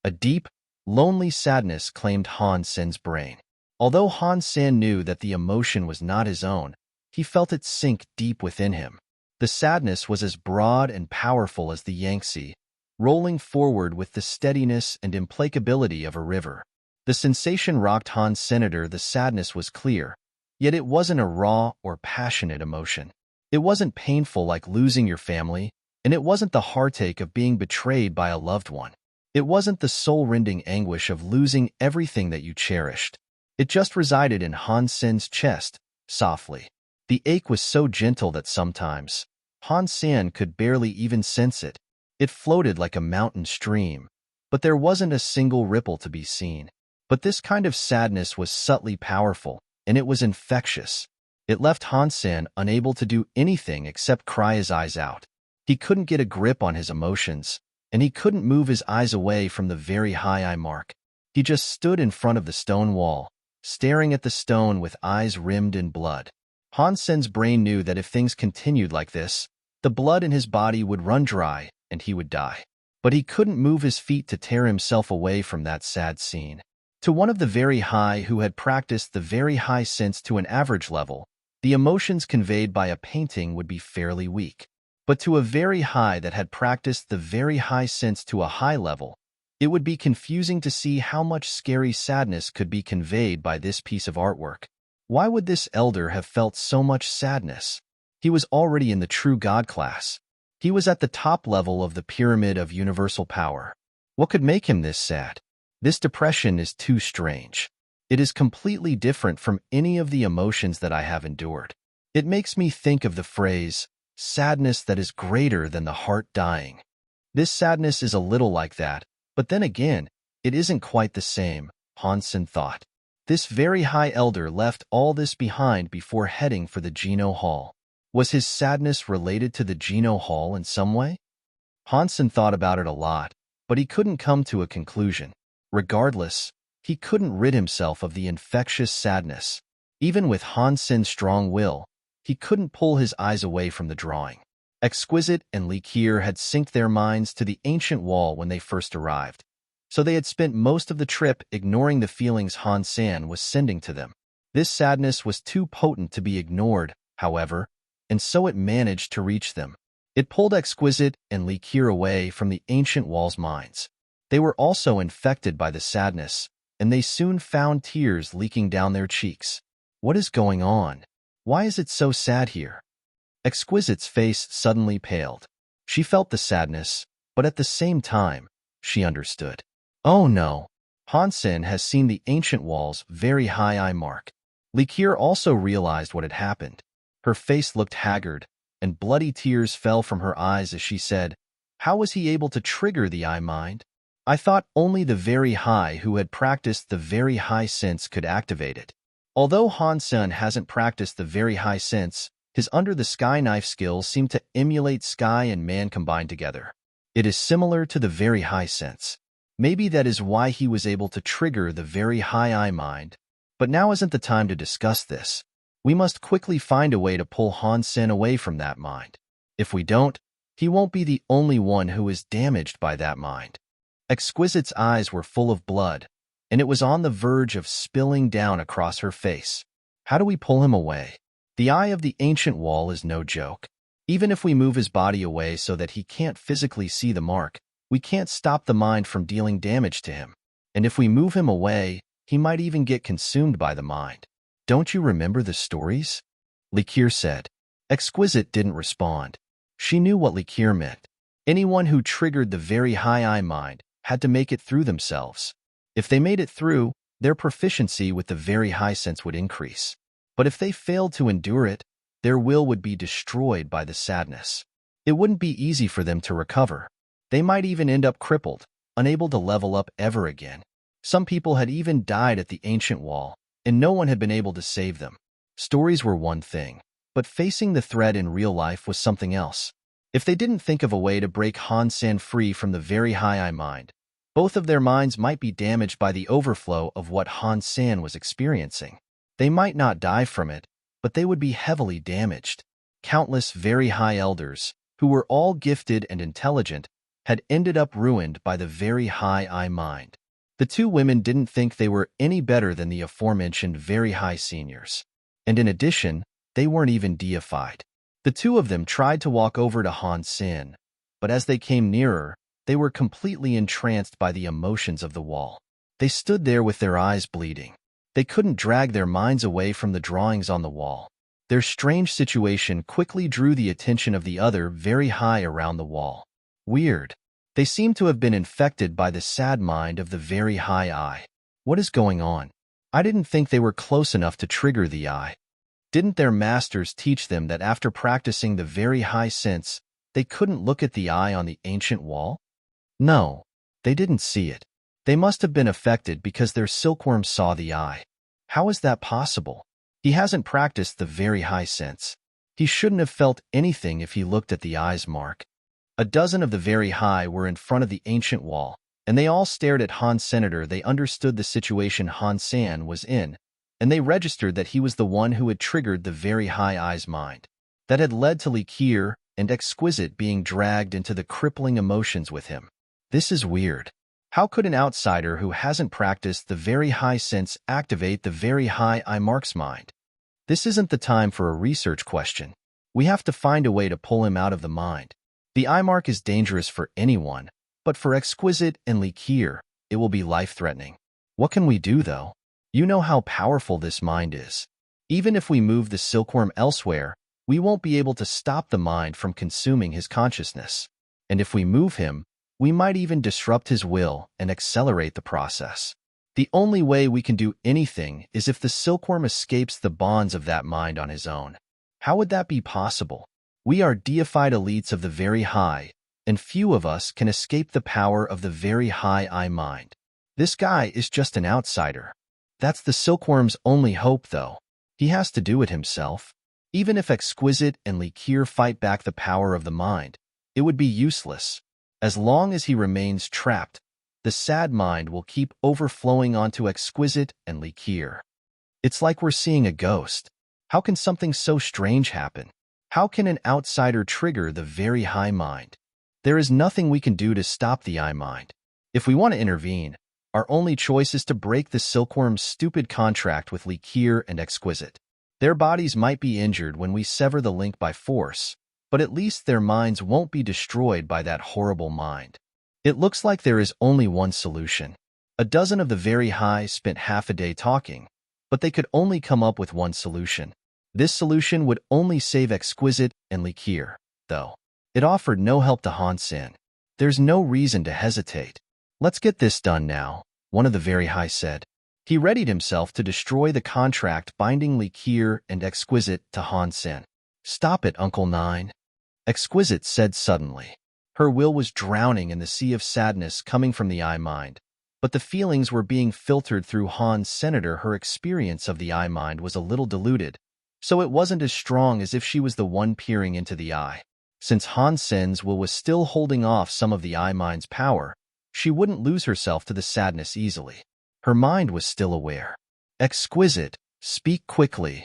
A deep, lonely sadness claimed Han Sen's brain. Although Han Sen knew that the emotion was not his own, he felt it sink deep within him. The sadness was as broad and powerful as the Yangtze, rolling forward with the steadiness and implacability of a river. The sensation rocked Han Senator. The sadness was clear, yet it wasn't a raw or passionate emotion. It wasn't painful like losing your family, and it wasn't the heartache of being betrayed by a loved one. It wasn't the soul-rending anguish of losing everything that you cherished. It just resided in Han Sen's chest, softly. The ache was so gentle that sometimes Han Sen could barely even sense it. It floated like a mountain stream, but there wasn't a single ripple to be seen. But this kind of sadness was subtly powerful, and it was infectious. It left Han Sen unable to do anything except cry his eyes out. He couldn't get a grip on his emotions, and he couldn't move his eyes away from the very high eye mark. He just stood in front of the stone wall, staring at the stone with eyes rimmed in blood. Han Sen's brain knew that if things continued like this, the blood in his body would run dry and he would die. But he couldn't move his feet to tear himself away from that sad scene. To one of the very high who had practiced the very high sense to an average level, the emotions conveyed by a painting would be fairly weak. But to a very high that had practiced the very high sense to a high level, it would be confusing to see how much scary sadness could be conveyed by this piece of artwork. Why would this elder have felt so much sadness? He was already in the true God class. He was at the top level of the pyramid of universal power. What could make him this sad? This depression is too strange. It is completely different from any of the emotions that I have endured. It makes me think of the phrase, sadness that is greater than the heart dying. This sadness is a little like that, but then again, it isn't quite the same, Han Sen thought. This very high elder left all this behind before heading for the Geno Hall. Was his sadness related to the Geno Hall in some way? Han Sen thought about it a lot, but he couldn't come to a conclusion. Regardless, he couldn't rid himself of the infectious sadness. Even with Han Sen's strong will, he couldn't pull his eyes away from the drawing. Exquisite and Li Qier had synced their minds to the ancient wall when they first arrived, so they had spent most of the trip ignoring the feelings Han Sen was sending to them. This sadness was too potent to be ignored, however, and so it managed to reach them. It pulled Exquisite and Li Qier away from the ancient wall's minds. They were also infected by the sadness, and they soon found tears leaking down their cheeks. What is going on? Why is it so sad here? Exquisite's face suddenly paled. She felt the sadness, but at the same time, she understood. Oh no! Han Sen has seen the ancient wall's very high eye mark. Li Qier also realized what had happened. Her face looked haggard, and bloody tears fell from her eyes as she said, "How was he able to trigger the eye mind? I thought only the very high who had practiced the very high sense could activate it." Although Han Sen hasn't practiced the very high sense, his under-the-sky knife skills seem to emulate sky and man combined together. It is similar to the very high sense. Maybe that is why he was able to trigger the very high eye mind. But now isn't the time to discuss this. We must quickly find a way to pull Han Sen away from that mind. If we don't, he won't be the only one who is damaged by that mind. Exquisite's eyes were full of blood, and it was on the verge of spilling down across her face. How do we pull him away? The eye of the ancient wall is no joke. Even if we move his body away so that he can't physically see the mark, we can't stop the mind from dealing damage to him. And if we move him away, he might even get consumed by the mind. Don't you remember the stories? Li Qier said. Exquisite didn't respond. She knew what Li Qier meant. Anyone who triggered the very high eye mind had to make it through themselves. If they made it through, their proficiency with the very high sense would increase. But if they failed to endure it, their will would be destroyed by the sadness. It wouldn't be easy for them to recover. They might even end up crippled, unable to level up ever again. Some people had even died at the ancient wall, and no one had been able to save them. Stories were one thing, but facing the threat in real life was something else. If they didn't think of a way to break Han Sen free from the very high eye mind, both of their minds might be damaged by the overflow of what Han Sen was experiencing. They might not die from it, but they would be heavily damaged. Countless very high elders, who were all gifted and intelligent, had ended up ruined by the very high eye mind. The two women didn't think they were any better than the aforementioned very high seniors. And in addition, they weren't even deified. The two of them tried to walk over to Han Sen, but as they came nearer, they were completely entranced by the emotions of the wall. They stood there with their eyes bleeding. They couldn't drag their minds away from the drawings on the wall. Their strange situation quickly drew the attention of the other very high around the wall. Weird. They seemed to have been infected by the sad mind of the very high eye. What is going on? I didn't think they were close enough to trigger the eye. Didn't their masters teach them that after practicing the very high sense, they couldn't look at the eye on the ancient wall? No, they didn't see it. They must have been affected because their silkworm saw the eye. How is that possible? He hasn't practiced the very high sense. He shouldn't have felt anything if he looked at the eye's mark. A dozen of the very high were in front of the ancient wall, and they all stared at Han Senator. They understood the situation Han Sen was in, and they registered that he was the one who had triggered the very high eye's mind. That had led to Likir and Exquisite being dragged into the crippling emotions with him. This is weird. How could an outsider who hasn't practiced the very high sense activate the very high eye mark's mind? This isn't the time for a research question. We have to find a way to pull him out of the mind. The eye mark is dangerous for anyone, but for Exquisite and Likir, it will be life-threatening. What can we do, though? You know how powerful this mind is. Even if we move the silkworm elsewhere, we won't be able to stop the mind from consuming his consciousness. And if we move him, we might even disrupt his will and accelerate the process. The only way we can do anything is if the silkworm escapes the bonds of that mind on his own. How would that be possible? We are deified elites of the very high, and few of us can escape the power of the very high eye mind. This guy is just an outsider. That's the silkworm's only hope, though. He has to do it himself. Even if Exquisite and Likir fight back the power of the mind, it would be useless. As long as he remains trapped, the sad mind will keep overflowing onto Exquisite and Likir. It's like we're seeing a ghost. How can something so strange happen? How can an outsider trigger the very high mind? There is nothing we can do to stop the eye mind. If we want to intervene, our only choice is to break the silkworm's stupid contract with Likir and Exquisite. Their bodies might be injured when we sever the link by force, but at least their minds won't be destroyed by that horrible mind. It looks like there is only one solution. A dozen of the very high spent half a day talking, but they could only come up with one solution. This solution would only save Exquisite and Likir, though. It offered no help to Han Sen. There's no reason to hesitate. Let's get this done now, one of the very high said. He readied himself to destroy the contract binding Likir and Exquisite to Han Sen. Stop it, Uncle Nine. Exquisite said suddenly. Her will was drowning in the sea of sadness coming from the eye mind, but the feelings were being filtered through Han Senator. Her experience of the eye mind was a little diluted, so it wasn't as strong as if she was the one peering into the eye. Since Han Sen's will was still holding off some of the eye mind's power, she wouldn't lose herself to the sadness easily. Her mind was still aware. Exquisite, speak quickly.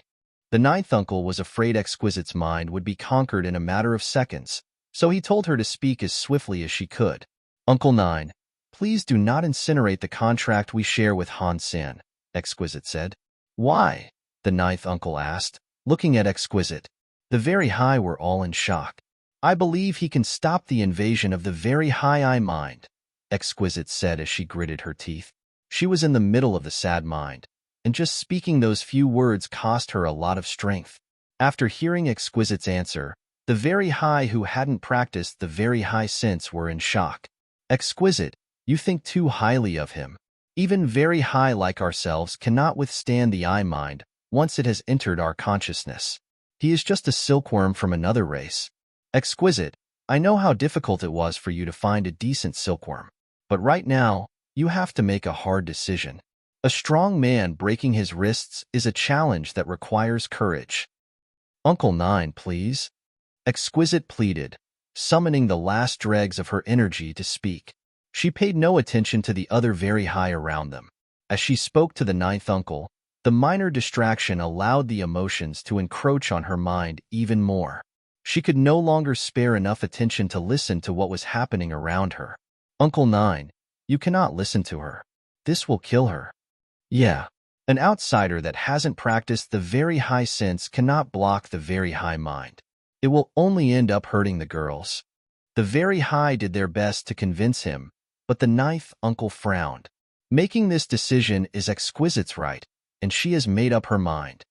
The ninth uncle was afraid Exquisite's mind would be conquered in a matter of seconds, so he told her to speak as swiftly as she could. Uncle Nine, please do not incinerate the contract we share with Han Sen, Exquisite said. Why? The ninth uncle asked, looking at Exquisite. The very high were all in shock. I believe he can stop the invasion of the very high eye mind, Exquisite said as she gritted her teeth. She was in the middle of the sad mind, and just speaking those few words cost her a lot of strength. After hearing Exquisite's answer, the very high who hadn't practiced the very high sense were in shock. Exquisite, you think too highly of him. Even very high like ourselves cannot withstand the eye mind once it has entered our consciousness. He is just a silkworm from another race. Exquisite, I know how difficult it was for you to find a decent silkworm, but right now, you have to make a hard decision. A strong man breaking his wrists is a challenge that requires courage. Uncle Nine, please. Exquisite pleaded, summoning the last dregs of her energy to speak. She paid no attention to the other very high around them. As she spoke to the ninth uncle, the minor distraction allowed the emotions to encroach on her mind even more. She could no longer spare enough attention to listen to what was happening around her. Uncle Nine, you cannot listen to her. This will kill her. Yeah. An outsider that hasn't practiced the very high sense cannot block the very high mind. It will only end up hurting the girls. The very high did their best to convince him, but the ninth uncle frowned. Making this decision is Exquisite's right, and she has made up her mind.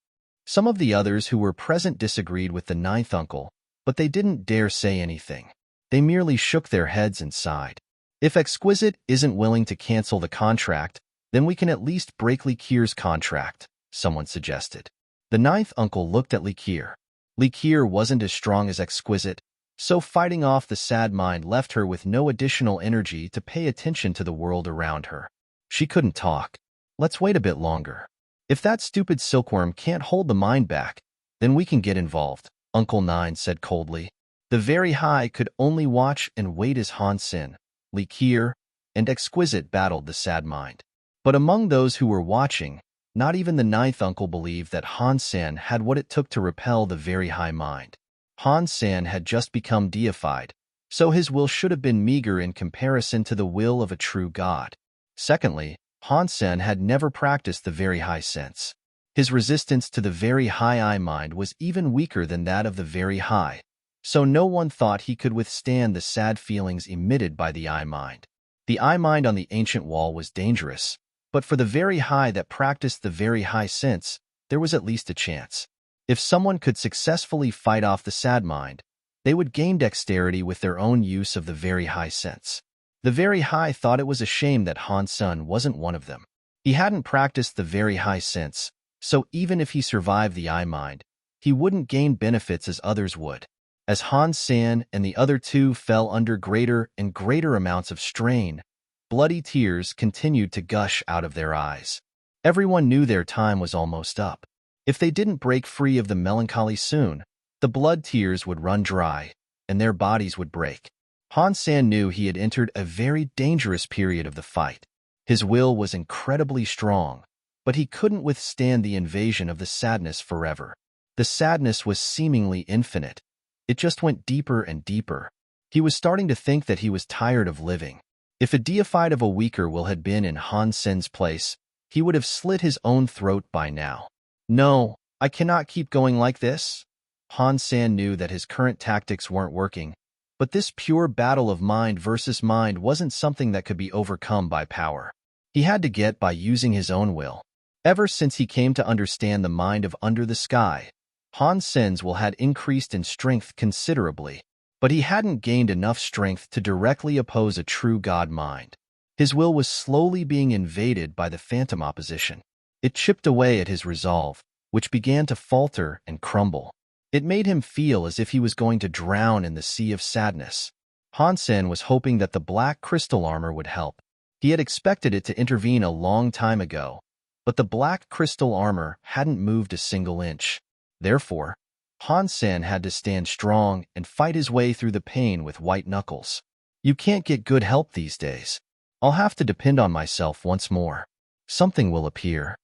Some of the others who were present disagreed with the ninth uncle, but they didn't dare say anything. They merely shook their heads and sighed. If Exquisite isn't willing to cancel the contract, then we can at least break Likir's contract, someone suggested. The ninth uncle looked at Likir. Likir wasn't as strong as Exquisite, so fighting off the sad mind left her with no additional energy to pay attention to the world around her. She couldn't talk. Let's wait a bit longer. If that stupid silkworm can't hold the mind back, then we can get involved, Uncle Nine said coldly. The very high could only watch and wait as Han Sen, Likir, and Exquisite battled the sad mind. But among those who were watching, not even the ninth uncle believed that Han Sen had what it took to repel the very high mind. Han Sen had just become deified, so his will should have been meager in comparison to the will of a true god. Secondly, Han Sen had never practiced the very high sense. His resistance to the very high eye mind was even weaker than that of the very high, so no one thought he could withstand the sad feelings emitted by the eye mind. The eye mind on the ancient wall was dangerous, but for the very high that practiced the very high sense, there was at least a chance. If someone could successfully fight off the sad mind, they would gain dexterity with their own use of the very high sense. The very high thought it was a shame that Han Sen wasn't one of them. He hadn't practiced the very high sense, so even if he survived the eye mind, he wouldn't gain benefits as others would. As Han Sen and the other two fell under greater and greater amounts of strain, bloody tears continued to gush out of their eyes. Everyone knew their time was almost up. If they didn't break free of the melancholy soon, the blood tears would run dry, and their bodies would break. Han Sen knew he had entered a very dangerous period of the fight. His will was incredibly strong, but he couldn't withstand the invasion of the sadness forever. The sadness was seemingly infinite. It just went deeper and deeper. He was starting to think that he was tired of living. If a deified of a weaker will had been in Han Sen's place, he would have slit his own throat by now. No, I cannot keep going like this. Han Sen knew that his current tactics weren't working, but this pure battle of mind versus mind wasn't something that could be overcome by power. He had to get by using his own will. Ever since he came to understand the mind of Under the Sky, Han Sen's will had increased in strength considerably, but he hadn't gained enough strength to directly oppose a true god mind. His will was slowly being invaded by the phantom opposition. It chipped away at his resolve, which began to falter and crumble. It made him feel as if he was going to drown in the sea of sadness. Han Sen was hoping that the black crystal armor would help. He had expected it to intervene a long time ago, but the black crystal armor hadn't moved a single inch. Therefore, Han Sen had to stand strong and fight his way through the pain with white knuckles. You can't get good help these days. I'll have to depend on myself once more. Something will appear.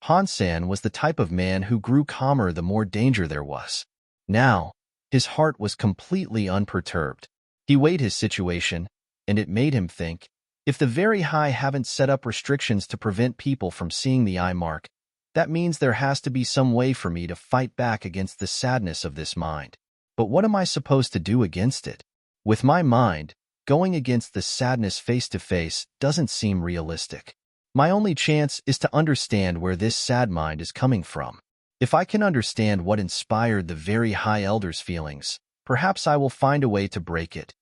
Han Sen was the type of man who grew calmer the more danger there was. Now, his heart was completely unperturbed. He weighed his situation, and it made him think, if the very high haven't set up restrictions to prevent people from seeing the eye mark, that means there has to be some way for me to fight back against the sadness of this mind. But what am I supposed to do against it? With my mind, going against the sadness face to face doesn't seem realistic. My only chance is to understand where this sad mind is coming from. If I can understand what inspired the very high elder's feelings, perhaps I will find a way to break it.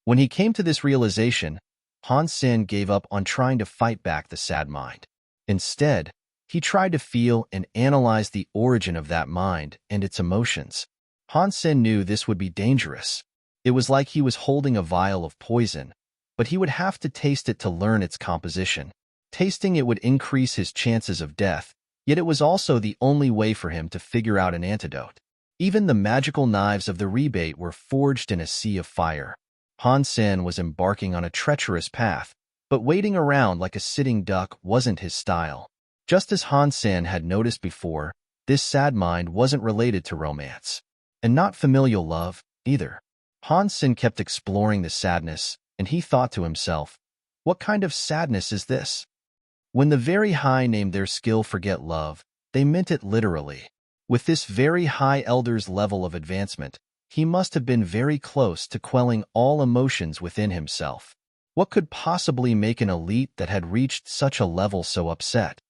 When he came to this realization, Han Sen gave up on trying to fight back the sad mind. Instead, he tried to feel and analyze the origin of that mind and its emotions. Han Sen knew this would be dangerous. It was like he was holding a vial of poison, but he would have to taste it to learn its composition. Tasting it would increase his chances of death, yet it was also the only way for him to figure out an antidote. Even the magical knives of the rebate were forged in a sea of fire. Han Sen was embarking on a treacherous path, but waiting around like a sitting duck wasn't his style. Just as Han Sen had noticed before, this sad mind wasn't related to romance. And not familial love, either. Han Sen kept exploring the sadness, and he thought to himself, what kind of sadness is this? When the very high named their skill forget love, they meant it literally. With this very high elder's level of advancement, he must have been very close to quelling all emotions within himself. What could possibly make an elite that had reached such a level so upset?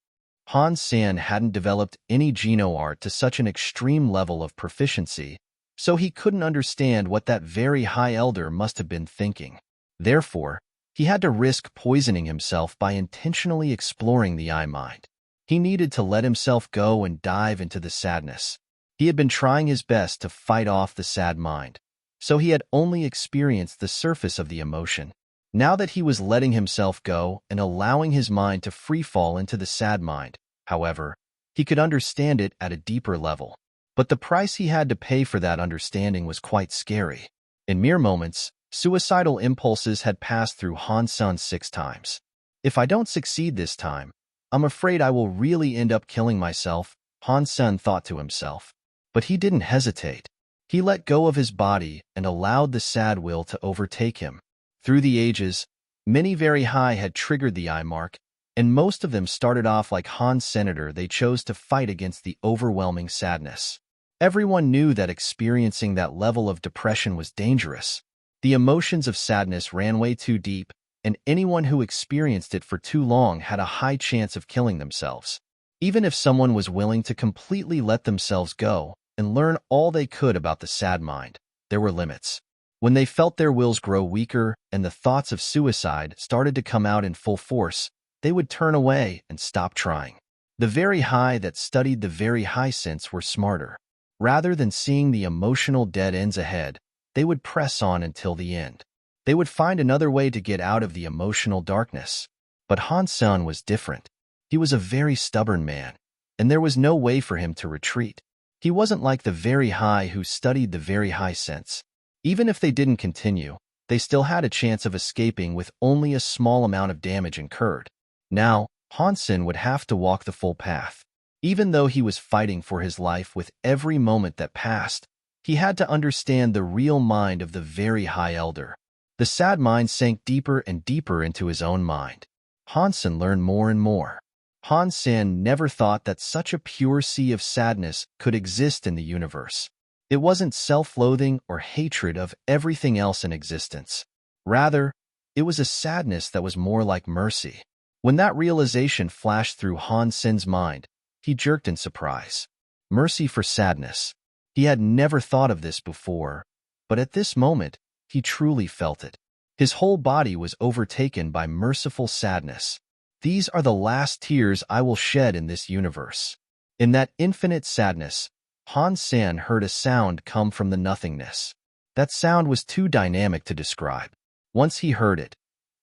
Han Sen hadn't developed any Geno art to such an extreme level of proficiency, so he couldn't understand what that very high elder must have been thinking. Therefore, he had to risk poisoning himself by intentionally exploring the I-mind. He needed to let himself go and dive into the sadness. He had been trying his best to fight off the sad mind, so he had only experienced the surface of the emotion. Now that he was letting himself go and allowing his mind to freefall into the sad mind, however, he could understand it at a deeper level. But the price he had to pay for that understanding was quite scary. In mere moments, suicidal impulses had passed through Han Sen 6 times. If I don't succeed this time, I'm afraid I will really end up killing myself, Han Sen thought to himself. But he didn't hesitate. He let go of his body and allowed the sad will to overtake him. Through the ages, many very high had triggered the I mark, and most of them started off like Han Senator. They chose to fight against the overwhelming sadness. Everyone knew that experiencing that level of depression was dangerous. The emotions of sadness ran way too deep, and anyone who experienced it for too long had a high chance of killing themselves. Even if someone was willing to completely let themselves go and learn all they could about the sad mind, there were limits. When they felt their wills grow weaker and the thoughts of suicide started to come out in full force, they would turn away and stop trying. The very high that studied the very high sense were smarter. Rather than seeing the emotional dead ends ahead, they would press on until the end. They would find another way to get out of the emotional darkness. But Han Sen was different. He was a very stubborn man, and there was no way for him to retreat. He wasn't like the very high who studied the very high sense. Even if they didn't continue, they still had a chance of escaping with only a small amount of damage incurred. Now, Han Sen would have to walk the full path. Even though he was fighting for his life with every moment that passed, he had to understand the real mind of the very high elder. The sad mind sank deeper and deeper into his own mind. Han Sen learned more and more. Han Sen never thought that such a pure sea of sadness could exist in the universe. It wasn't self-loathing or hatred of everything else in existence. Rather, it was a sadness that was more like mercy. When that realization flashed through Han Sen's mind, he jerked in surprise. Mercy for sadness. He had never thought of this before, but at this moment, he truly felt it. His whole body was overtaken by merciful sadness. These are the last tears I will shed in this universe. In that infinite sadness, Han Sen heard a sound come from the nothingness. That sound was too dynamic to describe. Once he heard it,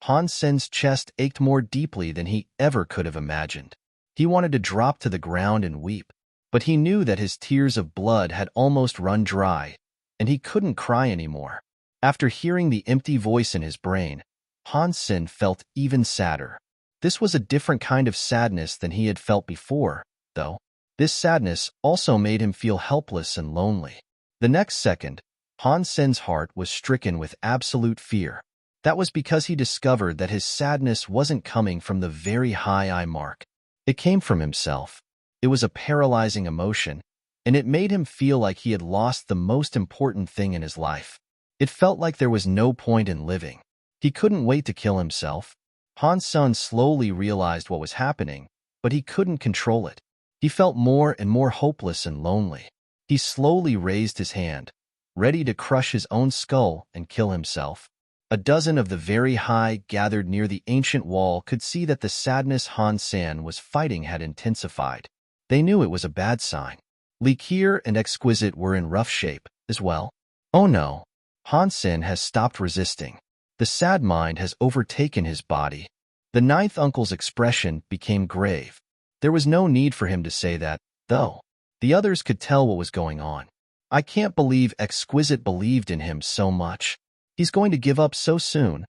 Han Sen's chest ached more deeply than he ever could have imagined. He wanted to drop to the ground and weep, but he knew that his tears of blood had almost run dry, and he couldn't cry anymore. After hearing the empty voice in his brain, Han Sen felt even sadder. This was a different kind of sadness than he had felt before, though. This sadness also made him feel helpless and lonely. The next second, Han Sen's heart was stricken with absolute fear. That was because he discovered that his sadness wasn't coming from the very high I mark. It came from himself. It was a paralyzing emotion, and it made him feel like he had lost the most important thing in his life. It felt like there was no point in living. He couldn't wait to kill himself. Han Sen slowly realized what was happening, but he couldn't control it. He felt more and more hopeless and lonely. He slowly raised his hand, ready to crush his own skull and kill himself. A dozen of the very high gathered near the ancient wall could see that the sadness Han Sen was fighting had intensified. They knew it was a bad sign. Likir and Exquisite were in rough shape as well. Oh no, Han Sen has stopped resisting. The sad mind has overtaken his body. The ninth uncle's expression became grave. There was no need for him to say that, though. The others could tell what was going on. I can't believe Exquisite believed in him so much. He's going to give up so soon,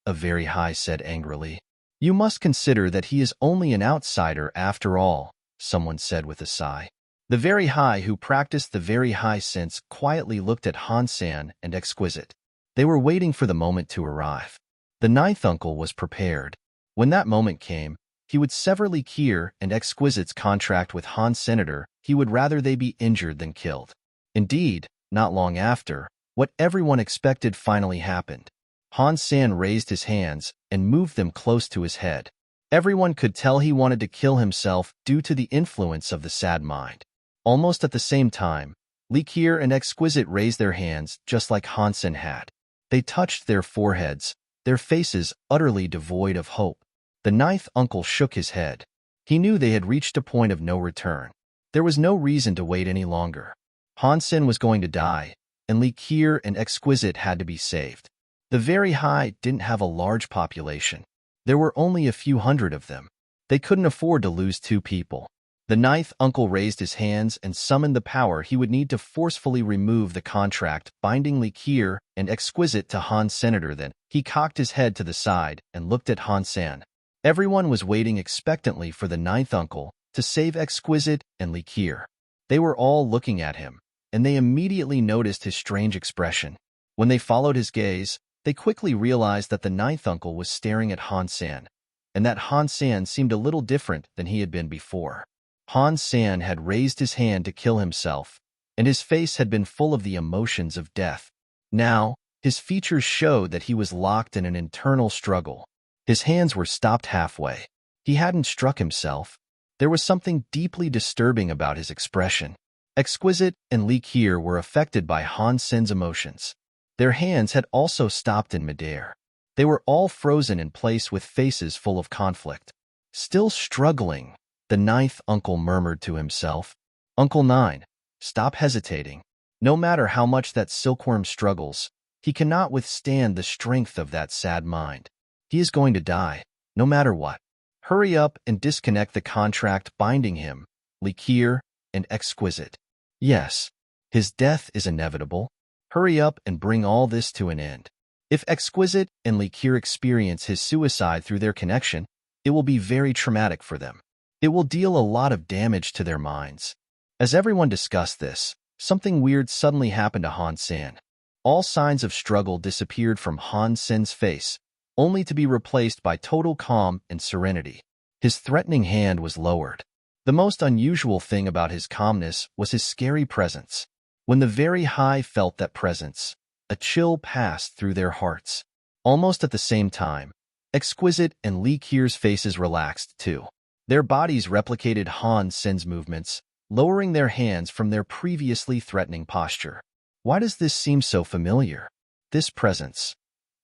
a very high said angrily. You must consider that he is only an outsider after all, someone said with a sigh. The very high who practiced the very high sense quietly looked at Han Sen and Exquisite. They were waiting for the moment to arrive. The ninth uncle was prepared. When that moment came, he would sever Li Qier and Exquisite's contract with Han Senator. He would rather they be injured than killed. Indeed, not long after, what everyone expected finally happened. Han Sen raised his hands and moved them close to his head. Everyone could tell he wanted to kill himself due to the influence of the sad mind. Almost at the same time, Li Qier and Exquisite raised their hands just like Han Sen had. They touched their foreheads, their faces utterly devoid of hope. The ninth uncle shook his head. He knew they had reached a point of no return. There was no reason to wait any longer. Han Sen was going to die, and Li Qier and Exquisite had to be saved. The very high didn't have a large population. There were only a few hundred of them. They couldn't afford to lose two people. The ninth uncle raised his hands and summoned the power he would need to forcefully remove the contract binding Li Qier and Exquisite to Han Senator. Then he cocked his head to the side and looked at Han Sen. Everyone was waiting expectantly for the ninth uncle to save Exquisite and Li Qier. They were all looking at him, and they immediately noticed his strange expression. When they followed his gaze, they quickly realized that the ninth uncle was staring at Han Sen, and that Han Sen seemed a little different than he had been before. Han Sen had raised his hand to kill himself, and his face had been full of the emotions of death. Now, his features showed that he was locked in an internal struggle. His hands were stopped halfway. He hadn't struck himself. There was something deeply disturbing about his expression. Exquisite and Li Qier were affected by Han Sen's emotions. Their hands had also stopped in midair. They were all frozen in place with faces full of conflict. Still struggling, the ninth uncle murmured to himself, "Uncle Nine, stop hesitating. No matter how much that silkworm struggles, he cannot withstand the strength of that sad mind. He is going to die, no matter what. Hurry up and disconnect the contract binding him, Li Qier and Exquisite. Yes, his death is inevitable. Hurry up and bring all this to an end. If Exquisite and Li Qier experience his suicide through their connection, it will be very traumatic for them. It will deal a lot of damage to their minds." As everyone discussed this, something weird suddenly happened to Han Sen. All signs of struggle disappeared from Han Sen's face, only to be replaced by total calm and serenity. His threatening hand was lowered. The most unusual thing about his calmness was his scary presence. When the very high felt that presence, a chill passed through their hearts. Almost at the same time, Exquisite and Li Qier's faces relaxed too. Their bodies replicated Han Sen's movements, lowering their hands from their previously threatening posture. Why does this seem so familiar? This presence.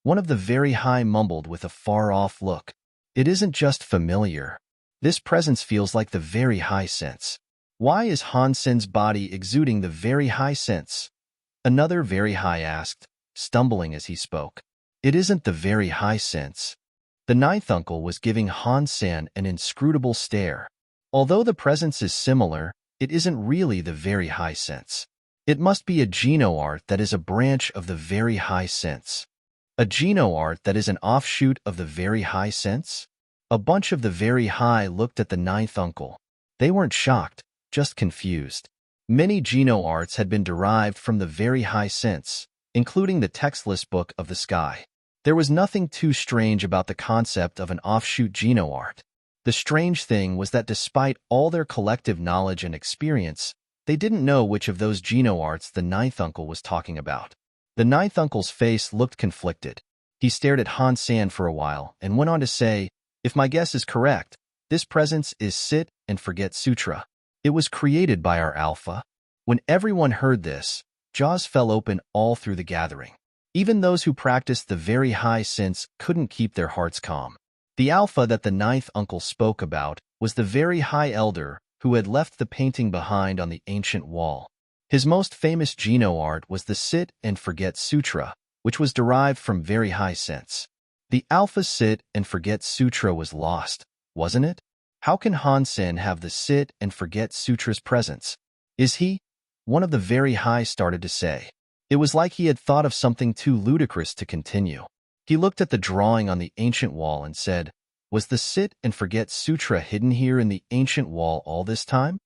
One of the very high mumbled with a far-off look. It isn't just familiar. This presence feels like the very high sense. Why is Han Sen's body exuding the very high sense? Another very high asked, stumbling as he spoke. It isn't the very high sense. The ninth uncle was giving Han Sen an inscrutable stare. Although the presence is similar, it isn't really the very high sense. It must be a geno-art that is a branch of the very high sense. A geno-art that is an offshoot of the very high sense? A bunch of the very high looked at the ninth uncle. They weren't shocked, just confused. Many geno-arts had been derived from the very high sense, including the textless book of the sky. There was nothing too strange about the concept of an offshoot geno-art. The strange thing was that despite all their collective knowledge and experience, they didn't know which of those geno-arts the ninth uncle was talking about. The ninth uncle's face looked conflicted. He stared at Han Sen for a while and went on to say, "If my guess is correct, this presence is Sit and Forget Sutra. It was created by our Alpha." When everyone heard this, jaws fell open all through the gathering. Even those who practiced the very high sense couldn't keep their hearts calm. The Alpha that the ninth uncle spoke about was the very high elder who had left the painting behind on the ancient wall. His most famous geno-art was the Sit and Forget Sutra, which was derived from very high sense. The Alpha Sit and Forget Sutra was lost, wasn't it? How can Han Sen have the Sit and Forget Sutra's presence? Is he? One of the very high started to say. It was like he had thought of something too ludicrous to continue. He looked at the drawing on the ancient wall and said, "Was the Sit and Forget Sutra hidden here in the ancient wall all this time?"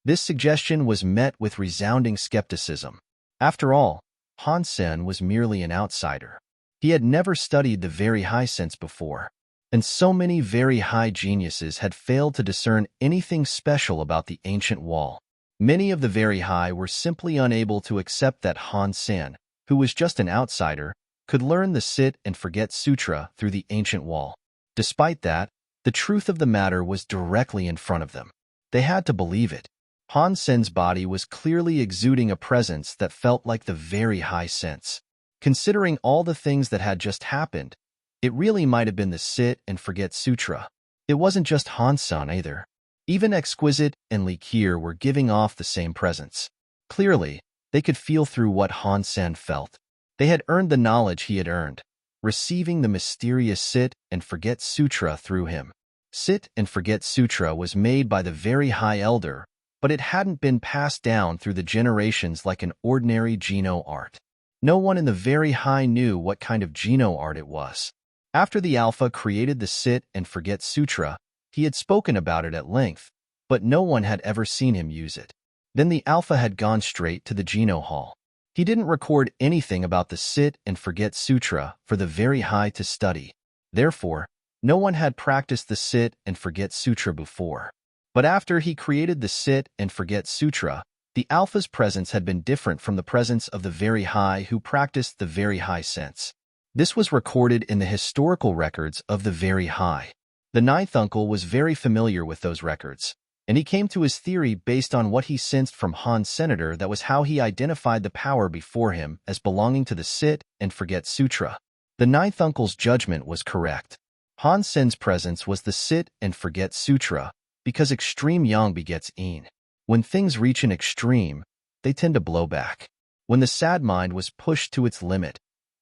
This suggestion was met with resounding skepticism. After all, Han Sen was merely an outsider. He had never studied the very high sense before, and so many very high geniuses had failed to discern anything special about the ancient wall. Many of the very high were simply unable to accept that Han Sen, who was just an outsider, could learn the sit and forget sutra through the ancient wall. Despite that, the truth of the matter was directly in front of them. They had to believe it. Han Sen's body was clearly exuding a presence that felt like the very high sense. Considering all the things that had just happened, it really might have been the sit and forget sutra. It wasn't just Han Sen either. Even Exquisite and Li Qier were giving off the same presence. Clearly, they could feel through what Han Sen felt. They had earned the knowledge he had earned, receiving the mysterious sit and forget sutra through him. Sit and forget sutra was made by the very high elder, but it hadn't been passed down through the generations like an ordinary Geno art. No one in the very high knew what kind of Geno art it was. After the Alpha created the sit and forget sutra, he had spoken about it at length, but no one had ever seen him use it. Then the Alpha had gone straight to the Geno Hall. He didn't record anything about the sit and forget sutra for the very high to study. Therefore, no one had practiced the sit and forget sutra before. But after he created the sit and forget sutra, the Alpha's presence had been different from the presence of the very high who practiced the very high sense. This was recorded in the historical records of the very high. The ninth uncle was very familiar with those records, and he came to his theory based on what he sensed from Han Senator. That was how he identified the power before him as belonging to the sit and forget sutra. The ninth uncle's judgment was correct. Han Sen's presence was the sit and forget sutra, because extreme yang begets yin. When things reach an extreme, they tend to blow back. When the sad mind was pushed to its limit,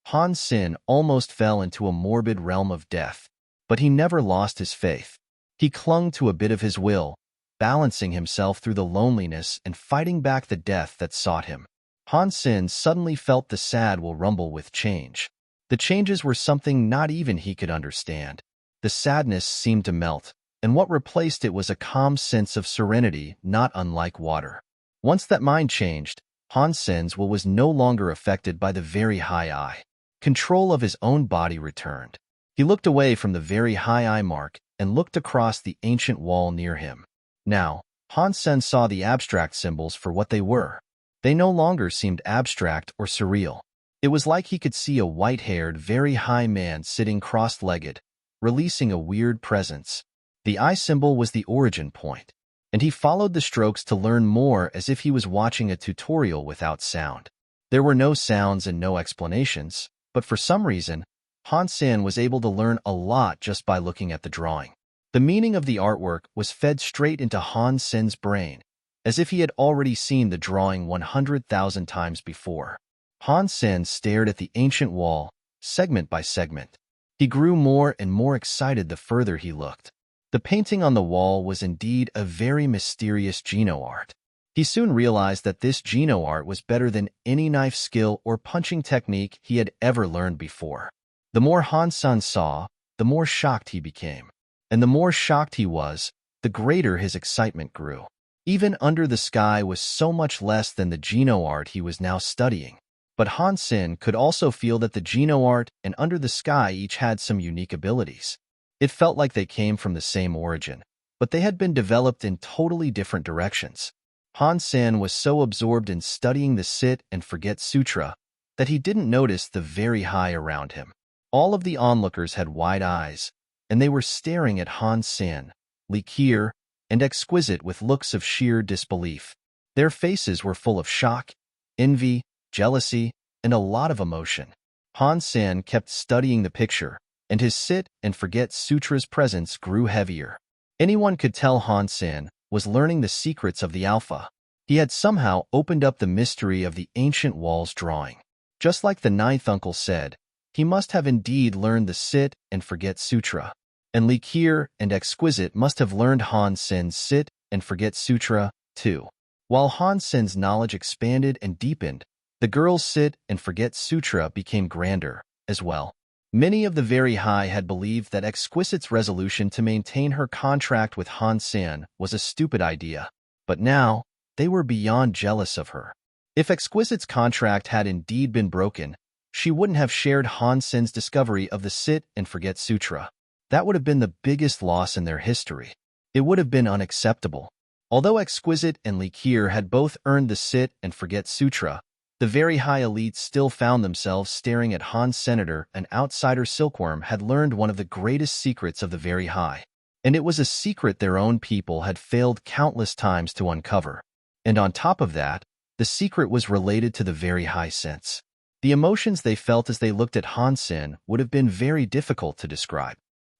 Han Sen almost fell into a morbid realm of death. But he never lost his faith. He clung to a bit of his will, balancing himself through the loneliness and fighting back the death that sought him. Han Sen suddenly felt the sad will rumble with change. The changes were something not even he could understand. The sadness seemed to melt, and what replaced it was a calm sense of serenity not unlike water. Once that mind changed, Han Sen's will was no longer affected by the very high eye. Control of his own body returned. He looked away from the very high eye mark and looked across the ancient wall near him. Now, Han Sen saw the abstract symbols for what they were. They no longer seemed abstract or surreal. It was like he could see a white-haired, very high man sitting cross-legged, releasing a weird presence. The eye symbol was the origin point, and he followed the strokes to learn more as if he was watching a tutorial without sound. There were no sounds and no explanations, but for some reason, Han Sen was able to learn a lot just by looking at the drawing. The meaning of the artwork was fed straight into Han Sen's brain, as if he had already seen the drawing 100,000 times before. Han Sen stared at the ancient wall, segment by segment. He grew more and more excited the further he looked. The painting on the wall was indeed a very mysterious Geno art. He soon realized that this Geno art was better than any knife skill or punching technique he had ever learned before. The more Han Sen saw, the more shocked he became. And the more shocked he was, the greater his excitement grew. Even Under the Sky was so much less than the Geno art he was now studying. But Han Sen could also feel that the Geno art and Under the Sky each had some unique abilities. It felt like they came from the same origin, but they had been developed in totally different directions. Han Sen was so absorbed in studying the Sit and Forget Sutra that he didn't notice the very high around him. All of the onlookers had wide eyes, and they were staring at Han Sen, Li Qier, and Exquisite with looks of sheer disbelief. Their faces were full of shock, envy, jealousy, and a lot of emotion. Han Sen kept studying the picture, and his Sit and Forget Sutra's presence grew heavier. Anyone could tell Han Sen was learning the secrets of the Alpha. He had somehow opened up the mystery of the ancient wall's drawing. Just like the ninth uncle said, he must have indeed learned the Sit and Forget Sutra, and Li Qier and Exquisite must have learned Han Sen's Sit and Forget Sutra, too. While Han Sen's knowledge expanded and deepened, the girl's Sit and Forget Sutra became grander, as well. Many of the very high had believed that Exquisite's resolution to maintain her contract with Han Sen was a stupid idea. But now, they were beyond jealous of her. If Exquisite's contract had indeed been broken, she wouldn't have shared Han Sen's discovery of the Sit and Forget Sutra. That would have been the biggest loss in their history. It would have been unacceptable. Although Exquisite and Li Qier had both earned the Sit and Forget Sutra, the very high elites still found themselves staring at Han Senator. An outsider silkworm had learned one of the greatest secrets of the very high. And it was a secret their own people had failed countless times to uncover. And on top of that, the secret was related to the very high sense. The emotions they felt as they looked at Han Sen would have been very difficult to describe.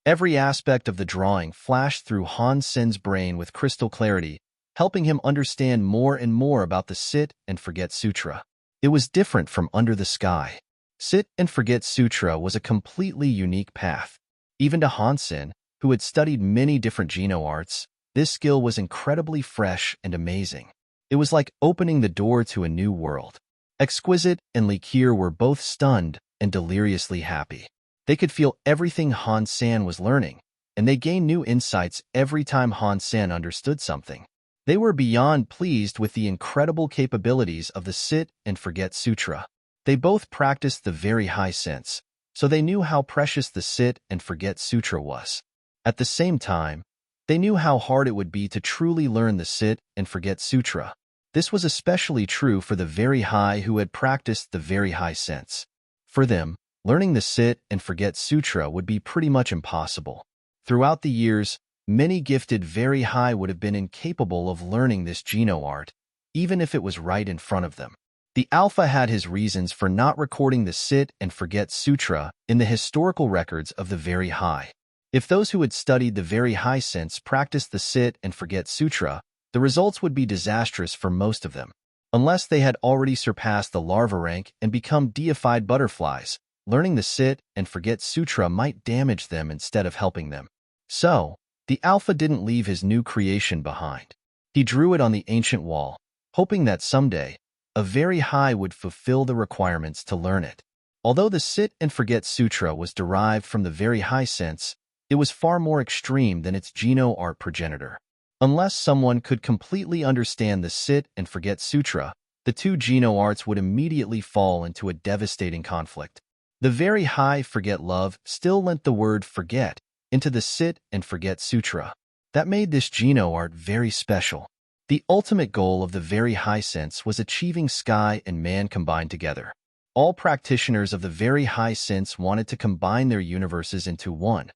Every aspect of the drawing flashed through Han Sen's brain with crystal clarity, helping him understand more and more about the Sit and Forget Sutra. It was different from Under the Sky. Sit and Forget Sutra was a completely unique path. Even to Han Sen, who had studied many different Geno arts, this skill was incredibly fresh and amazing. It was like opening the door to a new world. Exquisite and Li Qier were both stunned and deliriously happy. They could feel everything Han Sen was learning, and they gained new insights every time Han Sen understood something. They were beyond pleased with the incredible capabilities of the Sit and Forget Sutra. They both practiced the very high sense, so they knew how precious the Sit and Forget Sutra was. At the same time, they knew how hard it would be to truly learn the Sit and Forget Sutra. This was especially true for the very high who had practiced the very high sense. For them, learning the Sit and Forget Sutra would be pretty much impossible. Throughout the years, many gifted very high would have been incapable of learning this Geno art, even if it was right in front of them. The Alpha had his reasons for not recording the Sit and Forget Sutra in the historical records of the very high. If those who had studied the very high sense practiced the Sit and Forget Sutra, the results would be disastrous for most of them. Unless they had already surpassed the larva rank and become deified butterflies, learning the Sit and Forget Sutra might damage them instead of helping them. So, the Alpha didn't leave his new creation behind. He drew it on the ancient wall, hoping that someday, a very high would fulfill the requirements to learn it. Although the Sit and Forget Sutra was derived from the very high sense, it was far more extreme than its Geno art progenitor. Unless someone could completely understand the Sit and Forget Sutra, the two Geno arts would immediately fall into a devastating conflict. The very high Forget Love still lent the word forget into the Sit and Forget Sutra. That made this Geno art very special. The ultimate goal of the very high sense was achieving sky and man combined together. All practitioners of the very high sense wanted to combine their universes into one,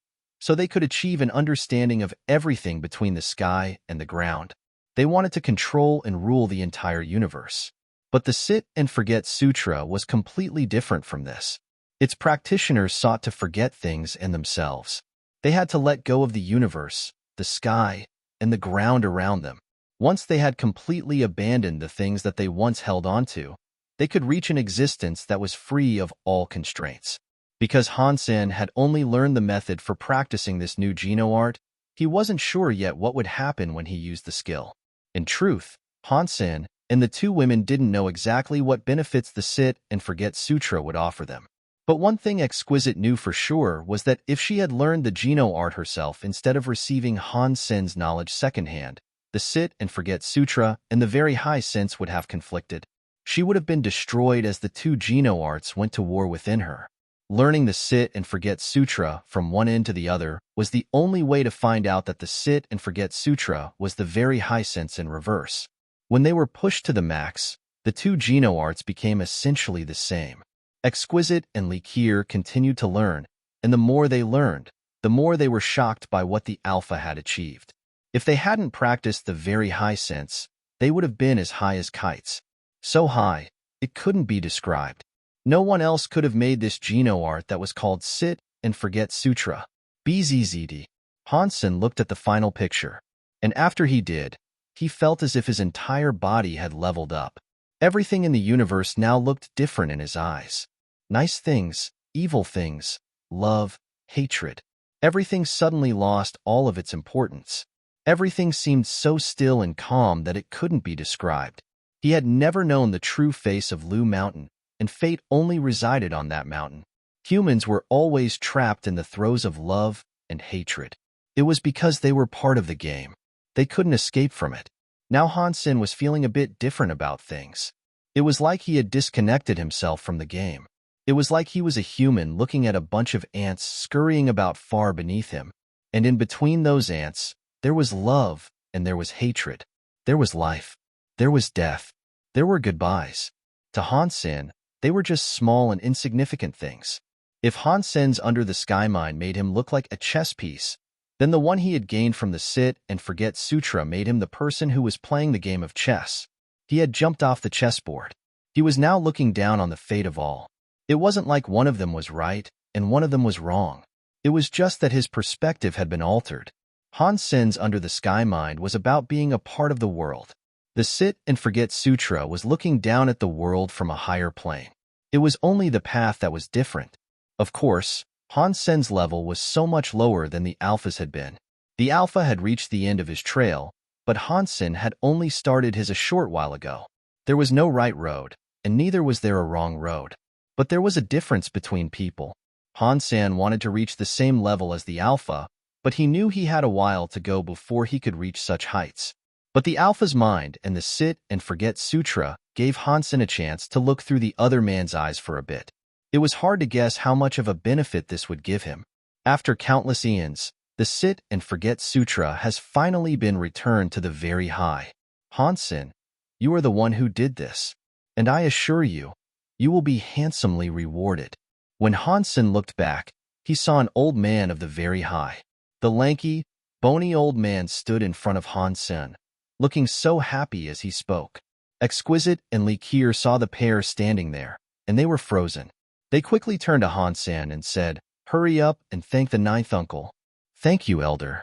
so they could achieve an understanding of everything between the sky and the ground. They wanted to control and rule the entire universe. But the Sit and Forget Sutra was completely different from this. Its practitioners sought to forget things and themselves. They had to let go of the universe, the sky, and the ground around them. Once they had completely abandoned the things that they once held onto, they could reach an existence that was free of all constraints. Because Han Sen had only learned the method for practicing this new Geno art, he wasn't sure yet what would happen when he used the skill. In truth, Han Sen and the two women didn't know exactly what benefits the Sit and Forget Sutra would offer them. But one thing Exquisite knew for sure was that if she had learned the Geno art herself instead of receiving Han Sen's knowledge secondhand, the Sit and Forget Sutra and the very high sense would have conflicted. She would have been destroyed as the two Geno arts went to war within her. Learning the Sit and Forget Sutra from one end to the other was the only way to find out that the Sit and Forget Sutra was the very high sense in reverse. When they were pushed to the max, the two Geno arts became essentially the same. Exquisite and Li Qier continued to learn, and the more they learned, the more they were shocked by what the Alpha had achieved. If they hadn't practiced the very high sense, they would have been as high as kites. So high, it couldn't be described. No one else could have made this Geno art that was called Sit and Forget Sutra. BZZD. Han Sen looked at the final picture, and after he did, he felt as if his entire body had leveled up. Everything in the universe now looked different in his eyes. Nice things, evil things, love, hatred. Everything suddenly lost all of its importance. Everything seemed so still and calm that it couldn't be described. He had never known the true face of Lu Mountain, and fate only resided on that mountain. Humans were always trapped in the throes of love and hatred. It was because they were part of the game. They couldn't escape from it. Now Han Sen was feeling a bit different about things. It was like he had disconnected himself from the game. It was like he was a human looking at a bunch of ants scurrying about far beneath him. And in between those ants, there was love and there was hatred. There was life. There was death. There were goodbyes. To Han Sen, they were just small and insignificant things. If Han Sen's Under the Sky mind made him look like a chess piece, then the one he had gained from the Sit and Forget Sutra made him the person who was playing the game of chess. He had jumped off the chessboard. He was now looking down on the fate of all. It wasn't like one of them was right and one of them was wrong. It was just that his perspective had been altered. Han Sen's Under the Sky mind was about being a part of the world. The Sit and Forget Sutra was looking down at the world from a higher plane. It was only the path that was different. Of course, Han Sen's level was so much lower than the Alpha's had been. The Alpha had reached the end of his trail, but Han Sen had only started his a short while ago. There was no right road, and neither was there a wrong road. But there was a difference between people. Han Sen wanted to reach the same level as the Alpha, but he knew he had a while to go before he could reach such heights. But the Alpha's mind and the Sit and Forget Sutra gave Han Sen a chance to look through the other man's eyes for a bit. It was hard to guess how much of a benefit this would give him. After countless eons, the Sit and Forget Sutra has finally been returned to the very high. Han Sen, you are the one who did this, and I assure you, you will be handsomely rewarded. When Han Sen looked back, he saw an old man of the very high. The lanky, bony old man stood in front of Han Sen, looking so happy as he spoke. Exquisite and Li Qier saw the pair standing there, and they were frozen. They quickly turned to Han Sen and said, "Hurry up and thank the ninth uncle." "Thank you, elder."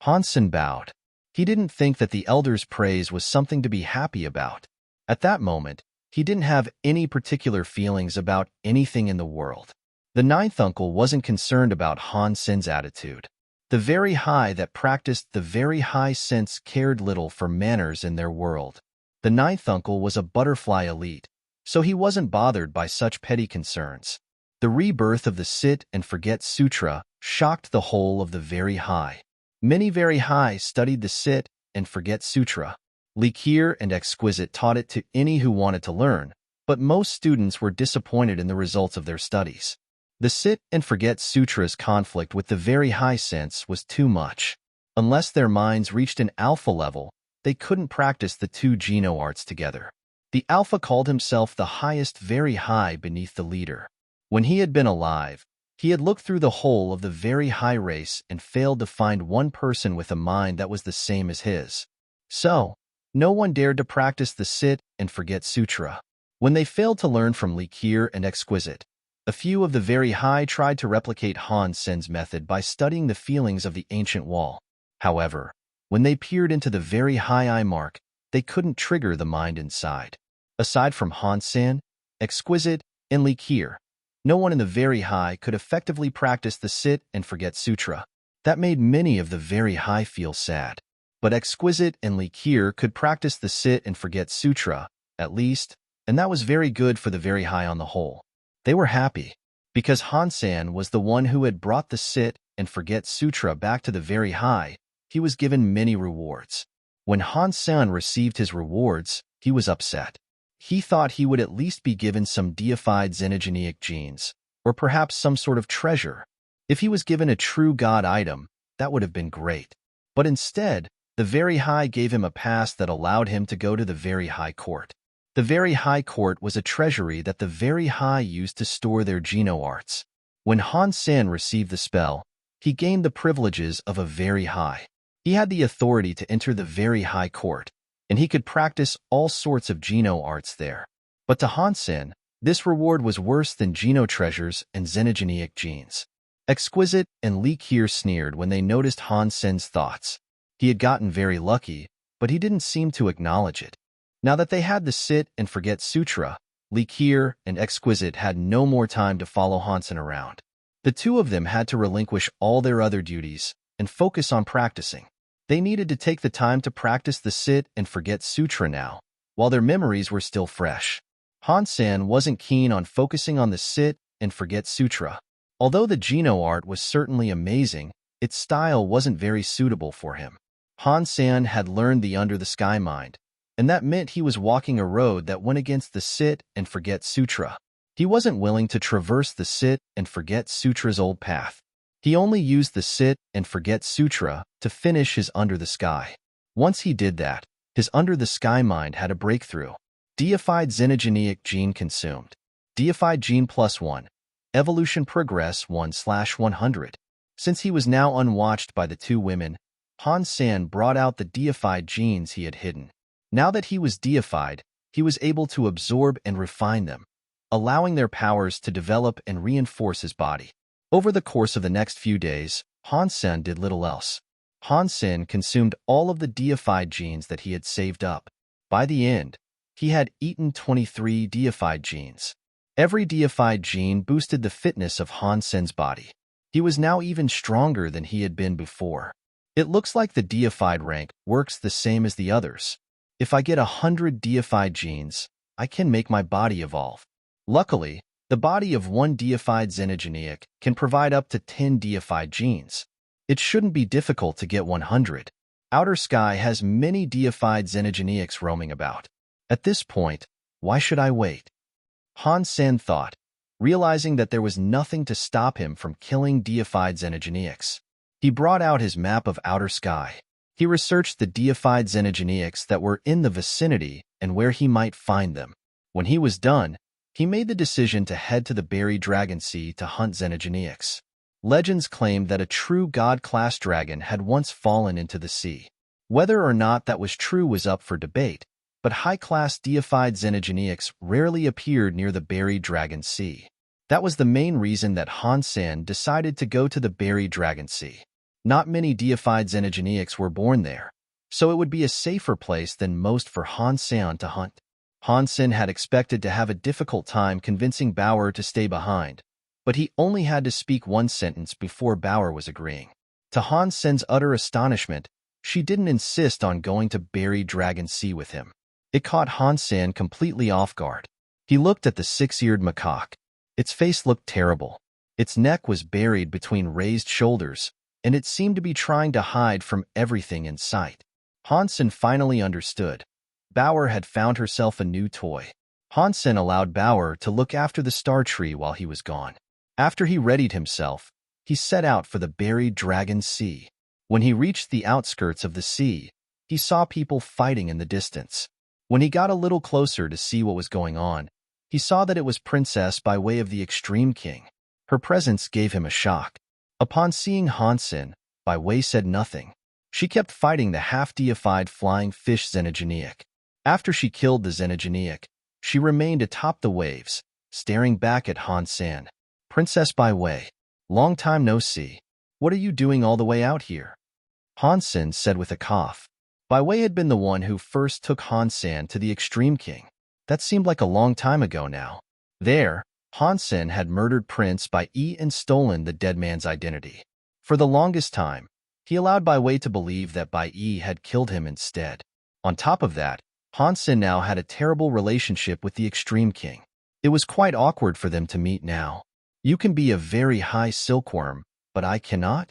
Han Sen bowed. He didn't think that the elder's praise was something to be happy about. At that moment, he didn't have any particular feelings about anything in the world. The ninth uncle wasn't concerned about Han Sen's attitude. The very high that practiced the very high sense cared little for manners in their world. The ninth uncle was a butterfly elite, so he wasn't bothered by such petty concerns. The rebirth of the Sit and Forget Sutra shocked the whole of the very high. Many very high studied the Sit and Forget Sutra. Li Qier and Exquisite taught it to any who wanted to learn, but most students were disappointed in the results of their studies. The Sit and Forget Sutra's conflict with the very high sense was too much. Unless their minds reached an alpha level, they couldn't practice the two Geno arts together. The alpha called himself the highest very high beneath the leader. When he had been alive, he had looked through the whole of the very high race and failed to find one person with a mind that was the same as his. So, no one dared to practice the Sit and Forget Sutra. When they failed to learn from Li Qier and Exquisite, a few of the very high tried to replicate Han Sen's method by studying the feelings of the ancient wall. However, when they peered into the very high eye mark, they couldn't trigger the mind inside. Aside from Han Sen, Exquisite, and Li Qier, no one in the very high could effectively practice the Sit and Forget Sutra. That made many of the very high feel sad. But Exquisite and Li Qier could practice the Sit and Forget Sutra, at least, and that was very good for the very high on the whole. They were happy, because Han Sen was the one who had brought the Sit and Forget Sutra back to the very high. He was given many rewards. When Han Sen received his rewards, he was upset. He thought he would at least be given some deified xenogeneic genes, or perhaps some sort of treasure. If he was given a true god item, that would have been great. But instead, the very high gave him a pass that allowed him to go to the very high court. The very high court was a treasury that the very high used to store their Geno arts. When Han Sen received the spell, he gained the privileges of a very high. He had the authority to enter the very high court, and he could practice all sorts of Geno arts there. But to Han Sen, this reward was worse than Geno treasures and xenogeneic genes. Exquisite and Li Qier sneered when they noticed Han Sen's thoughts. He had gotten very lucky, but he didn't seem to acknowledge it. Now that they had the Sit and Forget Sutra, Li Qier and Exquisite had no more time to follow Han Sen around. The two of them had to relinquish all their other duties and focus on practicing. They needed to take the time to practice the Sit and Forget Sutra now, while their memories were still fresh. Han Sen wasn't keen on focusing on the Sit and Forget Sutra. Although the Geno art was certainly amazing, its style wasn't very suitable for him. Han Sen had learned the under-the-sky mind, and that meant he was walking a road that went against the sit-and-forget sutra. He wasn't willing to traverse the sit-and-forget sutra's old path. He only used the sit-and-forget sutra to finish his under-the-sky. Once he did that, his under-the-sky mind had a breakthrough. Deified xenogeneic gene consumed. Deified gene +1. Evolution progress 1/100. Since he was now unwatched by the two women, Han Sen brought out the deified genes he had hidden. Now that he was deified, he was able to absorb and refine them, allowing their powers to develop and reinforce his body. Over the course of the next few days, Han Sen did little else. Han Sen consumed all of the deified genes that he had saved up. By the end, he had eaten 23 deified genes. Every deified gene boosted the fitness of Han Sen's body. He was now even stronger than he had been before. It looks like the deified rank works the same as the others. If I get 100 deified genes, I can make my body evolve. Luckily, the body of one deified xenogeneic can provide up to 10 deified genes. It shouldn't be difficult to get 100. Outer Sky has many deified xenogeneics roaming about. At this point, why should I wait? Han Sen thought, realizing that there was nothing to stop him from killing deified xenogeneics. He brought out his map of Outer Sky. He researched the deified xenogeneics that were in the vicinity and where he might find them. When he was done, he made the decision to head to the buried Dragon Sea to hunt xenogeneics. Legends claimed that a true god-class dragon had once fallen into the sea. Whether or not that was true was up for debate, but high-class deified xenogeneics rarely appeared near the buried Dragon Sea. That was the main reason that Han Sen decided to go to the buried Dragon Sea. Not many deified xenogeneics were born there, so it would be a safer place than most for Han Sen to hunt. Han Sen had expected to have a difficult time convincing Bauer to stay behind, but he only had to speak one sentence before Bauer was agreeing. To Han Sen's utter astonishment, she didn't insist on going to buried Dragon Sea with him. It caught Han Sen completely off guard. He looked at the six-eared macaque. Its face looked terrible. Its neck was buried between raised shoulders, and it seemed to be trying to hide from everything in sight. Han Sen finally understood. Bauer had found herself a new toy. Han Sen allowed Bauer to look after the star tree while he was gone. After he readied himself, he set out for the buried Dragon Sea. When he reached the outskirts of the sea, he saw people fighting in the distance. When he got a little closer to see what was going on, he saw that it was Princess by way of the Extreme King. Her presence gave him a shock. Upon seeing Han Sen, Bai Wei said nothing. She kept fighting the half-deified flying fish xenogeneic. After she killed the xenogeneic, she remained atop the waves, staring back at Han Sen. Princess Bai Wei, long time no see. What are you doing all the way out here? Han Sen said with a cough. Bai Wei had been the one who first took Han Sen to the Extreme King. That seemed like a long time ago now. There, Han Sen had murdered Prince Bai Yi and stolen the dead man's identity. For the longest time, he allowed Bai Wei to believe that Bai Yi had killed him instead. On top of that, Han Sen now had a terrible relationship with the Extreme King. It was quite awkward for them to meet now. You can be a very high silkworm, but I cannot?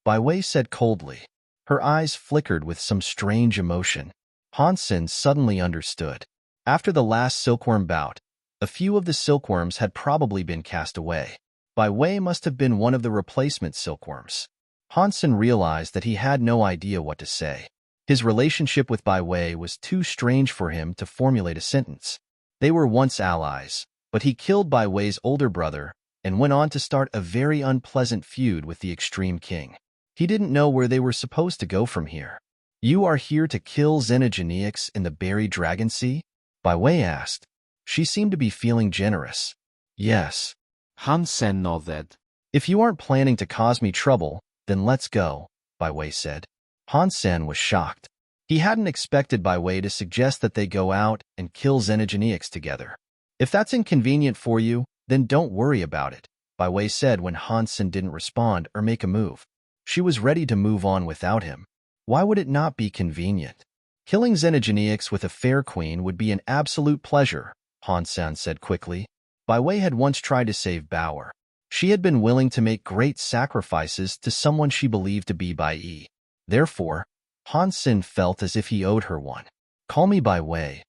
Bai Wei said coldly. Her eyes flickered with some strange emotion. Han Sen suddenly understood. After the last silkworm bout, a few of the silkworms had probably been cast away. Bai Wei must have been one of the replacement silkworms. Han Sen realized that he had no idea what to say. His relationship with Bai Wei was too strange for him to formulate a sentence. They were once allies, but he killed Bai Wei's older brother and went on to start a very unpleasant feud with the Extreme King. He didn't know where they were supposed to go from here. You are here to kill xenogeneics in the buried Dragon Sea? Bai Wei asked. She seemed to be feeling generous. Yes. Han Sen nodded. If you aren't planning to cause me trouble, then let's go, Bai Wei said. Han Sen was shocked. He hadn't expected Bai Wei to suggest that they go out and kill xenogeneics together. If that's inconvenient for you, then don't worry about it, Bai Wei said when Han Sen didn't respond or make a move. She was ready to move on without him. Why would it not be convenient? Killing xenogeneics with a fair queen would be an absolute pleasure, Han Sen said quickly. Bai Wei had once tried to save Bauer. She had been willing to make great sacrifices to someone she believed to be Bai Yi. Therefore, Han Sen felt as if he owed her one. "Call me Bai Wei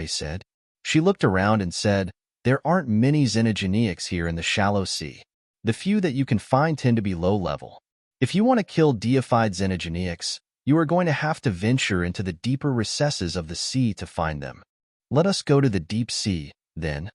said. She looked around and said, "There aren't many xenogeneics here in the shallow sea. The few that you can find tend to be low level. If you want to kill deified xenogeneics, you are going to have to venture into the deeper recesses of the sea to find them. Let us go to the deep sea, then."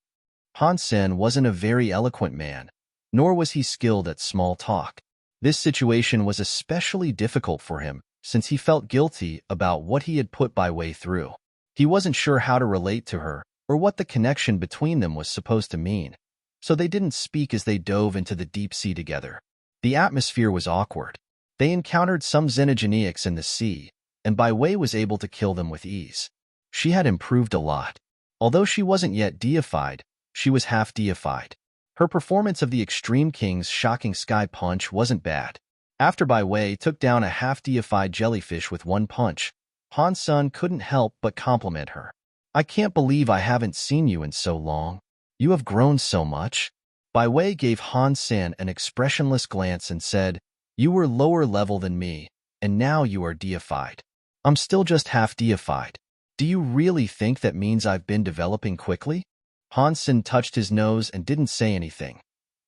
Han Sen wasn't a very eloquent man, nor was he skilled at small talk. This situation was especially difficult for him, since he felt guilty about what he had put Bai Wei through. He wasn't sure how to relate to her, or what the connection between them was supposed to mean, so they didn't speak as they dove into the deep sea together. The atmosphere was awkward. They encountered some xenogeneics in the sea, and Bai Wei was able to kill them with ease. She had improved a lot. Although she wasn't yet deified, she was half deified. Her performance of the Extreme King's shocking sky punch wasn't bad. After Bai Wei took down a half-deified jellyfish with one punch, Han Sen couldn't help but compliment her. "I can't believe I haven't seen you in so long. You have grown so much." Bai Wei gave Han Sen an expressionless glance and said, "You were lower level than me, and now you are deified. I'm still just half deified. Do you really think that means I've been developing quickly?" Han Sen touched his nose and didn't say anything.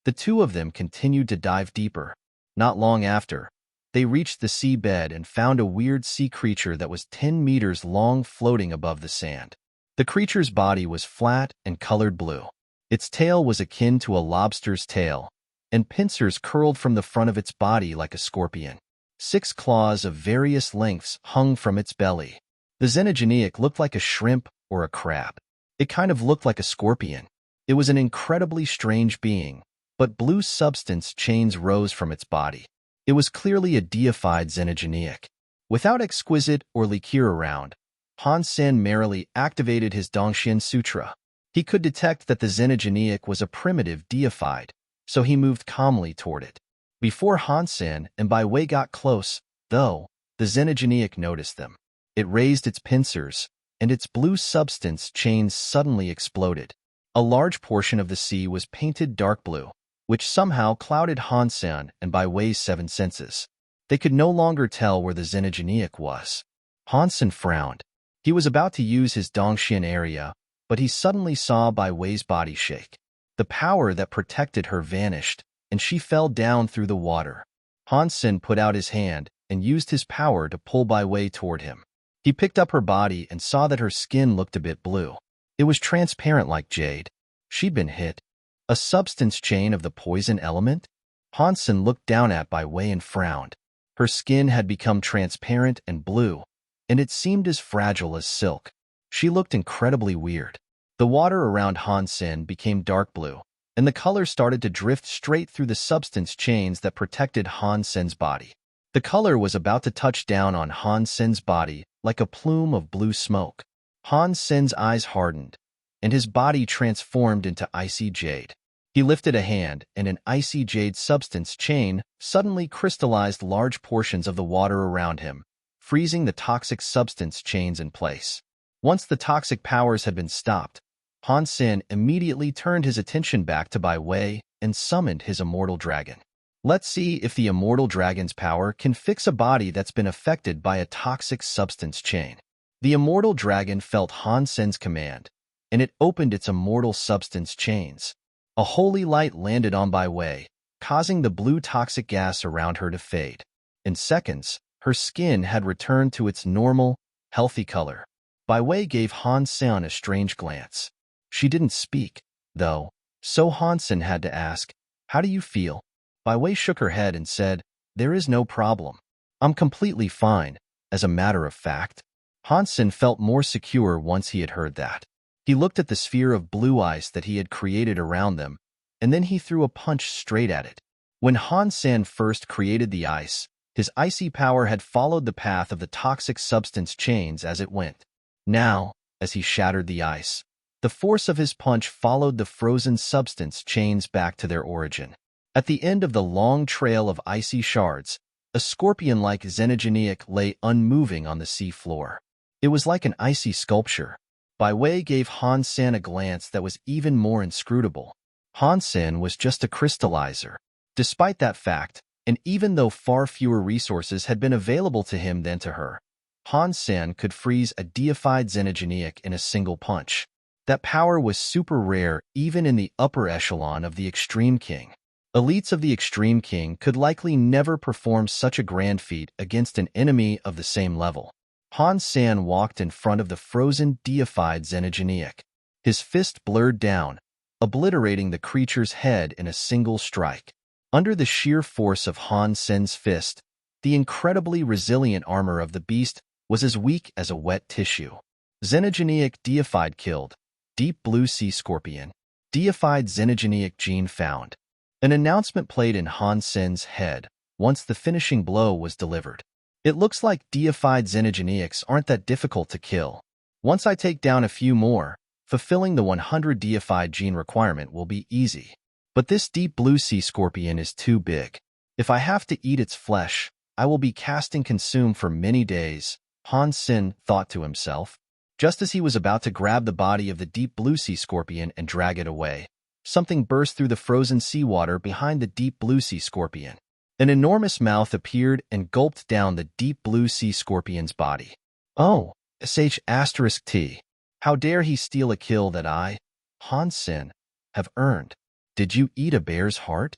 The two of them continued to dive deeper. Not long after, they reached the seabed and found a weird sea creature that was 10 meters long floating above the sand. The creature's body was flat and colored blue. Its tail was akin to a lobster's tail, and pincers curled from the front of its body like a scorpion. 6 claws of various lengths hung from its belly. The xenogeneic looked like a shrimp or a crab. It kind of looked like a scorpion. It was an incredibly strange being, but blue substance chains rose from its body. It was clearly a deified xenogeneic. Without exquisite or liqueur around, Han Sen merely activated his Dongxian Sutra. He could detect that the xenogeneic was a primitive deified, so he moved calmly toward it. Before Han Sen and Bai Wei got close, though, the xenogeneic noticed them. It raised its pincers, and its blue substance chains suddenly exploded. A large portion of the sea was painted dark blue, which somehow clouded Han Sen and Bai Wei's 7 senses. They could no longer tell where the xenogeneic was. Han Sen frowned. He was about to use his Dongxian area, but he suddenly saw Bai Wei's body shake. The power that protected her vanished, and she fell down through the water. Han Sen put out his hand and used his power to pull Bai Wei toward him. He picked up her body and saw that her skin looked a bit blue. It was transparent like jade. She'd been hit. A substance chain of the poison element? Han Sen looked down at Bai Wei and frowned. Her skin had become transparent and blue, and it seemed as fragile as silk. She looked incredibly weird. The water around Han Sen became dark blue, and the color started to drift straight through the substance chains that protected Han Sen's body. The color was about to touch down on Han Sen's body like a plume of blue smoke. Han Sen's eyes hardened, and his body transformed into icy jade. He lifted a hand, and an icy jade substance chain suddenly crystallized large portions of the water around him, freezing the toxic substance chains in place. Once the toxic powers had been stopped, Han Sen immediately turned his attention back to Bai Wei and summoned his immortal dragon. Let's see if the immortal dragon's power can fix a body that's been affected by a toxic substance chain. The immortal dragon felt Han Sen's command, and it opened its immortal substance chains. A holy light landed on Bai Wei, causing the blue toxic gas around her to fade. In seconds, her skin had returned to its normal, healthy color. Bai Wei gave Han Sen a strange glance. She didn't speak, though, so Han Sen had to ask, "How do you feel?" Bai Wei shook her head and said, "There is no problem. I'm completely fine, as a matter of fact." Han Sen felt more secure once he had heard that. He looked at the sphere of blue ice that he had created around them, and then he threw a punch straight at it. When Han Sen first created the ice, his icy power had followed the path of the toxic substance chains as it went. Now, as he shattered the ice, the force of his punch followed the frozen substance chains back to their origin. At the end of the long trail of icy shards, a scorpion-like xenogeneic lay unmoving on the sea floor. It was like an icy sculpture. Bai Wei gave Han Sen a glance that was even more inscrutable. Han Sen was just a crystallizer. Despite that fact, and even though far fewer resources had been available to him than to her, Han Sen could freeze a deified xenogeniac in a single punch. That power was super rare even in the upper echelon of the Extreme King. Elites of the Extreme King could likely never perform such a grand feat against an enemy of the same level. Han Sen walked in front of the frozen deified xenogeniac. His fist blurred down, obliterating the creature's head in a single strike. Under the sheer force of Han Sen's fist, the incredibly resilient armor of the beast was as weak as a wet tissue. Xenogeniac deified killed. Deep blue sea scorpion. Deified xenogeniac gene found. An announcement played in Han Sen's head once the finishing blow was delivered. It looks like deified xenogeniacs aren't that difficult to kill. Once I take down a few more, fulfilling the 100 deified gene requirement will be easy. But this deep blue sea scorpion is too big. If I have to eat its flesh, I will be casting consume for many days, Han Sen thought to himself. Just as he was about to grab the body of the deep blue sea scorpion and drag it away, something burst through the frozen seawater behind the deep blue sea scorpion. An enormous mouth appeared and gulped down the deep blue sea scorpion's body. Oh, **T. How dare he steal a kill that I, Han Sen, have earned? Did you eat a bear's heart?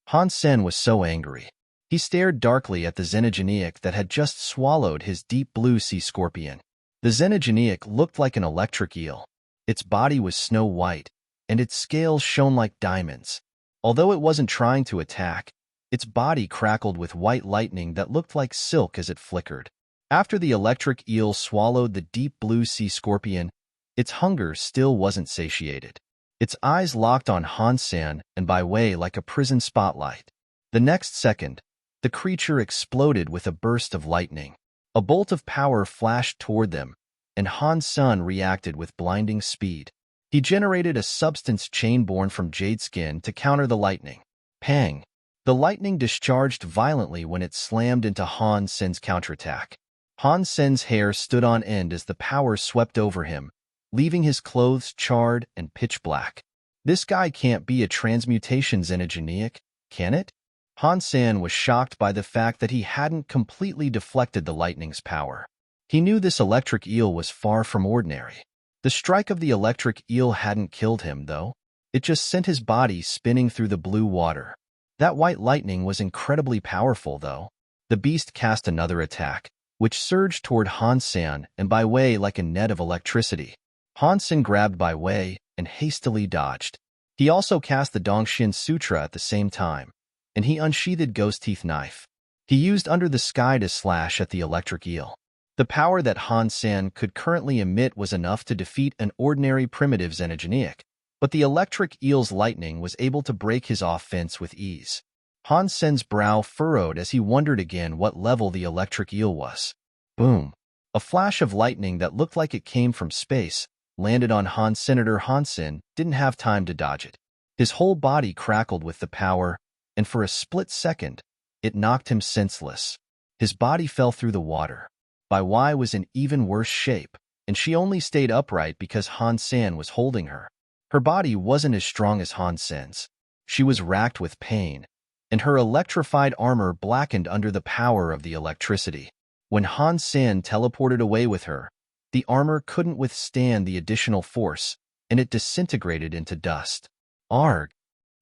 Han Sen was so angry. He stared darkly at the xenogeniac that had just swallowed his deep blue sea scorpion. The xenogeniac looked like an electric eel. Its body was snow white, and its scales shone like diamonds. Although it wasn't trying to attack, its body crackled with white lightning that looked like silk as it flickered. After the electric eel swallowed the deep blue sea scorpion, its hunger still wasn't satiated. Its eyes locked on Han Sen and by way like a prison spotlight. The next second, the creature exploded with a burst of lightning. A bolt of power flashed toward them, and Han Sen reacted with blinding speed. He generated a substance chain born from jade skin to counter the lightning. Pang! The lightning discharged violently when it slammed into Han Sen's counterattack. Han Sen's hair stood on end as the power swept over him, leaving his clothes charred and pitch black. This guy can't be a transmutation xenogeniac, can it? Han Sen was shocked by the fact that he hadn't completely deflected the lightning's power. He knew this electric eel was far from ordinary. The strike of the electric eel hadn't killed him, though. It just sent his body spinning through the blue water. That white lightning was incredibly powerful, though. The beast cast another attack, which surged toward Han Sen and Bai Wei like a net of electricity. Han Sen grabbed Bai Wei and hastily dodged. He also cast the Dongshin Sutra at the same time, and he unsheathed Ghost Teeth Knife. He used Under the Sky to slash at the electric eel. The power that Han Sen could currently emit was enough to defeat an ordinary primitive xenogeniac, but the electric eel's lightning was able to break his offense with ease. Han Sen's brow furrowed as he wondered again what level the electric eel was. Boom! A flash of lightning that looked like it came from space landed on Han. Senator Han Sen didn't have time to dodge it. His whole body crackled with the power, and for a split second, it knocked him senseless. His body fell through the water. Bai Wei was in even worse shape, and she only stayed upright because Han Sen was holding her. Her body wasn't as strong as Han Sen's. She was racked with pain, and her electrified armor blackened under the power of the electricity. When Han Sen teleported away with her, the armor couldn't withstand the additional force, and it disintegrated into dust. Arg!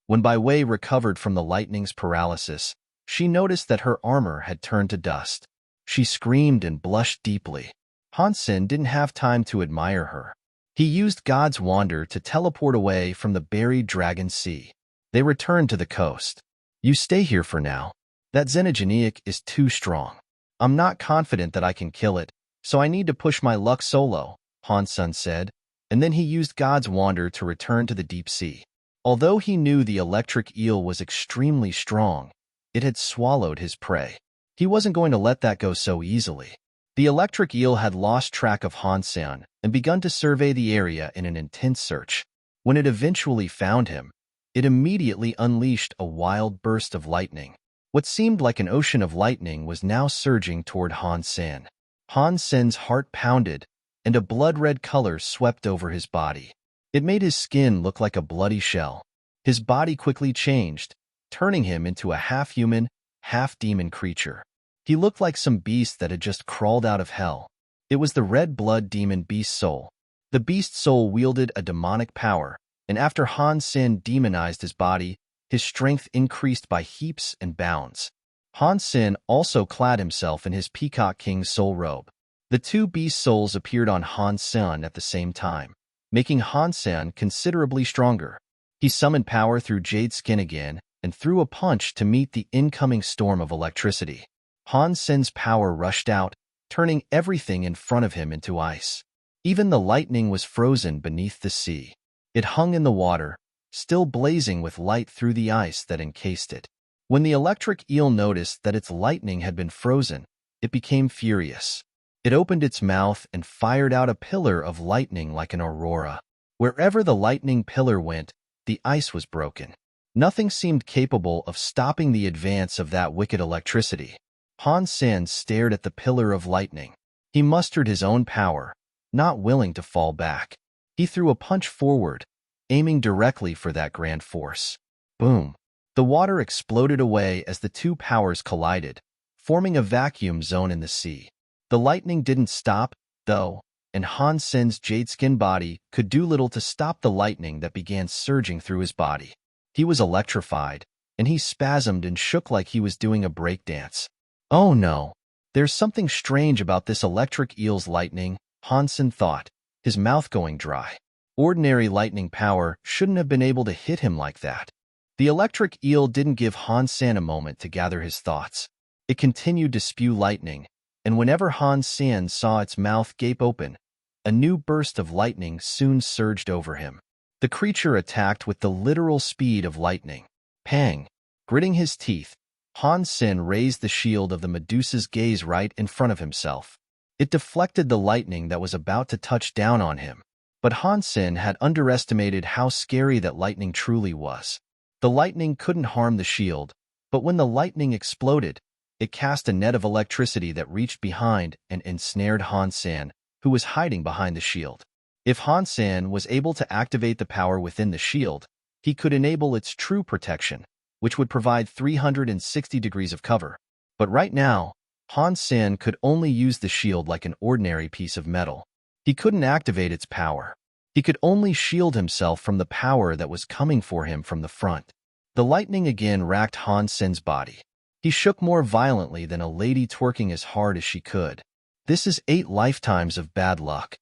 When Bai Wei recovered from the lightning's paralysis, she noticed that her armor had turned to dust. She screamed and blushed deeply. Han Sen didn't have time to admire her. He used God's Wander to teleport away from the buried Dragon Sea. They returned to the coast. You stay here for now. That xenogeniac is too strong. I'm not confident that I can kill it, so I need to push my luck solo, Han Sen said, and then he used God's Wander to return to the deep sea. Although he knew the electric eel was extremely strong, it had swallowed his prey. He wasn't going to let that go so easily. The electric eel had lost track of Han Sen and begun to survey the area in an intense search. When it eventually found him, it immediately unleashed a wild burst of lightning. What seemed like an ocean of lightning was now surging toward Han Sen. Han Sen's heart pounded, and a blood-red color swept over his body. It made his skin look like a bloody shell. His body quickly changed, turning him into a half-human, half-demon creature. He looked like some beast that had just crawled out of hell. It was the red blood demon beast soul. The beast soul wielded a demonic power, and after Han Sen demonized his body, his strength increased by heaps and bounds. Han Sen also clad himself in his Peacock King's soul robe. The two beast souls appeared on Han Sen at the same time, making Han Sen considerably stronger. He summoned power through Jade Skin again and threw a punch to meet the incoming storm of electricity. Han Sen's power rushed out, turning everything in front of him into ice. Even the lightning was frozen beneath the sea. It hung in the water, still blazing with light through the ice that encased it. When the electric eel noticed that its lightning had been frozen, it became furious. It opened its mouth and fired out a pillar of lightning like an aurora. Wherever the lightning pillar went, the ice was broken. Nothing seemed capable of stopping the advance of that wicked electricity. Han Sen stared at the pillar of lightning. He mustered his own power, not willing to fall back. He threw a punch forward, aiming directly for that grand force. Boom! The water exploded away as the two powers collided, forming a vacuum zone in the sea. The lightning didn't stop, though, and Han Sen's jade-skin body could do little to stop the lightning that began surging through his body. He was electrified, and he spasmed and shook like he was doing a breakdance. Oh no! There's something strange about this electric eel's lightning, Han Sen thought, his mouth going dry. Ordinary lightning power shouldn't have been able to hit him like that. The electric eel didn't give Han Sen a moment to gather his thoughts. It continued to spew lightning, and whenever Han Sen saw its mouth gape open, a new burst of lightning soon surged over him. The creature attacked with the literal speed of lightning. Pang! Gritting his teeth, Han Sen raised the shield of the Medusa's gaze right in front of himself. It deflected the lightning that was about to touch down on him. But Han Sen had underestimated how scary that lightning truly was. The lightning couldn't harm the shield, but when the lightning exploded, it cast a net of electricity that reached behind and ensnared Han Sen, who was hiding behind the shield. If Han Sen was able to activate the power within the shield, he could enable its true protection, which would provide 360 degrees of cover. But right now, Han Sen could only use the shield like an ordinary piece of metal. He couldn't activate its power. He could only shield himself from the power that was coming for him from the front. The lightning again racked Han Sen's body. He shook more violently than a lady twerking as hard as she could. This is 8 lifetimes of bad luck.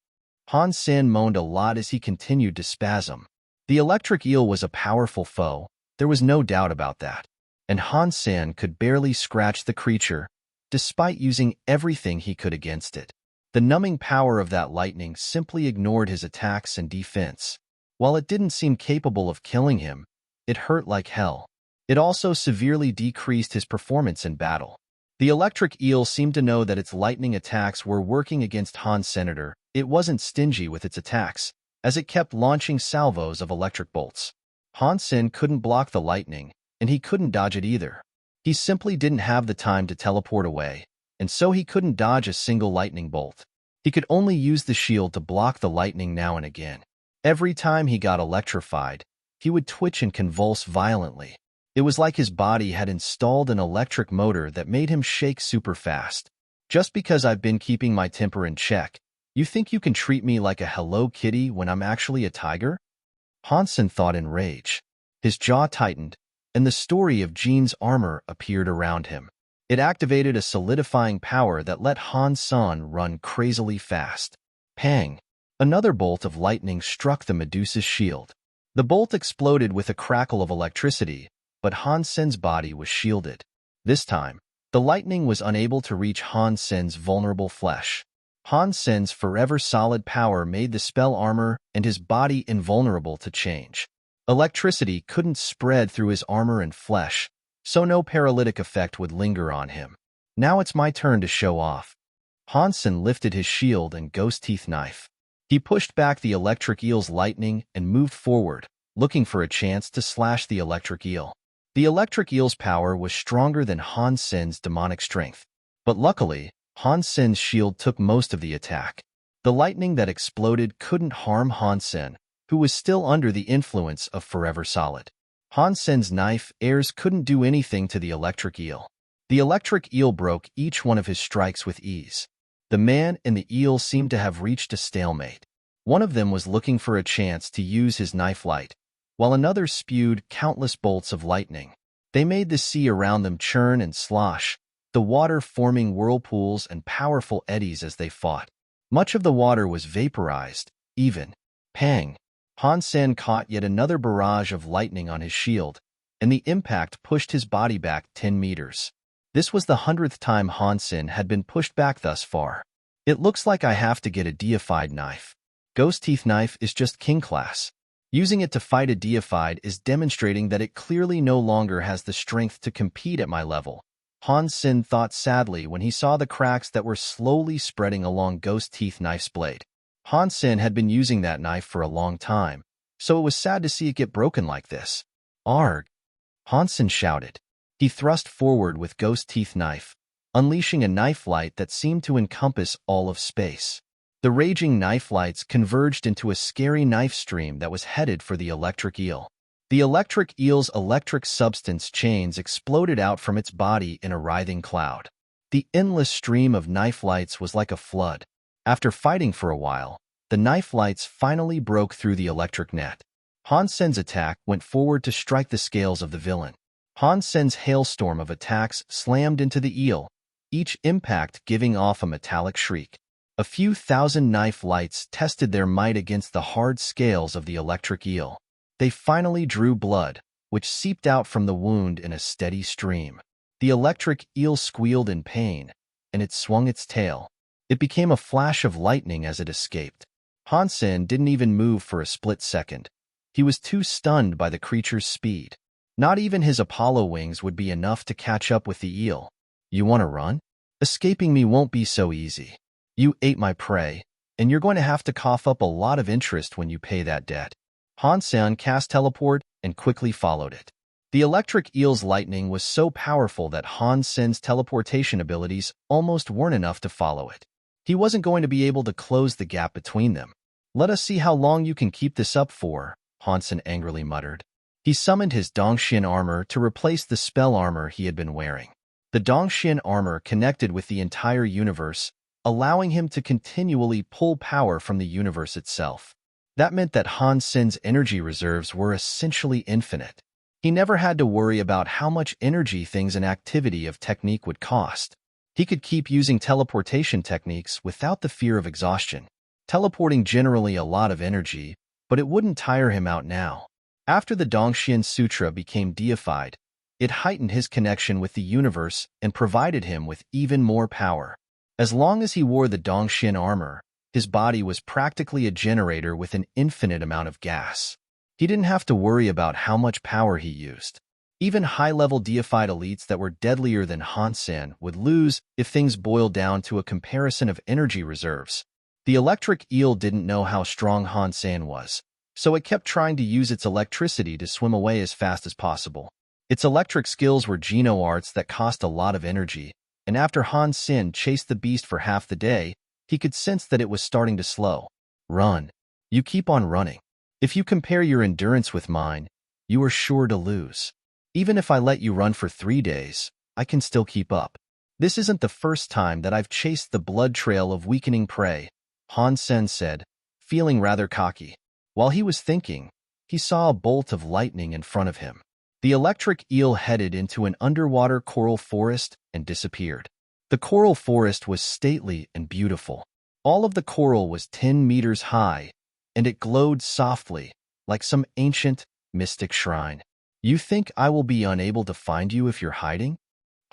Han Sen moaned a lot as he continued to spasm. The electric eel was a powerful foe, there was no doubt about that. And Han Sen could barely scratch the creature, despite using everything he could against it. The numbing power of that lightning simply ignored his attacks and defense. While it didn't seem capable of killing him, it hurt like hell. It also severely decreased his performance in battle. The electric eel seemed to know that its lightning attacks were working against Han Senator. It wasn't stingy with its attacks, as it kept launching salvos of electric bolts. Han Sen couldn't block the lightning, and he couldn't dodge it either. He simply didn't have the time to teleport away, and so he couldn't dodge a single lightning bolt. He could only use the shield to block the lightning now and again. Every time he got electrified, he would twitch and convulse violently. It was like his body had installed an electric motor that made him shake super fast. Just because I've been keeping my temper in check, you think you can treat me like a Hello Kitty when I'm actually a tiger? Han Sen thought in rage. His jaw tightened, and the story of Jean's armor appeared around him. It activated a solidifying power that let Han Sen run crazily fast. Pang! Another bolt of lightning struck the Medusa's shield. The bolt exploded with a crackle of electricity, but Han Sen's body was shielded. This time, the lightning was unable to reach Han Sen's vulnerable flesh. Han Sen's forever solid power made the spell armor and his body invulnerable to change. Electricity couldn't spread through his armor and flesh, so no paralytic effect would linger on him. Now it's my turn to show off. Han Sen lifted his shield and ghost teeth knife. He pushed back the electric eel's lightning and moved forward, looking for a chance to slash the electric eel. The electric eel's power was stronger than Han Sen's demonic strength. But luckily, Han Sen's shield took most of the attack. The lightning that exploded couldn't harm Han Sen, who was still under the influence of Forever Solid. Han Sen's knife airs couldn't do anything to the electric eel. The electric eel broke each one of his strikes with ease. The man and the eel seemed to have reached a stalemate. One of them was looking for a chance to use his knife light, while another spewed countless bolts of lightning. They made the sea around them churn and slosh, the water forming whirlpools and powerful eddies as they fought. Much of the water was vaporized, even. Pang! Han Sen caught yet another barrage of lightning on his shield, and the impact pushed his body back 10 meters. This was the 100th time Han Sen had been pushed back thus far. It looks like I have to get a deified knife. Ghost Teeth Knife is just king class. Using it to fight a deified is demonstrating that it clearly no longer has the strength to compete at my level. Han Sen thought sadly when he saw the cracks that were slowly spreading along Ghost Teeth Knife's blade. Han Sen had been using that knife for a long time, so it was sad to see it get broken like this. Arg! Han Sen shouted. He thrust forward with Ghost Teeth Knife, unleashing a knife light that seemed to encompass all of space. The raging knife lights converged into a scary knife stream that was headed for the electric eel. The electric eel's electric substance chains exploded out from its body in a writhing cloud. The endless stream of knife lights was like a flood. After fighting for a while, the knife lights finally broke through the electric net. Han Sen's attack went forward to strike the scales of the villain. Han Sen's hailstorm of attacks slammed into the eel, each impact giving off a metallic shriek. A few thousand knife lights tested their might against the hard scales of the electric eel. They finally drew blood, which seeped out from the wound in a steady stream. The electric eel squealed in pain, and it swung its tail. It became a flash of lightning as it escaped. Han Sen didn't even move for a split second. He was too stunned by the creature's speed. Not even his Apollo wings would be enough to catch up with the eel. You want to run? Escaping me won't be so easy. You ate my prey, and you're going to have to cough up a lot of interest when you pay that debt. Han Sen cast teleport and quickly followed it. The electric eel's lightning was so powerful that Han Sen's teleportation abilities almost weren't enough to follow it. He wasn't going to be able to close the gap between them. Let us see how long you can keep this up for, Han Sen angrily muttered. He summoned his Dongxian armor to replace the spell armor he had been wearing. The Dongxian armor connected with the entire universe, allowing him to continually pull power from the universe itself. That meant that Han Sen's energy reserves were essentially infinite. He never had to worry about how much energy things and activity of technique would cost. He could keep using teleportation techniques without the fear of exhaustion. Teleporting generally a lot of energy, but it wouldn't tire him out now. After the Dongxian Sutra became deified, it heightened his connection with the universe and provided him with even more power. As long as he wore the Dongxian armor, his body was practically a generator with an infinite amount of gas. He didn't have to worry about how much power he used. Even high-level deified elites that were deadlier than Han Sen would lose if things boiled down to a comparison of energy reserves. The electric eel didn't know how strong Han Sen was, so it kept trying to use its electricity to swim away as fast as possible. Its electric skills were Geno arts that cost a lot of energy, and after Han Sen chased the beast for half the day, he could sense that it was starting to slow. Run. You keep on running. If you compare your endurance with mine, you are sure to lose. Even if I let you run for 3 days, I can still keep up. This isn't the first time that I've chased the blood trail of weakening prey, Han Sen said, feeling rather cocky. While he was thinking, he saw a bolt of lightning in front of him. The electric eel headed into an underwater coral forest and disappeared. The coral forest was stately and beautiful. All of the coral was 10 meters high, and it glowed softly, like some ancient, mystic shrine. You think I will be unable to find you if you're hiding?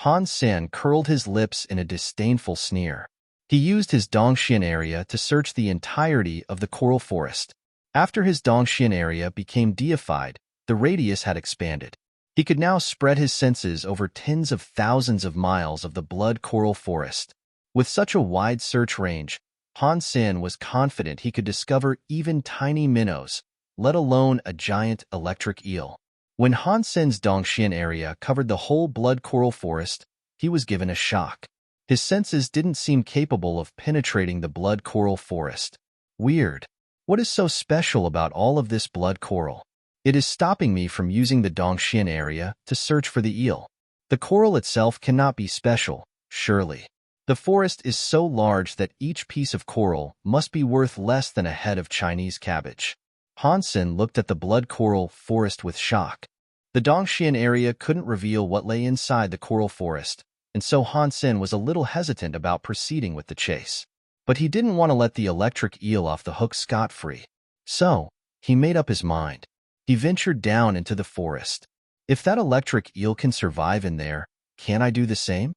Han Sen curled his lips in a disdainful sneer. He used his Dongxian area to search the entirety of the coral forest. After his Dongxian area became deified, the radius had expanded. He could now spread his senses over tens of thousands of miles of the blood coral forest. With such a wide search range, Han Sen was confident he could discover even tiny minnows, let alone a giant electric eel. When Han Sen's Dongxian area covered the whole blood coral forest, he was given a shock. His senses didn't seem capable of penetrating the blood coral forest. Weird. What is so special about all of this blood coral? It is stopping me from using the Dongxian area to search for the eel. The coral itself cannot be special, surely. The forest is so large that each piece of coral must be worth less than a head of Chinese cabbage. Han Sen looked at the blood coral forest with shock. The Dongxian area couldn't reveal what lay inside the coral forest, and so Han Sen was a little hesitant about proceeding with the chase. But he didn't want to let the electric eel off the hook scot-free. So, he made up his mind. He ventured down into the forest. If that electric eel can survive in there, can I do the same?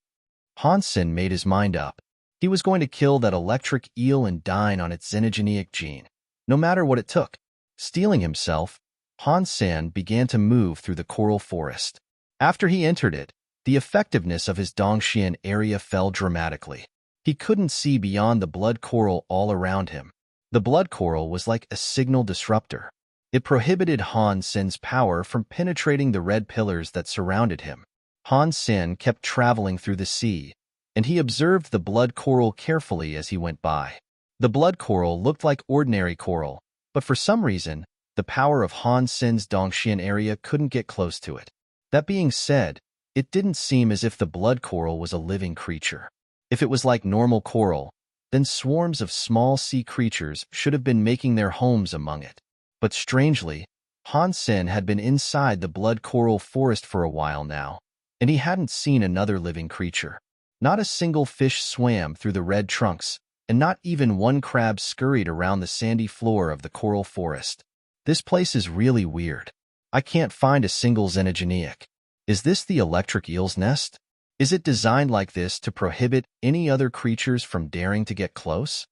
Han Sen made his mind up. He was going to kill that electric eel and dine on its xenogenic gene, no matter what it took. Steeling himself, Han Sen began to move through the coral forest. After he entered it, the effectiveness of his Dongxian area fell dramatically. He couldn't see beyond the blood coral all around him. The blood coral was like a signal disruptor. It prohibited Han Sen's power from penetrating the red pillars that surrounded him. Han Sen kept traveling through the sea, and he observed the blood coral carefully as he went by. The blood coral looked like ordinary coral, but for some reason, the power of Han Sen's Dongxian area couldn't get close to it. That being said, it didn't seem as if the blood coral was a living creature. If it was like normal coral, then swarms of small sea creatures should have been making their homes among it. But strangely, Han Sen had been inside the blood coral forest for a while now, and he hadn't seen another living creature. Not a single fish swam through the red trunks, and not even one crab scurried around the sandy floor of the coral forest. This place is really weird. I can't find a single xenogenic. Is this the electric eel's nest? Is it designed like this to prohibit any other creatures from daring to get close?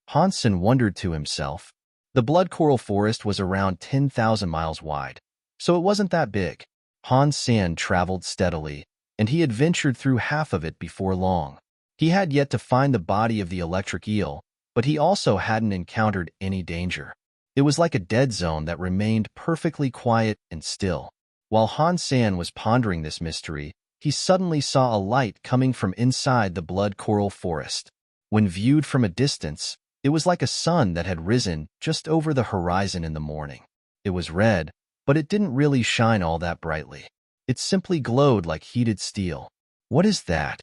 Han Sen wondered to himself. The blood coral forest was around 10,000 miles wide, so it wasn't that big. Han Sen traveled steadily, and he had ventured through half of it before long. He had yet to find the body of the electric eel, but he also hadn't encountered any danger. It was like a dead zone that remained perfectly quiet and still. While Han Sen was pondering this mystery, he suddenly saw a light coming from inside the blood coral forest. When viewed from a distance, it was like a sun that had risen just over the horizon in the morning. It was red, but it didn't really shine all that brightly. It simply glowed like heated steel. What is that?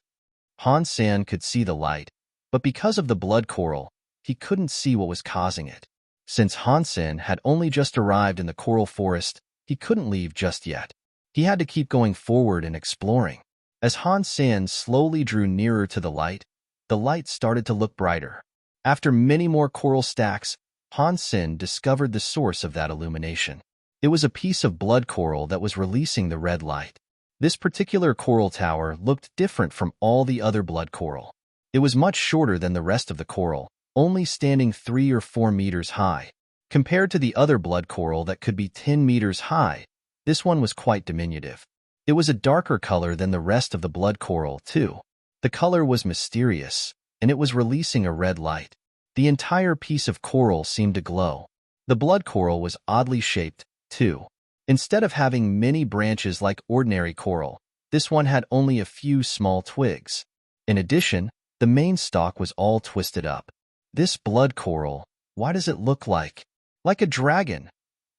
Han Sen could see the light, but because of the blood coral, he couldn't see what was causing it. Since Han Sen had only just arrived in the coral forest, he couldn't leave just yet. He had to keep going forward and exploring. As Han Sen slowly drew nearer to the light started to look brighter. After many more coral stacks, Han Sen discovered the source of that illumination. It was a piece of blood coral that was releasing the red light. This particular coral tower looked different from all the other blood coral. It was much shorter than the rest of the coral, only standing 3 or 4 meters high. Compared to the other blood coral that could be 10 meters high, this one was quite diminutive. It was a darker color than the rest of the blood coral, too. The color was mysterious, and it was releasing a red light. The entire piece of coral seemed to glow. The blood coral was oddly shaped, too. Instead of having many branches like ordinary coral, this one had only a few small twigs. In addition, the main stalk was all twisted up. This blood coral, why does it look like a dragon?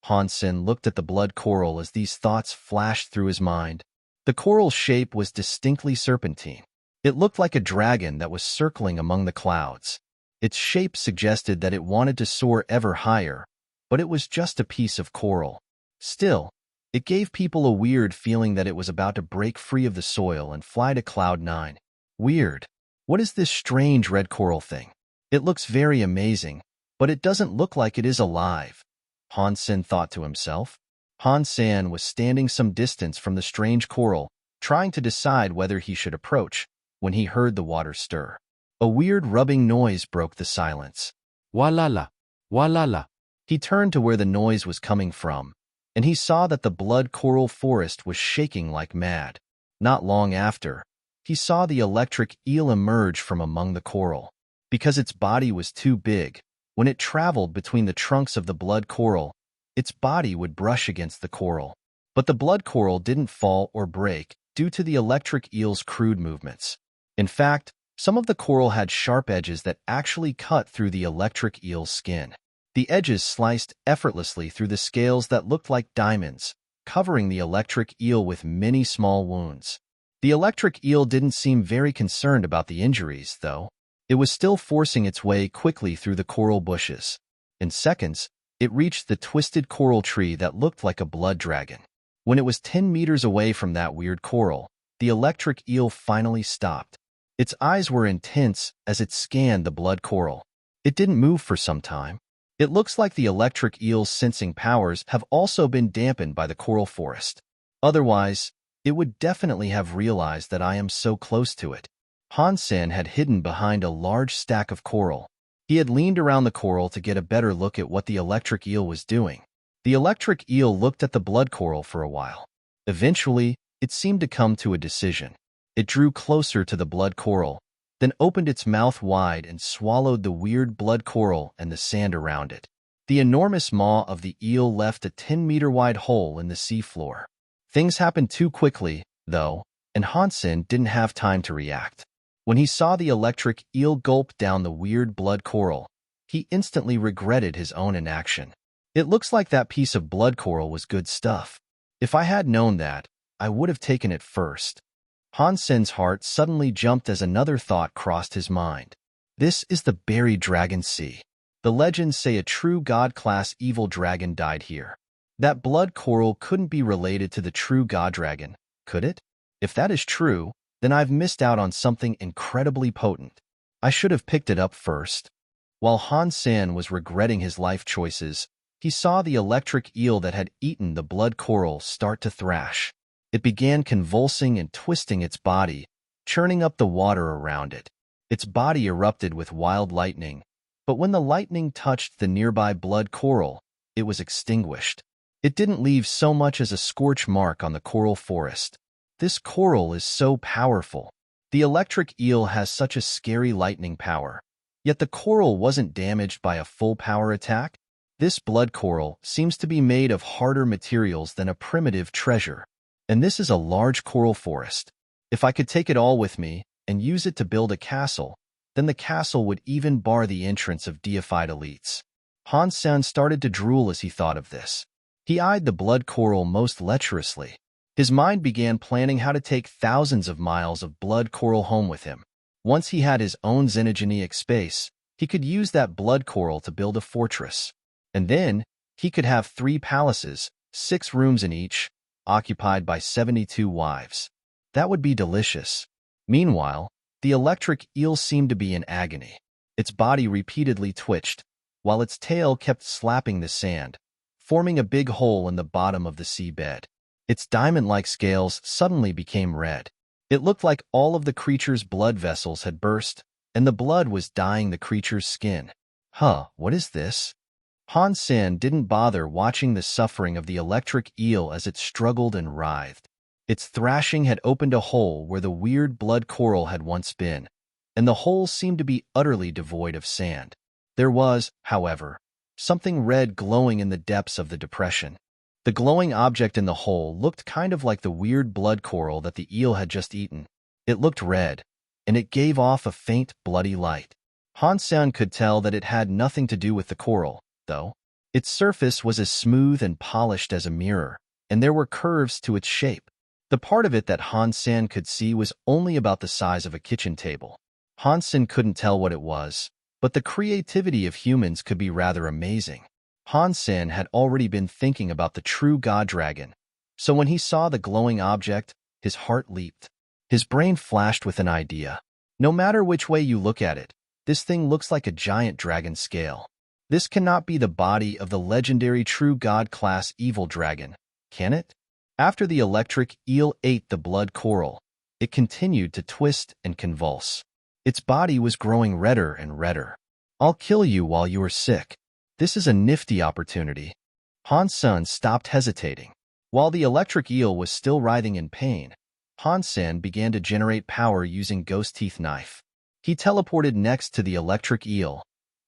Han Sen looked at the blood coral as these thoughts flashed through his mind. The coral's shape was distinctly serpentine. It looked like a dragon that was circling among the clouds. Its shape suggested that it wanted to soar ever higher, but it was just a piece of coral. Still, it gave people a weird feeling that it was about to break free of the soil and fly to Cloud 9. Weird. What is this strange red coral thing? It looks very amazing, but it doesn't look like it is alive, Han Sen thought to himself. Han Sen was standing some distance from the strange coral, trying to decide whether he should approach, when he heard the water stir. A weird rubbing noise broke the silence. Walala, walala. He turned to where the noise was coming from, and he saw that the blood coral forest was shaking like mad. Not long after, he saw the electric eel emerge from among the coral. Because its body was too big, when it traveled between the trunks of the blood coral, its body would brush against the coral. But the blood coral didn't fall or break due to the electric eel's crude movements. In fact, some of the coral had sharp edges that actually cut through the electric eel's skin. The edges sliced effortlessly through the scales that looked like diamonds, covering the electric eel with many small wounds. The electric eel didn't seem very concerned about the injuries, though. It was still forcing its way quickly through the coral bushes. In seconds, it reached the twisted coral tree that looked like a blood dragon. When it was 10 meters away from that weird coral, the electric eel finally stopped. Its eyes were intense as it scanned the blood coral. It didn't move for some time. It looks like the electric eel's sensing powers have also been dampened by the coral forest. Otherwise, it would definitely have realized that I am so close to it. Han Sen had hidden behind a large stack of coral. He had leaned around the coral to get a better look at what the electric eel was doing. The electric eel looked at the blood coral for a while. Eventually, it seemed to come to a decision. It drew closer to the blood coral, then opened its mouth wide and swallowed the weird blood coral and the sand around it. The enormous maw of the eel left a 10-meter-wide hole in the seafloor. Things happened too quickly, though, and Han Sen didn't have time to react. When he saw the electric eel gulp down the weird blood coral, he instantly regretted his own inaction. It looks like that piece of blood coral was good stuff. If I had known that, I would have taken it first. Han Sen's heart suddenly jumped as another thought crossed his mind. This is the buried dragon sea. The legends say a true god-class evil dragon died here. That blood coral couldn't be related to the true god dragon, could it? If that is true, then I've missed out on something incredibly potent. I should have picked it up first. While Han Sen was regretting his life choices, he saw the electric eel that had eaten the blood coral start to thrash. It began convulsing and twisting its body, churning up the water around it. Its body erupted with wild lightning, but when the lightning touched the nearby blood coral, it was extinguished. It didn't leave so much as a scorch mark on the coral forest. This coral is so powerful. The electric eel has such a scary lightning power. Yet the coral wasn't damaged by a full power attack. This blood coral seems to be made of harder materials than a primitive treasure. And this is a large coral forest. If I could take it all with me and use it to build a castle, then the castle would even bar the entrance of deified elites. Han Sen started to drool as he thought of this. He eyed the blood coral most lecherously. His mind began planning how to take thousands of miles of blood coral home with him. Once he had his own xenogenic space, he could use that blood coral to build a fortress. And then, he could have 3 palaces, 6 rooms in each, occupied by 72 wives. That would be delicious. Meanwhile, the electric eel seemed to be in agony. Its body repeatedly twitched, while its tail kept slapping the sand, forming a big hole in the bottom of the seabed. Its diamond-like scales suddenly became red. It looked like all of the creature's blood vessels had burst, and the blood was dyeing the creature's skin. What is this? Han Sen didn't bother watching the suffering of the electric eel as it struggled and writhed. Its thrashing had opened a hole where the weird blood coral had once been, and the hole seemed to be utterly devoid of sand. There was, however, something red glowing in the depths of the depression. The glowing object in the hole looked kind of like the weird blood coral that the eel had just eaten. It looked red, and it gave off a faint, bloody light. Han Sen could tell that it had nothing to do with the coral, though. Its surface was as smooth and polished as a mirror, and there were curves to its shape. The part of it that Han Sen could see was only about the size of a kitchen table. Han Sen couldn't tell what it was, but the creativity of humans could be rather amazing. Han Sen had already been thinking about the true god dragon, so when he saw the glowing object, his heart leaped. His brain flashed with an idea. No matter which way you look at it, this thing looks like a giant dragon scale. This cannot be the body of the legendary true god-class evil dragon, can it? After the electric eel ate the blood coral, it continued to twist and convulse. Its body was growing redder and redder. I'll kill you while you are sick. This is a nifty opportunity. Han Sen stopped hesitating. While the electric eel was still writhing in pain, Han Sen began to generate power using Ghost Teeth Knife. He teleported next to the electric eel,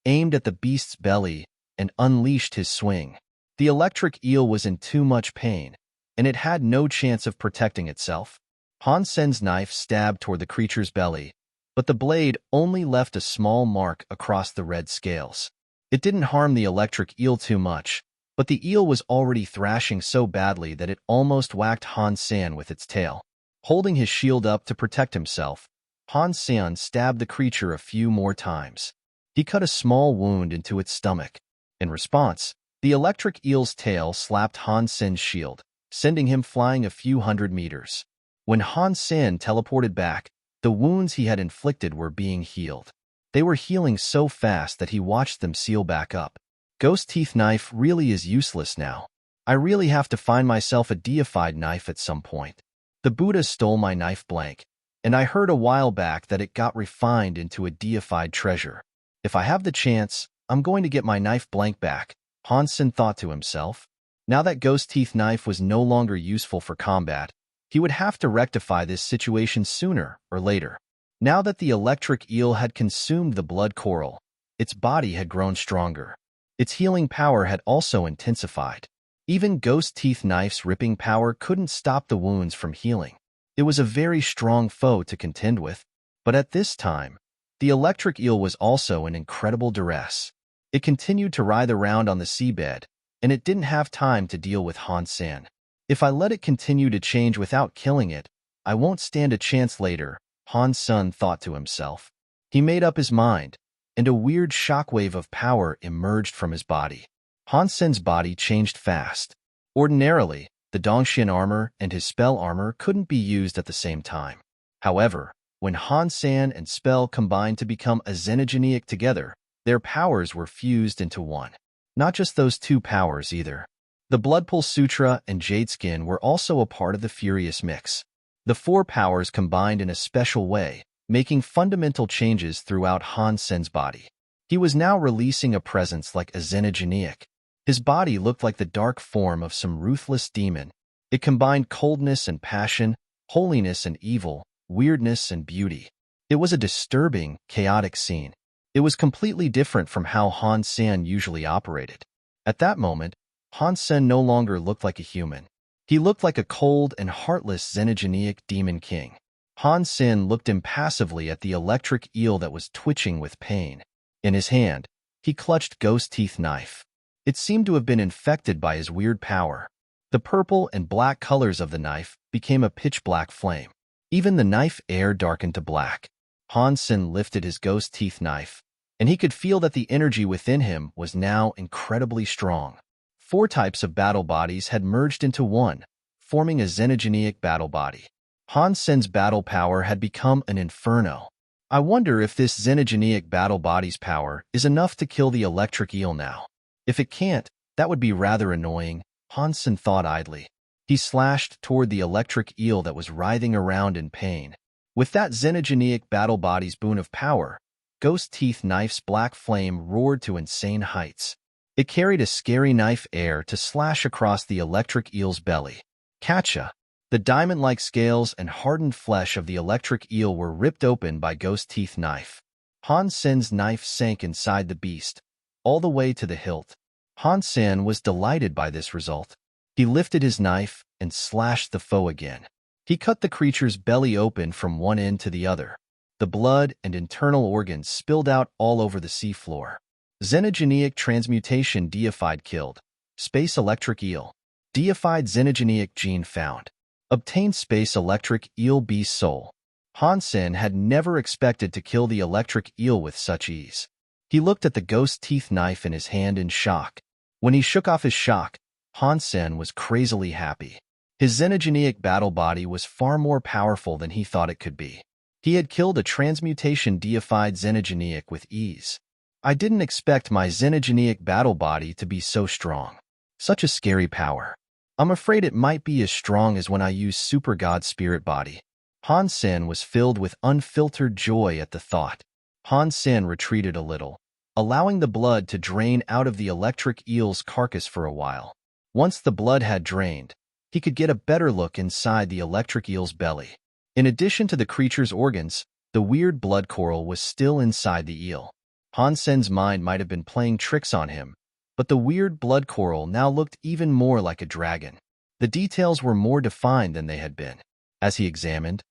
aimed at the beast's belly, and unleashed his swing. The electric eel was in too much pain, and it had no chance of protecting itself. Han Sen's knife stabbed toward the creature's belly, but the blade only left a small mark across the red scales. It didn't harm the electric eel too much, but the eel was already thrashing so badly that it almost whacked Han Sen with its tail. Holding his shield up to protect himself, Han Sen stabbed the creature a few more times. He cut a small wound into its stomach. In response, the electric eel's tail slapped Han Sen's shield, sending him flying a few hundred meters. When Han Sen teleported back, the wounds he had inflicted were being healed. They were healing so fast that he watched them seal back up. Ghost Teeth Knife really is useless now. I really have to find myself a deified knife at some point. The Buddha stole my knife blank, and I heard a while back that it got refined into a deified treasure. If I have the chance, I'm going to get my knife blank back, Han Sen thought to himself. Now that Ghost Teeth Knife was no longer useful for combat, he would have to rectify this situation sooner or later. Now that the electric eel had consumed the blood coral, its body had grown stronger. Its healing power had also intensified. Even Ghost Teeth Knife's ripping power couldn't stop the wounds from healing. It was a very strong foe to contend with, but at this time, the electric eel was also in incredible duress. It continued to writhe around on the seabed, and it didn't have time to deal with Han Sen. If I let it continue to change without killing it, I won't stand a chance later, Han Sen thought to himself. He made up his mind, and a weird shockwave of power emerged from his body. Han Sen's body changed fast. Ordinarily, the Dongshin armor and his spell armor couldn't be used at the same time. However, when Han Sen and spell combined to become a Xenogeneic together, their powers were fused into one. Not just those two powers either. The Bloodpool Sutra and Jade Skin were also a part of the Furious Mix. The four powers combined in a special way, making fundamental changes throughout Han Sen's body. He was now releasing a presence like a Xenogeneic. His body looked like the dark form of some ruthless demon. It combined coldness and passion, holiness and evil, weirdness and beauty. It was a disturbing, chaotic scene. It was completely different from how Han Sen usually operated. At that moment, Han Sen no longer looked like a human. He looked like a cold and heartless Xenogeneic demon king. Han Sen looked impassively at the electric eel that was twitching with pain. In his hand, he clutched Ghost Teeth Knife. It seemed to have been infected by his weird power. The purple and black colors of the knife became a pitch-black flame. Even the knife air darkened to black. Han Sen lifted his Ghost Teeth Knife, and he could feel that the energy within him was now incredibly strong. Four types of battle bodies had merged into one, forming a Xenogeneic battle body. Han Sen's battle power had become an inferno. I wonder if this Xenogeneic battle body's power is enough to kill the electric eel now. If it can't, that would be rather annoying, Han Sen thought idly. He slashed toward the electric eel that was writhing around in pain. With that Xenogeneic battle body's boon of power, Ghost Teeth Knife's black flame roared to insane heights. It carried a scary knife air to slash across the electric eel's belly. Catcha! The diamond-like scales and hardened flesh of the electric eel were ripped open by Ghost Teeth Knife. Han Sen's knife sank inside the beast, all the way to the hilt. Han Sen was delighted by this result. He lifted his knife and slashed the foe again. He cut the creature's belly open from one end to the other. The blood and internal organs spilled out all over the seafloor. Xenogeneic transmutation deified killed. Space electric eel. Deified Xenogeneic gene found. Obtained space electric eel beast soul. Han Sen had never expected to kill the electric eel with such ease. He looked at the Ghost Teeth Knife in his hand in shock. When he shook off his shock, Han Sen was crazily happy. His Xenogeneic battle body was far more powerful than he thought it could be. He had killed a transmutation deified Xenogeneic with ease. I didn't expect my Xenogeneic battle body to be so strong. Such a scary power. I'm afraid it might be as strong as when I use Super God Spirit Body. Han Sen was filled with unfiltered joy at the thought. Han Sen retreated a little, allowing the blood to drain out of the electric eel's carcass for a while. Once the blood had drained, he could get a better look inside the electric eel's belly. In addition to the creature's organs, the weird blood coral was still inside the eel. Han Sen's mind might have been playing tricks on him, but the weird blood coral now looked even more like a dragon. The details were more defined than they had been. As he examined,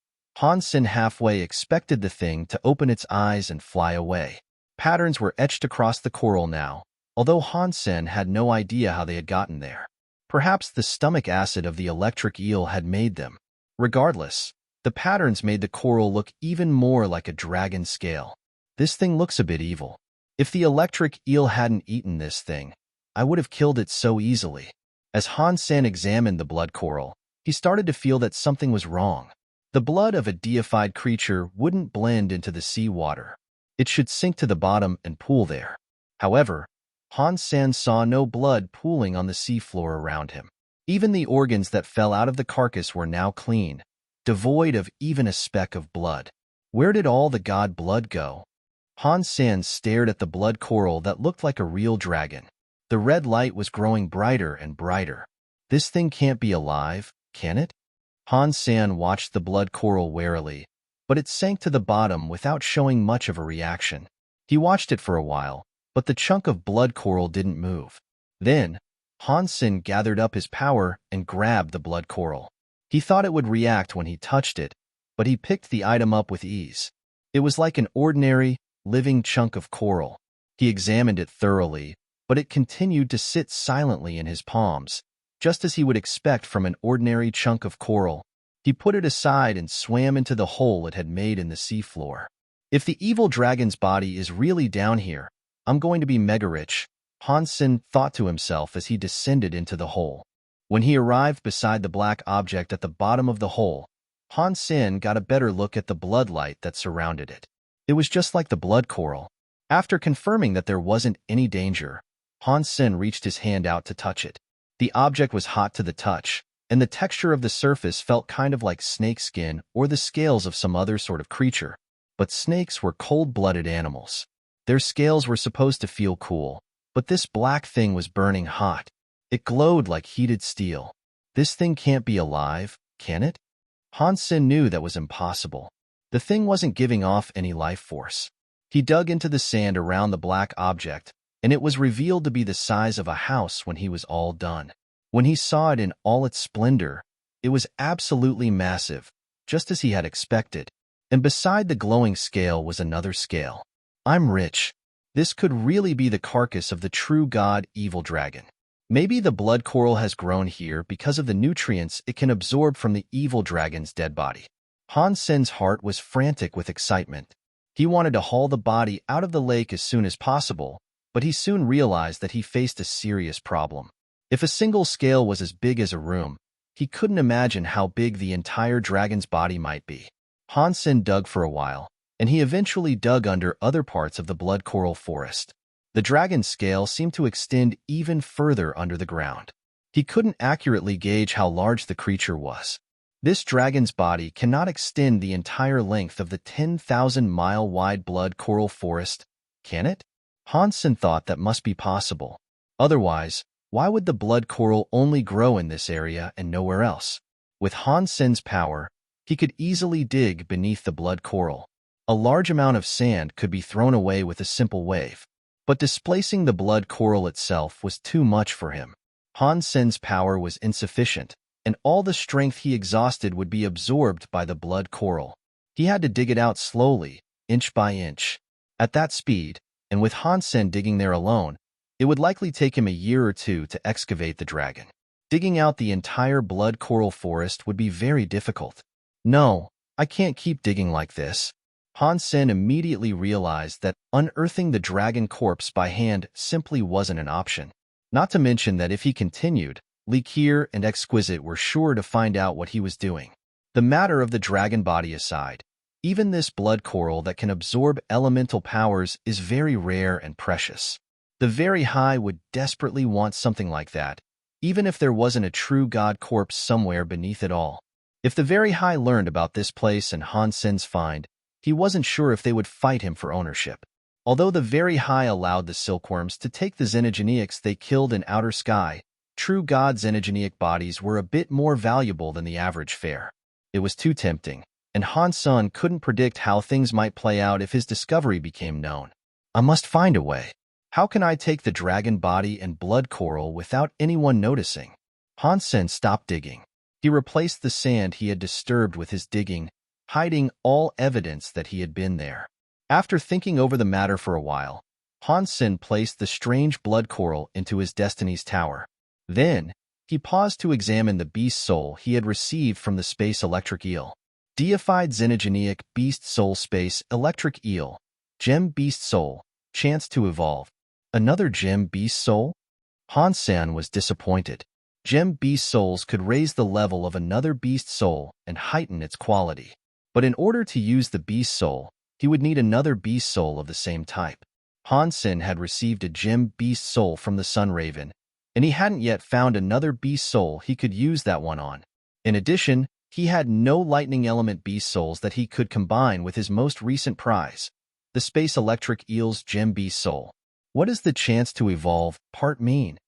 Han Sen halfway expected the thing to open its eyes and fly away. Patterns were etched across the coral now, although Han Sen had no idea how they had gotten there. Perhaps the stomach acid of the electric eel had made them. Regardless, The patterns made the coral look even more like a dragon scale. This thing looks a bit evil. If the electric eel hadn't eaten this thing, I would have killed it so easily. As Han Sen examined the blood coral, he started to feel that something was wrong. The blood of a deified creature wouldn't blend into the sea water. It should sink to the bottom and pool there. However, Han Sen saw no blood pooling on the seafloor around him. Even the organs that fell out of the carcass were now clean, devoid of even a speck of blood. Where did all the god blood go? Han Sen stared at the blood coral that looked like a real dragon. The red light was growing brighter and brighter. This thing can't be alive, can it? Han Sen watched the blood coral warily, but it sank to the bottom without showing much of a reaction. He watched it for a while, but the chunk of blood coral didn't move. Then, Han Sen gathered up his power and grabbed the blood coral. He thought it would react when he touched it, but he picked the item up with ease. It was like an ordinary, living chunk of coral. He examined it thoroughly, but it continued to sit silently in his palms, just as he would expect from an ordinary chunk of coral. He put it aside and swam into the hole it had made in the seafloor. If the evil dragon's body is really down here, I'm going to be mega rich, Han Sen thought to himself as he descended into the hole. When he arrived beside the black object at the bottom of the hole, Han Sen got a better look at the bloodlight that surrounded it. It was just like the blood coral. After confirming that there wasn't any danger, Han Sen reached his hand out to touch it. The object was hot to the touch, and the texture of the surface felt kind of like snake skin or the scales of some other sort of creature. But snakes were cold-blooded animals. Their scales were supposed to feel cool, but this black thing was burning hot. It glowed like heated steel. This thing can't be alive, can it? Han Sen knew that was impossible. The thing wasn't giving off any life force. He dug into the sand around the black object, and it was revealed to be the size of a house when he was all done. When he saw it in all its splendor, it was absolutely massive, just as he had expected. And beside the glowing scale was another scale. I'm rich. This could really be the carcass of the true god evil dragon. Maybe the blood coral has grown here because of the nutrients it can absorb from the evil dragon's dead body. Han Sen's heart was frantic with excitement. He wanted to haul the body out of the lake as soon as possible, but he soon realized that he faced a serious problem. If a single scale was as big as a room, he couldn't imagine how big the entire dragon's body might be. Han Sen dug for a while, and he eventually dug under other parts of the blood coral forest. The dragon's scale seemed to extend even further under the ground. He couldn't accurately gauge how large the creature was. This dragon's body cannot extend the entire length of the 10,000-mile-wide blood coral forest, can it? Han Sen thought that must be possible. Otherwise, why would the blood coral only grow in this area and nowhere else? With Han Sen's power, he could easily dig beneath the blood coral. A large amount of sand could be thrown away with a simple wave. But displacing the blood coral itself was too much for him. Han Sen's power was insufficient, and all the strength he exhausted would be absorbed by the blood coral. He had to dig it out slowly, inch by inch. At that speed, and with Han Sen digging there alone, it would likely take him a year or two to excavate the dragon. Digging out the entire blood coral forest would be very difficult. No, I can't keep digging like this. Han Sen immediately realized that unearthing the dragon corpse by hand simply wasn't an option. Not to mention that if he continued, Likir and Exquisite were sure to find out what he was doing. The matter of the dragon body aside, even this blood coral that can absorb elemental powers is very rare and precious. The Very High would desperately want something like that, even if there wasn't a true god corpse somewhere beneath it all. If the Very High learned about this place and Han Sen's find, he wasn't sure if they would fight him for ownership. Although the Very High allowed the silkworms to take the xenogeneics they killed in outer sky, true god xenogeneic bodies were a bit more valuable than the average fare. It was too tempting, and Han Sen couldn't predict how things might play out if his discovery became known. I must find a way. How can I take the dragon body and blood coral without anyone noticing? Han Sen stopped digging. He replaced the sand he had disturbed with his digging, hiding all evidence that he had been there. After thinking over the matter for a while, Han Sen placed the strange blood coral into his Destiny's Tower. Then, he paused to examine the beast soul he had received from the space electric eel. Deified Xenogeneic Beast Soul Space Electric Eel. Gem Beast Soul. Chance to evolve. Another Gem Beast Soul? Han Sen was disappointed. Gem Beast Souls could raise the level of another Beast Soul and heighten its quality. But in order to use the Beast Soul, he would need another Beast Soul of the same type. Han Sen had received a Gem Beast Soul from the Sun Raven, and he hadn't yet found another Beast Soul he could use that one on. In addition, he had no Lightning Element Beast Souls that he could combine with his most recent prize, the Space Electric Eel's Gem Beast Soul. What does the chance to evolve part mean?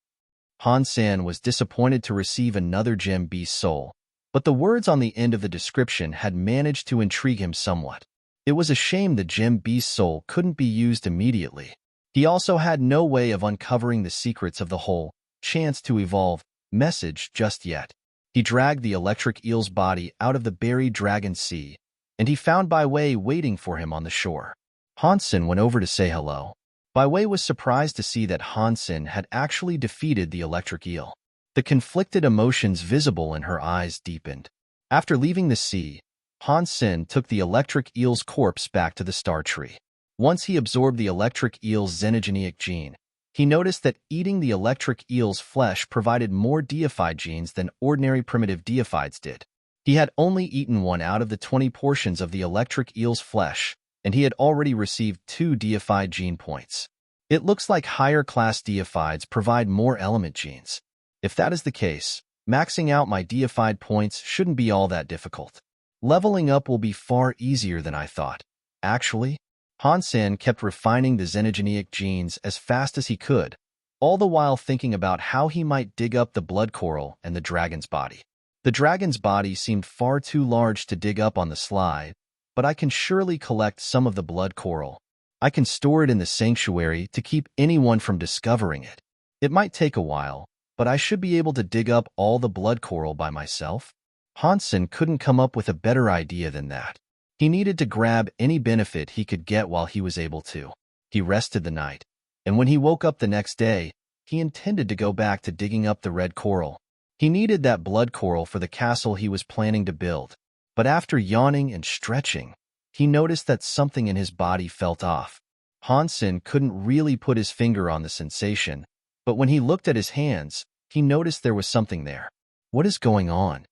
Han Sen was disappointed to receive another Gem Beast Soul, but the words on the end of the description had managed to intrigue him somewhat. It was a shame the Gem Beast Soul couldn't be used immediately. He also had no way of uncovering the secrets of the whole chance to evolve message just yet. He dragged the electric eel's body out of the buried dragon sea, and he found Bai Wei waiting for him on the shore. Han Sen went over to say hello. Bai Wei was surprised to see that Han Sen had actually defeated the electric eel. The conflicted emotions visible in her eyes deepened. After leaving the sea, Han Sen took the electric eel's corpse back to the star tree. Once he absorbed the electric eel's xenogeneic gene, he noticed that eating the electric eel's flesh provided more deified genes than ordinary primitive deifieds did. He had only eaten 1 out of the 20 portions of the electric eel's flesh, and he had already received 2 deified gene points. It looks like higher-class deifieds provide more element genes. If that is the case, maxing out my deified points shouldn't be all that difficult. Leveling up will be far easier than I thought. Actually, Han Sen kept refining the xenogeneic genes as fast as he could, all the while thinking about how he might dig up the blood coral and the dragon's body. The dragon's body seemed far too large to dig up on the slide, but I can surely collect some of the blood coral. I can store it in the sanctuary to keep anyone from discovering it. It might take a while, but I should be able to dig up all the blood coral by myself. Han Sen couldn't come up with a better idea than that. He needed to grab any benefit he could get while he was able to. He rested the night, and when he woke up the next day, he intended to go back to digging up the red coral. He needed that blood coral for the castle he was planning to build. But after yawning and stretching, he noticed that something in his body felt off. Han Sen couldn't really put his finger on the sensation, but when he looked at his hands, he noticed there was something there. What is going on?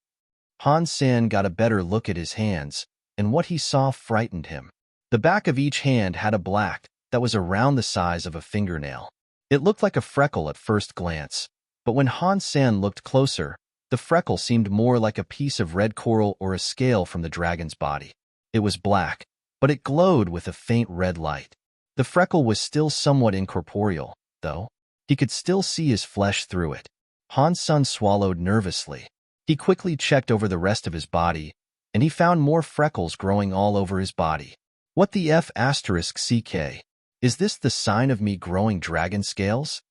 Han Sen got a better look at his hands, and what he saw frightened him. The back of each hand had a black that was around the size of a fingernail. It looked like a freckle at first glance, but when Han Sen looked closer, the freckle seemed more like a piece of red coral or a scale from the dragon's body. It was black, but it glowed with a faint red light. The freckle was still somewhat incorporeal, though. He could still see his flesh through it. Han Sen swallowed nervously. He quickly checked over the rest of his body, and he found more freckles growing all over his body. What the F***CK? Is this the sign of me growing dragon scales?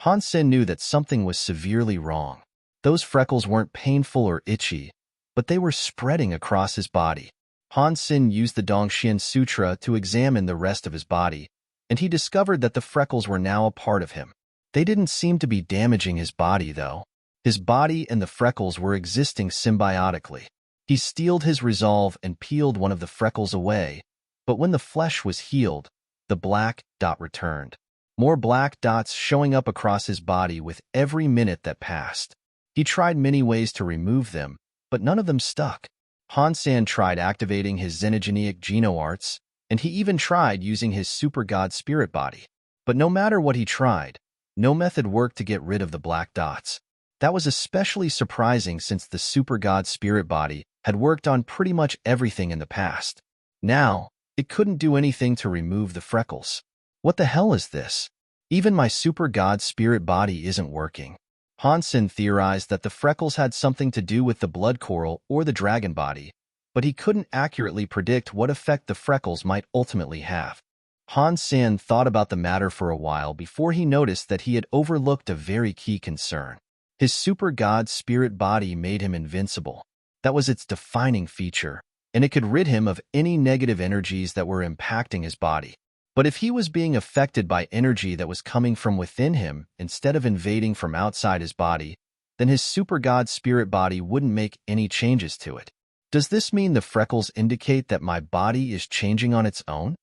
Han Sen knew that something was severely wrong. Those freckles weren't painful or itchy, but they were spreading across his body. Han Sen used the Dongxian Sutra to examine the rest of his body, and he discovered that the freckles were now a part of him. They didn't seem to be damaging his body, though. His body and the freckles were existing symbiotically. He steeled his resolve and peeled one of the freckles away, but when the flesh was healed, the black dot returned. More black dots showing up across his body with every minute that passed. He tried many ways to remove them, but none of them stuck. Han Sen tried activating his xenogeneic geno-arts, and he even tried using his super god spirit body. But no matter what he tried, no method worked to get rid of the black dots. That was especially surprising since the super god spirit body had worked on pretty much everything in the past. Now, it couldn't do anything to remove the freckles. What the hell is this? Even my super god spirit body isn't working. Han Sen theorized that the freckles had something to do with the blood coral or the dragon body, but he couldn't accurately predict what effect the freckles might ultimately have. Han Sen thought about the matter for a while before he noticed that he had overlooked a very key concern. His super god spirit body made him invincible. That was its defining feature, and it could rid him of any negative energies that were impacting his body. But if he was being affected by energy that was coming from within him instead of invading from outside his body, then his super god spirit body wouldn't make any changes to it. Does this mean the freckles indicate that my body is changing on its own?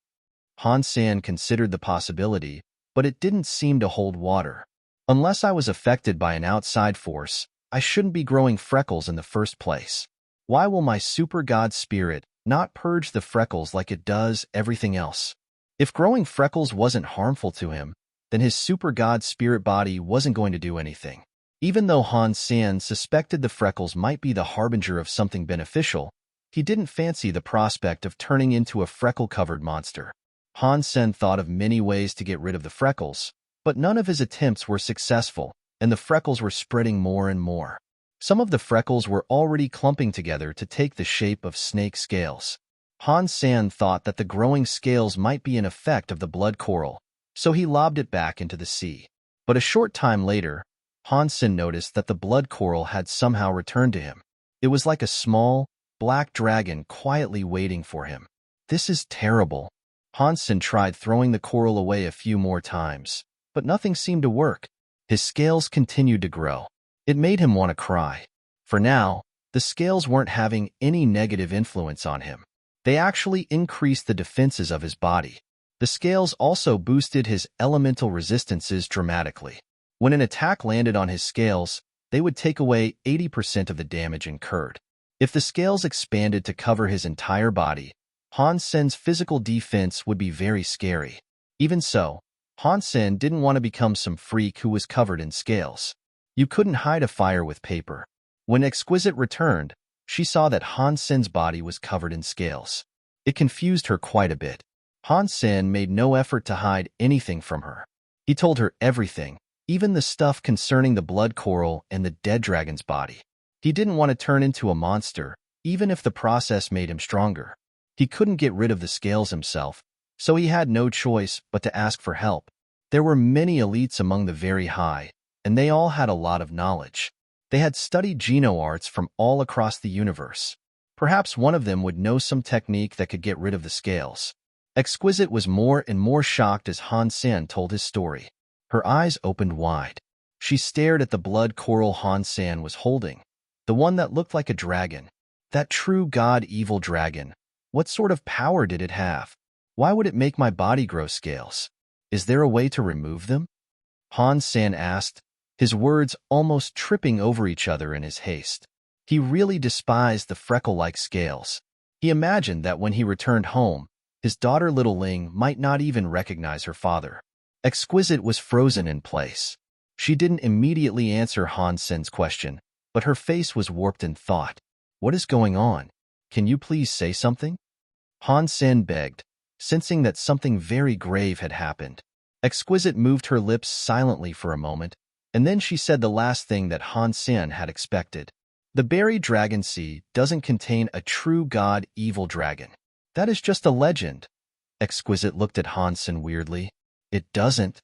Han Sen considered the possibility, but it didn't seem to hold water. Unless I was affected by an outside force, I shouldn't be growing freckles in the first place. Why will my super god spirit not purge the freckles like it does everything else? If growing freckles wasn't harmful to him, then his super god spirit body wasn't going to do anything. Even though Han Sen suspected the freckles might be the harbinger of something beneficial, he didn't fancy the prospect of turning into a freckle-covered monster. Han Sen thought of many ways to get rid of the freckles, but none of his attempts were successful, and the freckles were spreading more and more. Some of the freckles were already clumping together to take the shape of snake scales. Han Sen thought that the growing scales might be an effect of the blood coral, so he lobbed it back into the sea. But a short time later, Han Sen noticed that the blood coral had somehow returned to him. It was like a small, black dragon quietly waiting for him. This is terrible. Han Sen tried throwing the coral away a few more times, but nothing seemed to work. His scales continued to grow. It made him want to cry. For now, the scales weren't having any negative influence on him. They actually increased the defenses of his body. The scales also boosted his elemental resistances dramatically. When an attack landed on his scales, they would take away 80% of the damage incurred. If the scales expanded to cover his entire body, Han Sen's physical defense would be very scary. Even so, Han Sen didn't want to become some freak who was covered in scales. You couldn't hide a fire with paper. When Exquisite returned, she saw that Han Sen's body was covered in scales. It confused her quite a bit. Han Sen made no effort to hide anything from her. He told her everything, even the stuff concerning the blood coral and the dead dragon's body. He didn't want to turn into a monster, even if the process made him stronger. He couldn't get rid of the scales himself, so he had no choice but to ask for help. There were many elites among the very high, and they all had a lot of knowledge. They had studied geno-arts from all across the universe. Perhaps one of them would know some technique that could get rid of the scales. Exquisite was more and more shocked as Han Sen told his story. Her eyes opened wide. She stared at the blood coral Han Sen was holding, the one that looked like a dragon. That true god-evil dragon. What sort of power did it have? Why would it make my body grow scales? Is there a way to remove them? Han Sen asked, his words almost tripping over each other in his haste. He really despised the freckle-like scales. He imagined that when he returned home, his daughter Little Ling might not even recognize her father. Exquisite was frozen in place. She didn't immediately answer Han Sen's question, but her face was warped in thought. What is going on? Can you please say something? Han Sen begged, sensing that something very grave had happened. Exquisite moved her lips silently for a moment, and then she said the last thing that Han Sen had expected. The buried dragon sea doesn't contain a true god-evil dragon. That is just a legend. Exquisite looked at Han Sen weirdly. It doesn't?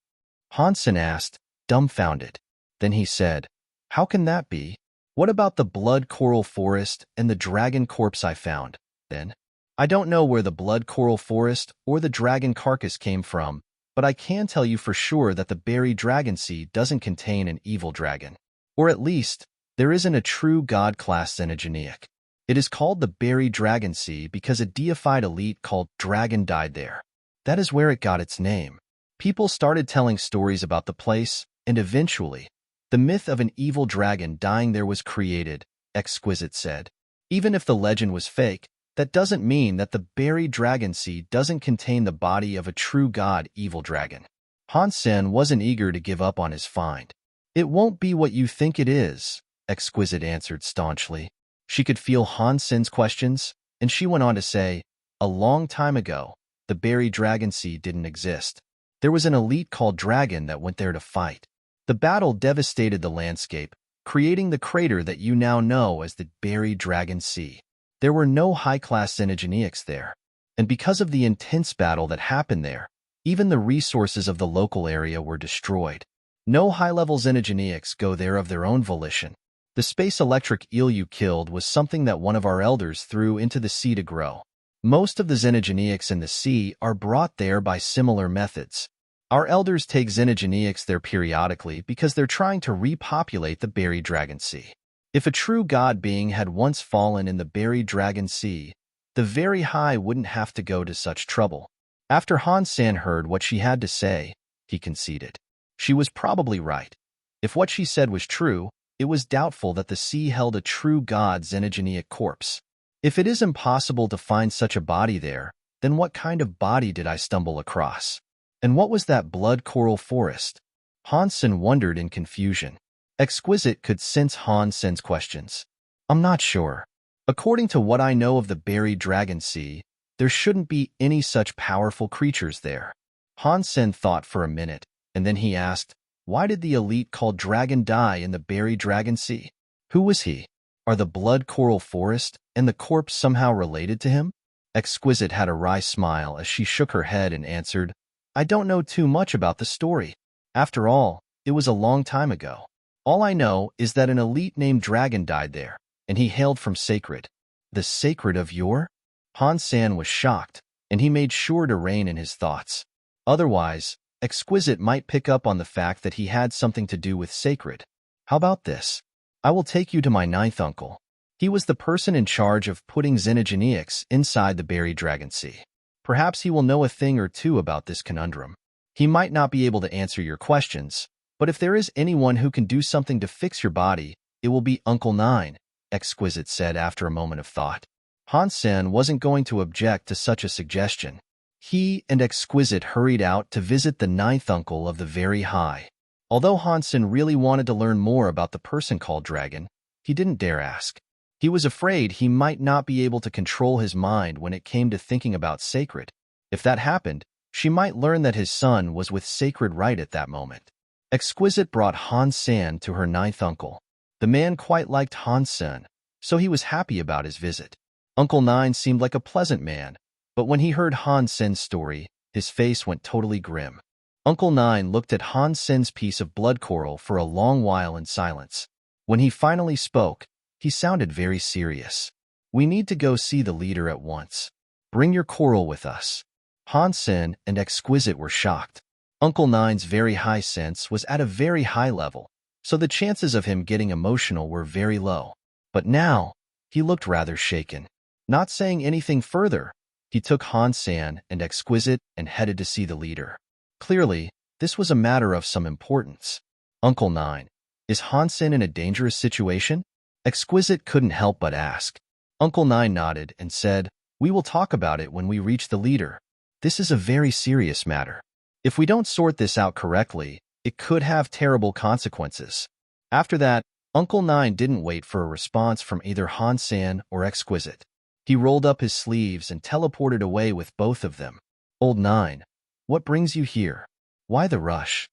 Han Sen asked, dumbfounded. Then he said, how can that be? What about the blood coral forest and the dragon corpse I found, then? I don't know where the blood coral forest or the dragon carcass came from, but I can tell you for sure that the buried dragon sea doesn't contain an evil dragon. Or at least, there isn't a true god-class xenogeneic. It is called the buried dragon sea because a deified elite called Dragon died there. That is where it got its name. People started telling stories about the place, and eventually, the myth of an evil dragon dying there was created, Exquisite said. Even if the legend was fake, that doesn't mean that the buried dragon sea doesn't contain the body of a true god-evil dragon. Han Sen wasn't eager to give up on his find. It won't be what you think it is, Exquisite answered staunchly. She could feel Han Sen's questions, and she went on to say, a long time ago, the buried dragon sea didn't exist. There was an elite called Dragon that went there to fight. The battle devastated the landscape, creating the crater that you now know as the buried dragon sea. There were no high-class xenogeneics there, and because of the intense battle that happened there, even the resources of the local area were destroyed. No high-level xenogeneics go there of their own volition. The space electric eel you killed was something that one of our elders threw into the sea to grow. Most of the xenogeneics in the sea are brought there by similar methods. Our elders take xenogeneics there periodically because they're trying to repopulate the buried dragon sea. If a true god being had once fallen in the buried dragon sea, the very high wouldn't have to go to such trouble. After Han Sen heard what she had to say, he conceded. She was probably right. If what she said was true, it was doubtful that the sea held a true god xenogenic corpse. If it is impossible to find such a body there, then what kind of body did I stumble across? And what was that blood coral forest? Han Sen wondered in confusion. Exquisite could sense Han Sen's questions. I'm not sure. According to what I know of the buried dragon sea, there shouldn't be any such powerful creatures there. Han Sen thought for a minute, and then he asked, why did the elite called Dragon die in the buried dragon sea? Who was he? Are the blood coral forest and the corpse somehow related to him? Exquisite had a wry smile as she shook her head and answered, I don't know too much about the story. After all, it was a long time ago. All I know is that an elite named Dragon died there, and he hailed from Sacred. The Sacred of Yore? Han Sen was shocked, and he made sure to rein in his thoughts. Otherwise, Exquisite might pick up on the fact that he had something to do with Sacred. How about this? I will take you to my ninth uncle. He was the person in charge of putting xenogenics inside the buried dragon sea. Perhaps he will know a thing or two about this conundrum. He might not be able to answer your questions, but if there is anyone who can do something to fix your body, it will be Uncle Nine, Exquisite said after a moment of thought. Han Sen wasn't going to object to such a suggestion. He and Exquisite hurried out to visit the ninth uncle of the Very High. Although Han Sen really wanted to learn more about the person called Dragon, he didn't dare ask. He was afraid he might not be able to control his mind when it came to thinking about Sacred. If that happened, she might learn that his son was with Sacred right at that moment. Exquisite brought Han Sen to her ninth uncle. The man quite liked Han Sen, so he was happy about his visit. Uncle Nine seemed like a pleasant man, but when he heard Han Sen's story, his face went totally grim. Uncle Nine looked at Han Sen's piece of blood coral for a long while in silence. When he finally spoke, he sounded very serious. We need to go see the leader at once. Bring your coral with us. Han Sen and Exquisite were shocked. Uncle Nine's very high sense was at a very high level, so the chances of him getting emotional were very low. But now, he looked rather shaken. Not saying anything further, he took Han Sen and Exquisite and headed to see the leader. Clearly, this was a matter of some importance. Uncle Nine, is Han Sen in a dangerous situation? Exquisite couldn't help but ask. Uncle Nine nodded and said, we will talk about it when we reach the leader. This is a very serious matter. If we don't sort this out correctly, it could have terrible consequences. After that, Uncle Nine didn't wait for a response from either Han Sen or Exquisite. He rolled up his sleeves and teleported away with both of them. Old Nine, what brings you here? Why the rush?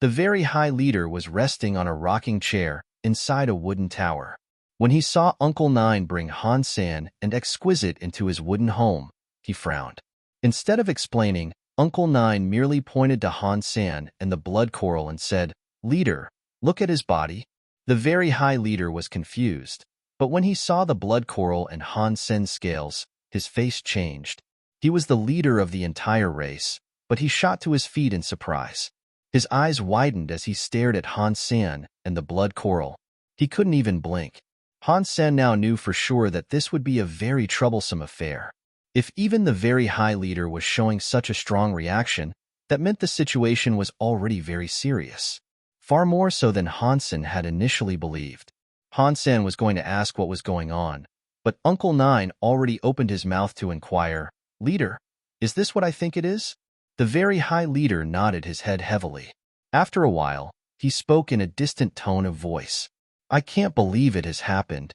The Very High Leader was resting on a rocking chair inside a wooden tower. When he saw Uncle Nine bring Han Sen and Exquisite into his wooden home, he frowned. Instead of explaining, Uncle Nine merely pointed to Han Sen and the blood coral and said, Leader, look at his body. The Very High Leader was confused, but when he saw the blood coral and Han Sen's scales, his face changed. He was the leader of the entire race, but he shot to his feet in surprise. His eyes widened as he stared at Han Sen and the blood coral. He couldn't even blink. Han Sen now knew for sure that this would be a very troublesome affair. If even the Very High Leader was showing such a strong reaction, that meant the situation was already very serious. Far more so than Han Sen had initially believed. Han Sen was going to ask what was going on, but Uncle Nine already opened his mouth to inquire, Leader, is this what I think it is? The Very High Leader nodded his head heavily. After a while, he spoke in a distant tone of voice. I can't believe it has happened.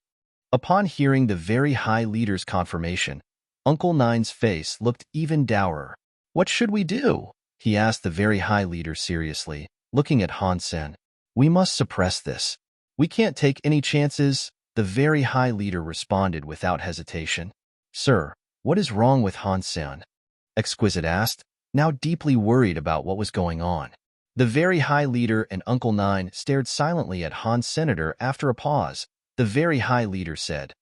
Upon hearing the Very High Leader's confirmation, Uncle Nine's face looked even dourer. What should we do? He asked the Very High Leader seriously, looking at Han Sen. We must suppress this. We can't take any chances, the Very High Leader responded without hesitation. Sir, what is wrong with Han Sen? Exquisite asked, now deeply worried about what was going on. The Very High Leader and Uncle Nine stared silently at Han Senator. After a pause, the Very High Leader said,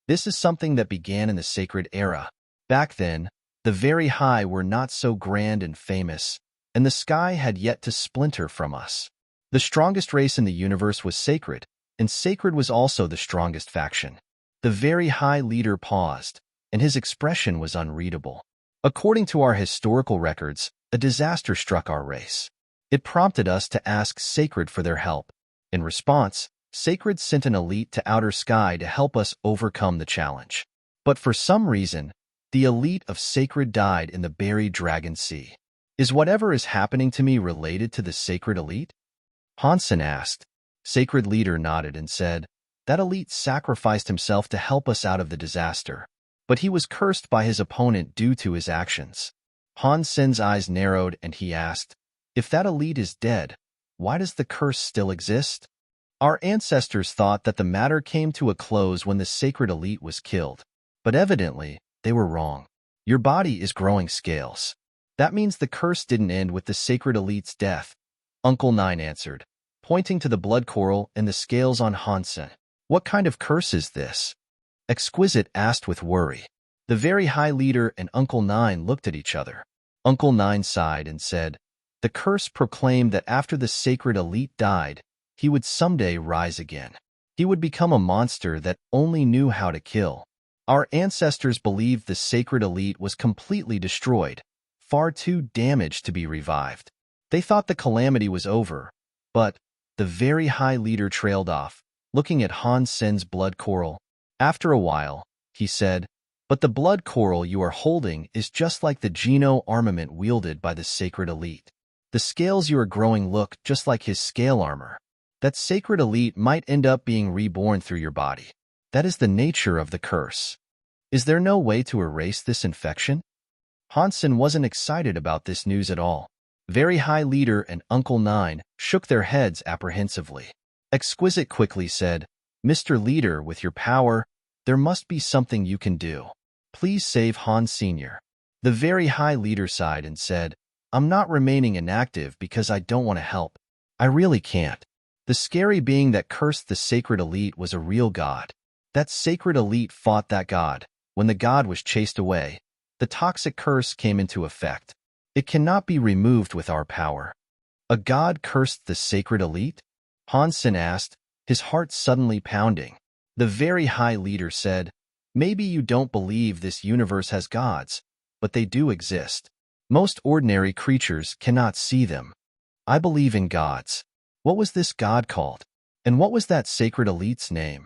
This is something that began in the Sacred Era. Back then, the Very High were not so grand and famous, and the sky had yet to splinter from us. The strongest race in the universe was sacred, and Sacred was also the strongest faction. The very high leader paused, and his expression was unreadable. According to our historical records, a disaster struck our race. It prompted us to ask Sacred for their help. In response, Sacred sent an elite to outer sky to help us overcome the challenge. But for some reason, the elite of Sacred died in the buried Dragon Sea. Is whatever is happening to me related to the Sacred elite? Han Sen asked. Sacred leader nodded and said, that elite sacrificed himself to help us out of the disaster. But he was cursed by his opponent due to his actions. Han Sen's eyes narrowed and he asked, if that elite is dead, why does the curse still exist? Our ancestors thought that the matter came to a close when the Sacred elite was killed. But evidently, they were wrong. Your body is growing scales. That means the curse didn't end with the Sacred elite's death, Uncle Nine answered, pointing to the blood coral and the scales on Han Sen. What kind of curse is this? Exquisite asked with worry. The very high leader and Uncle Nine looked at each other. Uncle Nine sighed and said, the curse proclaimed that after the Sacred elite died, he would someday rise again. He would become a monster that only knew how to kill. Our ancestors believed the Sacred elite was completely destroyed, far too damaged to be revived. They thought the calamity was over, but the very high leader trailed off, looking at Han Sen's blood coral. After a while, he said, but the blood coral you are holding is just like the Geno armament wielded by the Sacred elite. The scales you are growing look just like his scale armor. That Sacred elite might end up being reborn through your body. That is the nature of the curse. Is there no way to erase this infection? Han Sen wasn't excited about this news at all. Very high leader and Uncle Nine shook their heads apprehensively. Exquisite quickly said, Mr. Leader, with your power, there must be something you can do. Please save Han Sr. The very high leader sighed and said, I'm not remaining inactive because I don't want to help. I really can't. The scary being that cursed the Sacred elite was a real god. That Sacred elite fought that god. When the god was chased away, the toxic curse came into effect. It cannot be removed with our power. A god cursed the Sacred elite? Han Sen asked, his heart suddenly pounding. The very high leader said, maybe you don't believe this universe has gods, but they do exist. Most ordinary creatures cannot see them. I believe in gods. What was this god called? And what was that Sacred elite's name?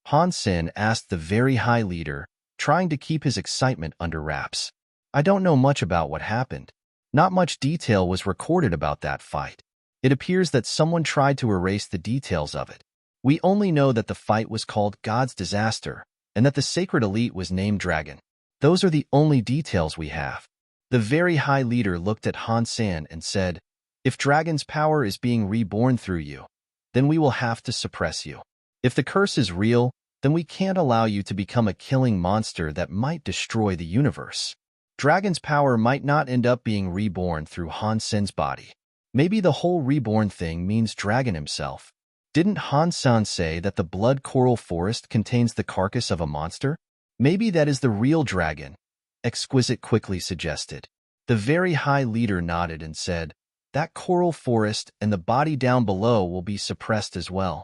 Han Sen asked the very high leader, trying to keep his excitement under wraps. I don't know much about what happened. Not much detail was recorded about that fight. It appears that someone tried to erase the details of it. We only know that the fight was called God's Disaster, and that the Sacred elite was named Dragon. Those are the only details we have. The very high leader looked at Han Sen and said, if Dragon's power is being reborn through you, then we will have to suppress you. If the curse is real, then we can't allow you to become a killing monster that might destroy the universe. Dragon's power might not end up being reborn through Han Sen's body. Maybe the whole reborn thing means Dragon himself. Didn't Han Sen say that the blood coral forest contains the carcass of a monster? Maybe that is the real Dragon, Exquisite quickly suggested. The very high leader nodded and said, that coral forest and the body down below will be suppressed as well.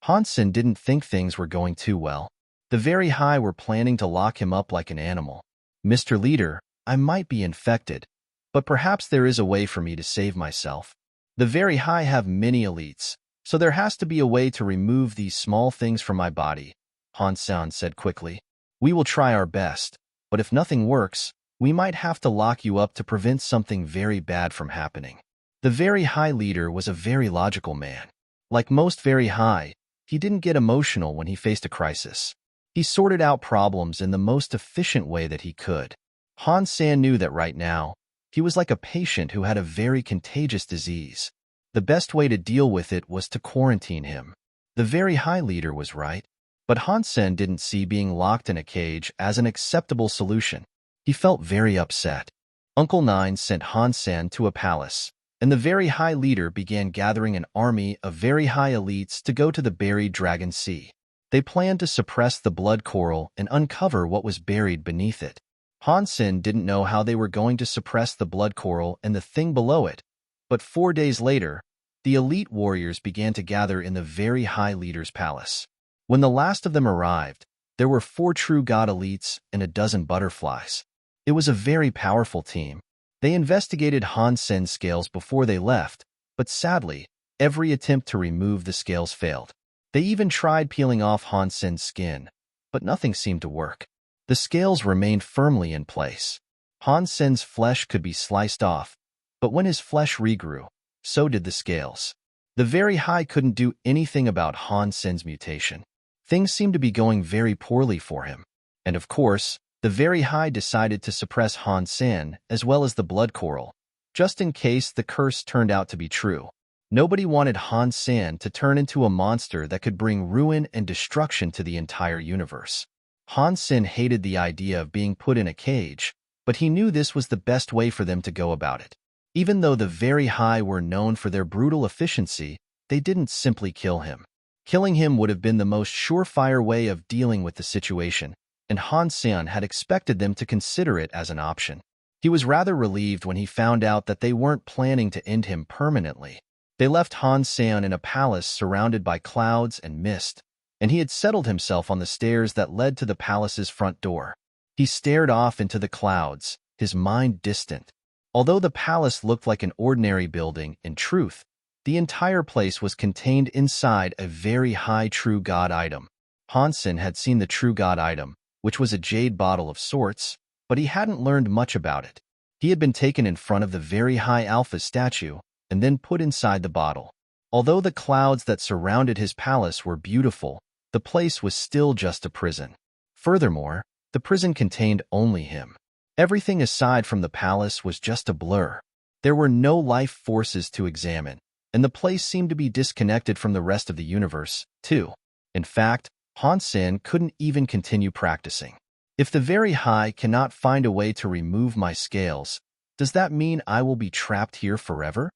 Han Sen didn't think things were going too well. The very high were planning to lock him up like an animal. Mr. Leader, I might be infected, but perhaps there is a way for me to save myself. The very high have many elites, so there has to be a way to remove these small things from my body, Han Sen said quickly. We will try our best, but if nothing works, we might have to lock you up to prevent something very bad from happening. The very high leader was a very logical man. Like most very high, he didn't get emotional when he faced a crisis. He sorted out problems in the most efficient way that he could. Han Sen knew that right now, he was like a patient who had a very contagious disease. The best way to deal with it was to quarantine him. The very high leader was right, but Han Sen didn't see being locked in a cage as an acceptable solution. He felt very upset. Uncle Nine sent Han Sen to a palace, and the very high leader began gathering an army of very high elites to go to the buried Dragon Sea. They planned to suppress the blood coral and uncover what was buried beneath it. Han Sen didn't know how they were going to suppress the blood coral and the thing below it, but 4 days later, the elite warriors began to gather in the very high leader's palace. When the last of them arrived, there were 4 true god elites and a dozen butterflies. It was a very powerful team. They investigated Han Sen's scales before they left, but sadly, every attempt to remove the scales failed. They even tried peeling off Han Sen's skin, but nothing seemed to work. The scales remained firmly in place. Han Sen's flesh could be sliced off, but when his flesh regrew, so did the scales. The Very High couldn't do anything about Han Sen's mutation. Things seemed to be going very poorly for him. And of course, the Very High decided to suppress Han Sen as well as the blood coral, just in case the curse turned out to be true. Nobody wanted Han Sen to turn into a monster that could bring ruin and destruction to the entire universe. Han Sen hated the idea of being put in a cage, but he knew this was the best way for them to go about it. Even though the Very High were known for their brutal efficiency, they didn't simply kill him. Killing him would have been the most surefire way of dealing with the situation, and Han Sen had expected them to consider it as an option. He was rather relieved when he found out that they weren't planning to end him permanently. They left Han Sen in a palace surrounded by clouds and mist, and he had settled himself on the stairs that led to the palace's front door. He stared off into the clouds, his mind distant. Although the palace looked like an ordinary building, in truth, the entire place was contained inside a very high true god item. Han Sen had seen the true god item, which was a jade bottle of sorts, but he hadn't learned much about it. He had been taken in front of the Very High Alpha statue and then put inside the bottle. Although the clouds that surrounded his palace were beautiful, the place was still just a prison. Furthermore, the prison contained only him. Everything aside from the palace was just a blur. There were no life forces to examine, and the place seemed to be disconnected from the rest of the universe, too. In fact, Han Sen couldn't even continue practicing. If the Very High cannot find a way to remove my scales, does that mean I will be trapped here forever?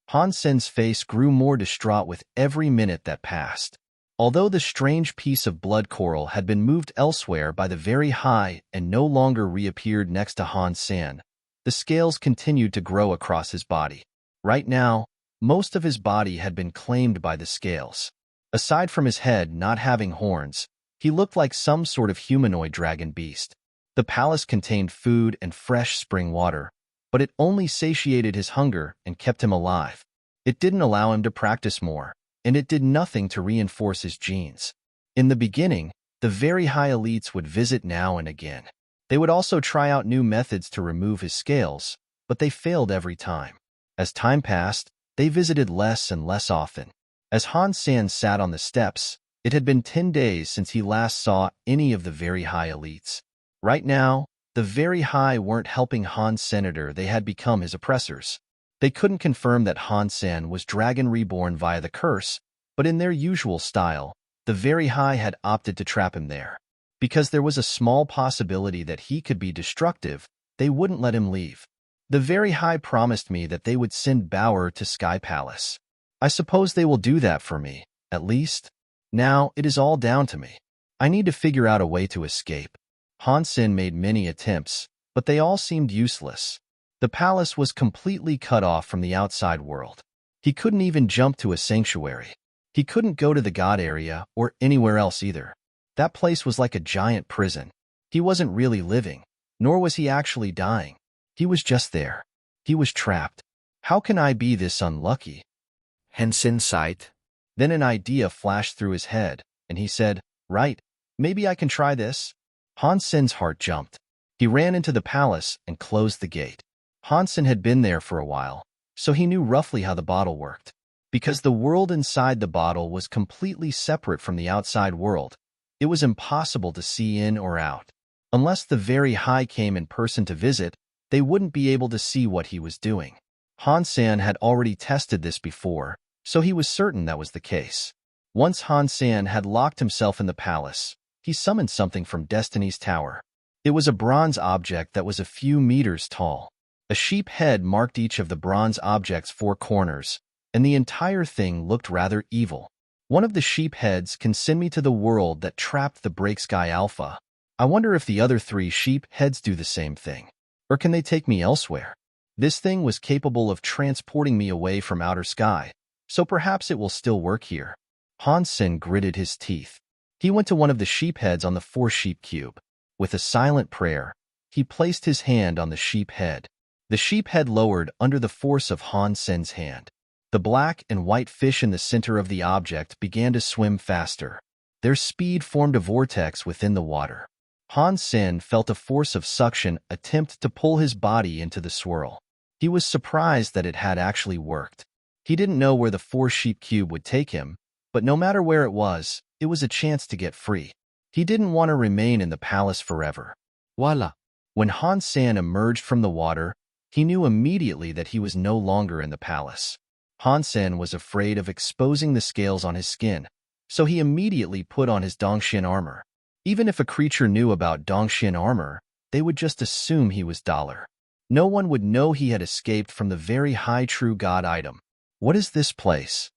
Han Sen's face grew more distraught with every minute that passed. Although the strange piece of blood coral had been moved elsewhere by the Very High and no longer reappeared next to Han Sen, the scales continued to grow across his body. Right now, most of his body had been claimed by the scales. Aside from his head not having horns, he looked like some sort of humanoid dragon beast. The palace contained food and fresh spring water, but it only satiated his hunger and kept him alive. It didn't allow him to practice more, and it did nothing to reinforce his genes. In the beginning, the Very High elites would visit now and again. They would also try out new methods to remove his scales, but they failed every time. As time passed, they visited less and less often. As Han Sen sat on the steps, it had been 10 days since he last saw any of the Very High elites. Right now, the Very High weren't helping Han Senator, they had become his oppressors. They couldn't confirm that Han Sen was Dragon Reborn via the curse, but in their usual style, the Very High had opted to trap him there. Because there was a small possibility that he could be destructive, they wouldn't let him leave. The Very High promised me that they would send Bauer to Sky Palace. I suppose they will do that for me, at least. Now, it is all down to me. I need to figure out a way to escape. Han Sen made many attempts, but they all seemed useless. The palace was completely cut off from the outside world. He couldn't even jump to a sanctuary. He couldn't go to the god area or anywhere else either. That place was like a giant prison. He wasn't really living, nor was he actually dying. He was just there. He was trapped. How can I be this unlucky? Han Sen sighed. Then an idea flashed through his head, and he said, "Right, maybe I can try this." Han Sen's heart jumped. He ran into the palace and closed the gate. Han Sen had been there for a while, so he knew roughly how the bottle worked. Because the world inside the bottle was completely separate from the outside world, it was impossible to see in or out. Unless the Very High came in person to visit, they wouldn't be able to see what he was doing. Han Sen had already tested this before, so he was certain that was the case. Once Han Sen had locked himself in the palace, he summoned something from Destiny's Tower. It was a bronze object that was a few meters tall. A sheep head marked each of the bronze object's 4 corners, and the entire thing looked rather evil. One of the sheep heads can send me to the world that trapped the Break Sky Alpha. I wonder if the other 3 sheep heads do the same thing. Or can they take me elsewhere? This thing was capable of transporting me away from outer sky, so perhaps it will still work here. Han Sen gritted his teeth. He went to one of the sheep heads on the 4-sheep cube. With a silent prayer, he placed his hand on the sheep head. The sheep head lowered under the force of Han Sen's hand. The black and white fish in the center of the object began to swim faster. Their speed formed a vortex within the water. Han Sen felt a force of suction attempt to pull his body into the swirl. He was surprised that it had actually worked. He didn't know where the 4-sheep cube would take him, but no matter where it was a chance to get free. He didn't want to remain in the palace forever. Voila! When Han Sen emerged from the water, he knew immediately that he was no longer in the palace. Han Sen was afraid of exposing the scales on his skin, so he immediately put on his Dongxian armor. Even if a creature knew about Dongxian armor, they would just assume he was Dollar. No one would know he had escaped from the very high true god item. What is this place?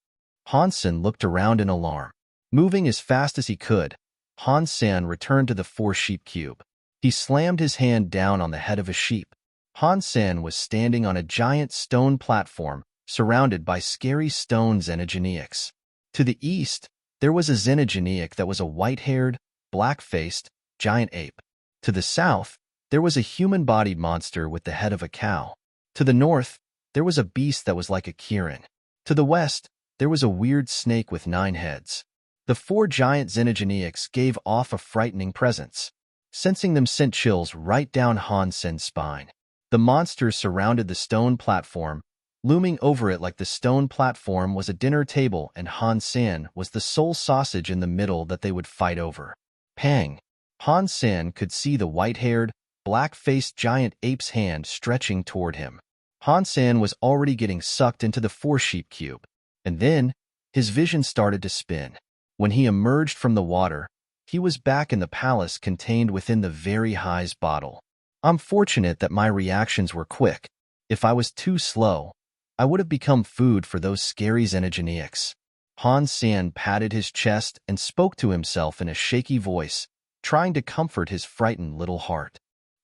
Han Sen looked around in alarm. Moving as fast as he could, Han Sen returned to the 4-sheep cube. He slammed his hand down on the head of a sheep. Han Sen was standing on a giant stone platform surrounded by scary stone xenogeneics. To the east, there was a xenogeneic that was a white-haired, black-faced, giant ape. To the south, there was a human-bodied monster with the head of a cow. To the north, there was a beast that was like a Kirin. To the west, there was a weird snake with 9 heads. The 4 giant xenogeneics gave off a frightening presence. Sensing them sent chills right down Han Sen's spine. The monsters surrounded the stone platform, looming over it like the stone platform was a dinner table and Han Sen was the sole sausage in the middle that they would fight over. Pang! Han Sen could see the white-haired, black-faced giant ape's hand stretching toward him. Han Sen was already getting sucked into the 4-sheep cube. And then, his vision started to spin. When he emerged from the water, he was back in the palace contained within the very high's bottle. I'm fortunate that my reactions were quick. If I was too slow, I would have become food for those scary xenogeneics. Han Sen patted his chest and spoke to himself in a shaky voice, trying to comfort his frightened little heart.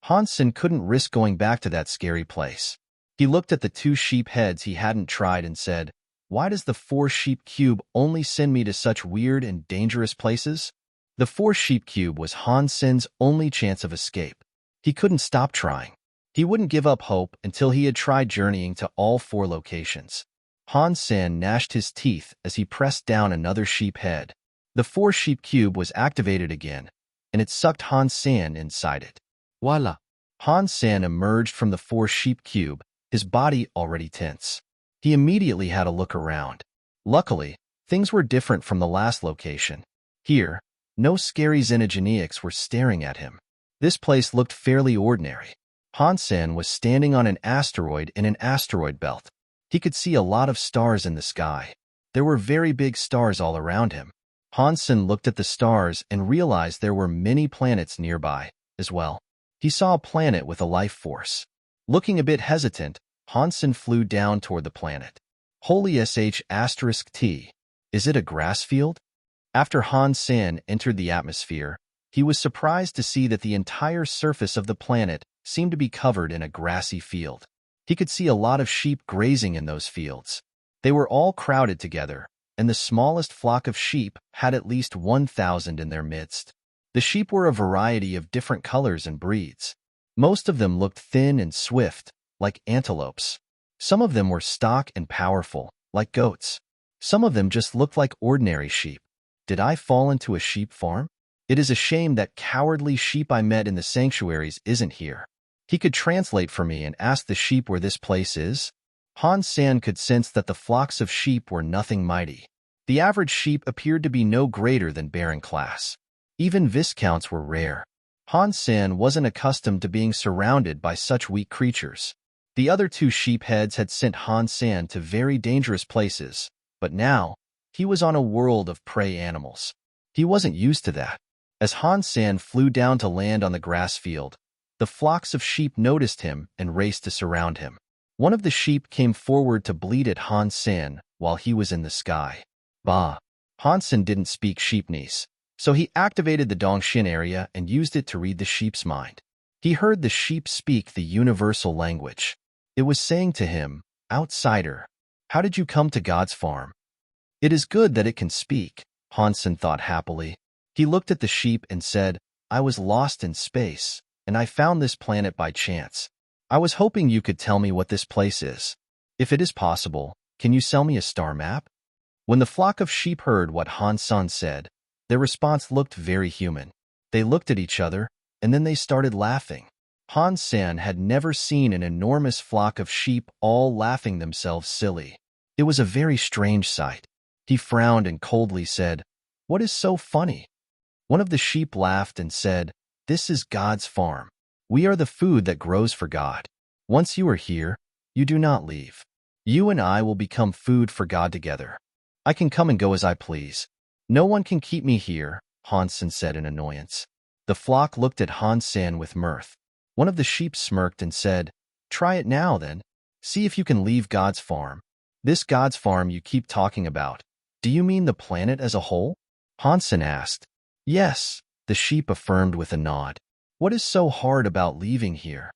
Han Sen couldn't risk going back to that scary place. He looked at the 2 sheep heads he hadn't tried and said, "Why does the 4-sheep cube only send me to such weird and dangerous places?" The 4-sheep cube was Han Sen's only chance of escape. He couldn't stop trying. He wouldn't give up hope until he had tried journeying to all 4 locations. Han Sen gnashed his teeth as he pressed down another sheep head. The 4-sheep cube was activated again, and it sucked Han Sen inside it. Voila! Han Sen emerged from the 4-sheep cube, his body already tense. He immediately had a look around. Luckily, things were different from the last location. Here, no scary xenogeneics were staring at him. This place looked fairly ordinary. Han Sen was standing on an asteroid in an asteroid belt. He could see a lot of stars in the sky. There were very big stars all around him. Han Sen looked at the stars and realized there were many planets nearby, as well. He saw a planet with a life force. Looking a bit hesitant, Han Sen flew down toward the planet. Holy **T. Is it a grass field? After Han Sen entered the atmosphere, he was surprised to see that the entire surface of the planet seemed to be covered in a grassy field. He could see a lot of sheep grazing in those fields. They were all crowded together, and the smallest flock of sheep had at least 1,000 in their midst. The sheep were a variety of different colors and breeds. Most of them looked thin and swift, like antelopes. Some of them were stock and powerful, like goats. Some of them just looked like ordinary sheep. Did I fall into a sheep farm? It is a shame that cowardly sheep I met in the sanctuaries isn't here. He could translate for me and ask the sheep where this place is. Han Sen could sense that the flocks of sheep were nothing mighty. The average sheep appeared to be no greater than Baron class. Even viscounts were rare. Han Sen wasn't accustomed to being surrounded by such weak creatures. The other 2 sheep heads had sent Han Sen to very dangerous places, but now, he was on a world of prey animals. He wasn't used to that. As Han Sen flew down to land on the grass field, the flocks of sheep noticed him and raced to surround him. One of the sheep came forward to bleat at Han Sen while he was in the sky. Bah! Han Sen didn't speak sheepnese, so he activated the Dongxian area and used it to read the sheep's mind. He heard the sheep speak the universal language. It was saying to him, "Outsider, how did you come to God's farm? It is good that it can speak, Han Sen thought happily. He looked at the sheep and said, I was lost in space, and I found this planet by chance. I was hoping you could tell me what this place is. If it is possible, can you sell me a star map? When the flock of sheep heard what Han Sen said, their response looked very human. They looked at each other, and then they started laughing. Han Sen had never seen an enormous flock of sheep all laughing themselves silly. It was a very strange sight. He frowned and coldly said, What is so funny? One of the sheep laughed and said, This is God's farm. We are the food that grows for God. Once you are here, you do not leave. You and I will become food for God together. I can come and go as I please. No one can keep me here, Han Sen said in annoyance. The flock looked at Han Sen with mirth. One of the sheep smirked and said, Try it now, then. See if you can leave God's farm. This God's farm you keep talking about. Do you mean the planet as a whole? Han Sen asked. Yes, the sheep affirmed with a nod. What is so hard about leaving here?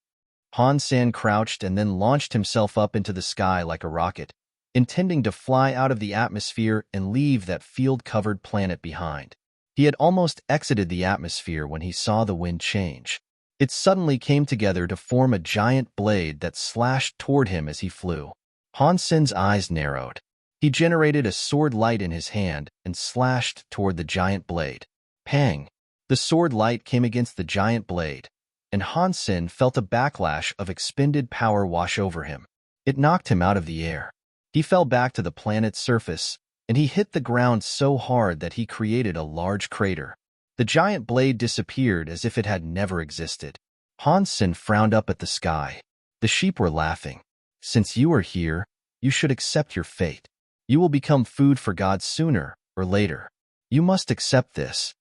Han Sen crouched and then launched himself up into the sky like a rocket, intending to fly out of the atmosphere and leave that field-covered planet behind. He had almost exited the atmosphere when he saw the wind change. It suddenly came together to form a giant blade that slashed toward him as he flew. Han Sen's eyes narrowed. He generated a sword light in his hand and slashed toward the giant blade. Pang! The sword light came against the giant blade, and Han Sen felt a backlash of expended power wash over him. It knocked him out of the air. He fell back to the planet's surface, and he hit the ground so hard that he created a large crater. The giant blade disappeared as if it had never existed. Han Sen frowned up at the sky. The sheep were laughing. Since you are here, you should accept your fate. You will become food for God sooner or later. You must accept this.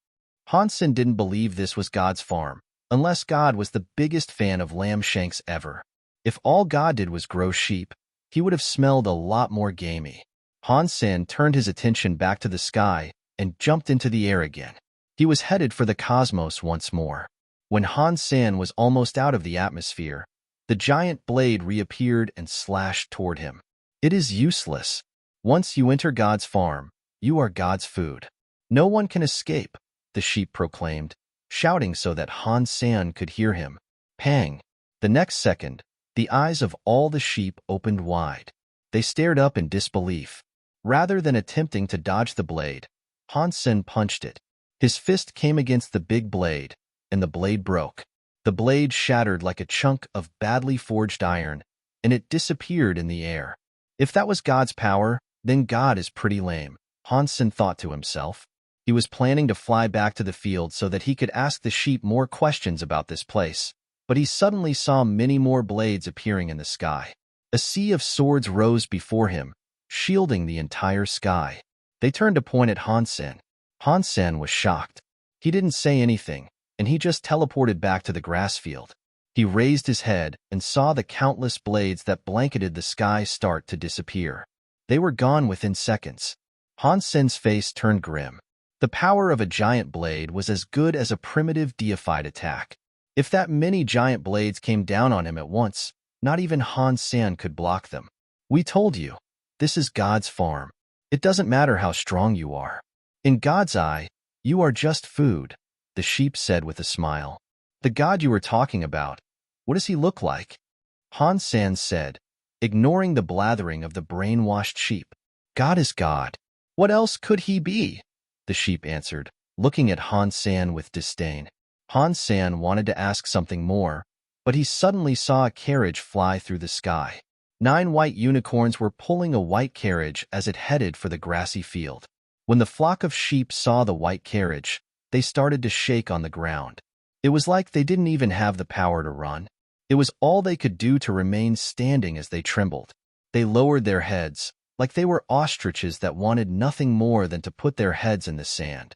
Han Sen didn't believe this was God's farm, unless God was the biggest fan of lamb shanks ever. If all God did was grow sheep, he would have smelled a lot more gamey. Han Sen turned his attention back to the sky and jumped into the air again. He was headed for the cosmos once more. When Han Sen was almost out of the atmosphere, the giant blade reappeared and slashed toward him. It is useless. Once you enter God's farm, you are God's food. No one can escape, the sheep proclaimed, shouting so that Han Sen could hear him. Pang! The next second, the eyes of all the sheep opened wide. They stared up in disbelief. Rather than attempting to dodge the blade, Han Sen punched it. His fist came against the big blade, and the blade broke. The blade shattered like a chunk of badly forged iron, and it disappeared in the air. If that was God's power, then God is pretty lame, Han Sen thought to himself. He was planning to fly back to the field so that he could ask the sheep more questions about this place, but he suddenly saw many more blades appearing in the sky. A sea of swords rose before him, shielding the entire sky. They turned to point at Han Sen. Han Sen was shocked. He didn't say anything, and he just teleported back to the grass field. He raised his head and saw the countless blades that blanketed the sky start to disappear. They were gone within seconds. Han Sen's face turned grim. The power of a giant blade was as good as a primitive deified attack. If that many giant blades came down on him at once, not even Han Sen could block them. We told you, this is God's farm. It doesn't matter how strong you are. In God's eye, you are just food, the sheep said with a smile. The God you were talking about, what does he look like? Han Sen said, ignoring the blathering of the brainwashed sheep. God is God. What else could he be? The sheep answered, looking at Han Sen with disdain. Han Sen wanted to ask something more, but he suddenly saw a carriage fly through the sky. 9 white unicorns were pulling a white carriage as it headed for the grassy field. When the flock of sheep saw the white carriage, they started to shake on the ground. It was like they didn't even have the power to run. It was all they could do to remain standing as they trembled. They lowered their heads, like they were ostriches that wanted nothing more than to put their heads in the sand.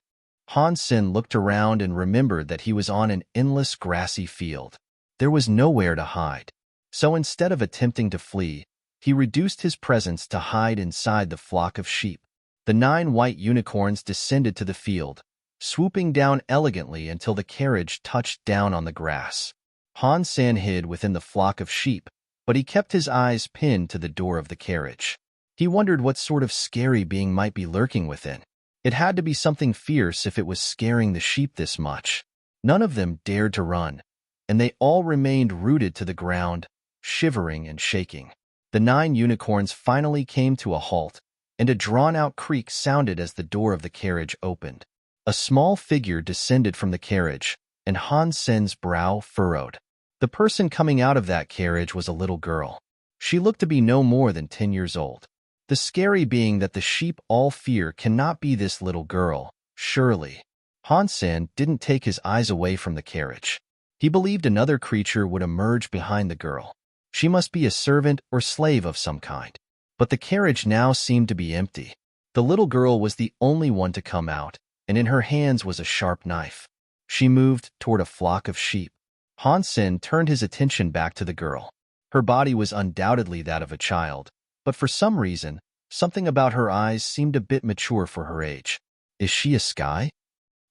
Han Sen looked around and remembered that he was on an endless grassy field. There was nowhere to hide. So instead of attempting to flee, he reduced his presence to hide inside the flock of sheep. The 9 white unicorns descended to the field, swooping down elegantly until the carriage touched down on the grass. Han Sen hid within the flock of sheep, but he kept his eyes pinned to the door of the carriage. He wondered what sort of scary being might be lurking within. It had to be something fierce if it was scaring the sheep this much. None of them dared to run, and they all remained rooted to the ground, shivering and shaking. The 9 unicorns finally came to a halt, and a drawn-out creak sounded as the door of the carriage opened. A small figure descended from the carriage, and Han Sen's brow furrowed. The person coming out of that carriage was a little girl. She looked to be no more than 10 years old. The scary being that the sheep all fear cannot be this little girl, surely. Han Sen didn't take his eyes away from the carriage. He believed another creature would emerge behind the girl. She must be a servant or slave of some kind. But the carriage now seemed to be empty. The little girl was the only one to come out, and in her hands was a sharp knife. She moved toward a flock of sheep. Han Sen turned his attention back to the girl. Her body was undoubtedly that of a child, but for some reason, something about her eyes seemed a bit mature for her age. Is she a sky?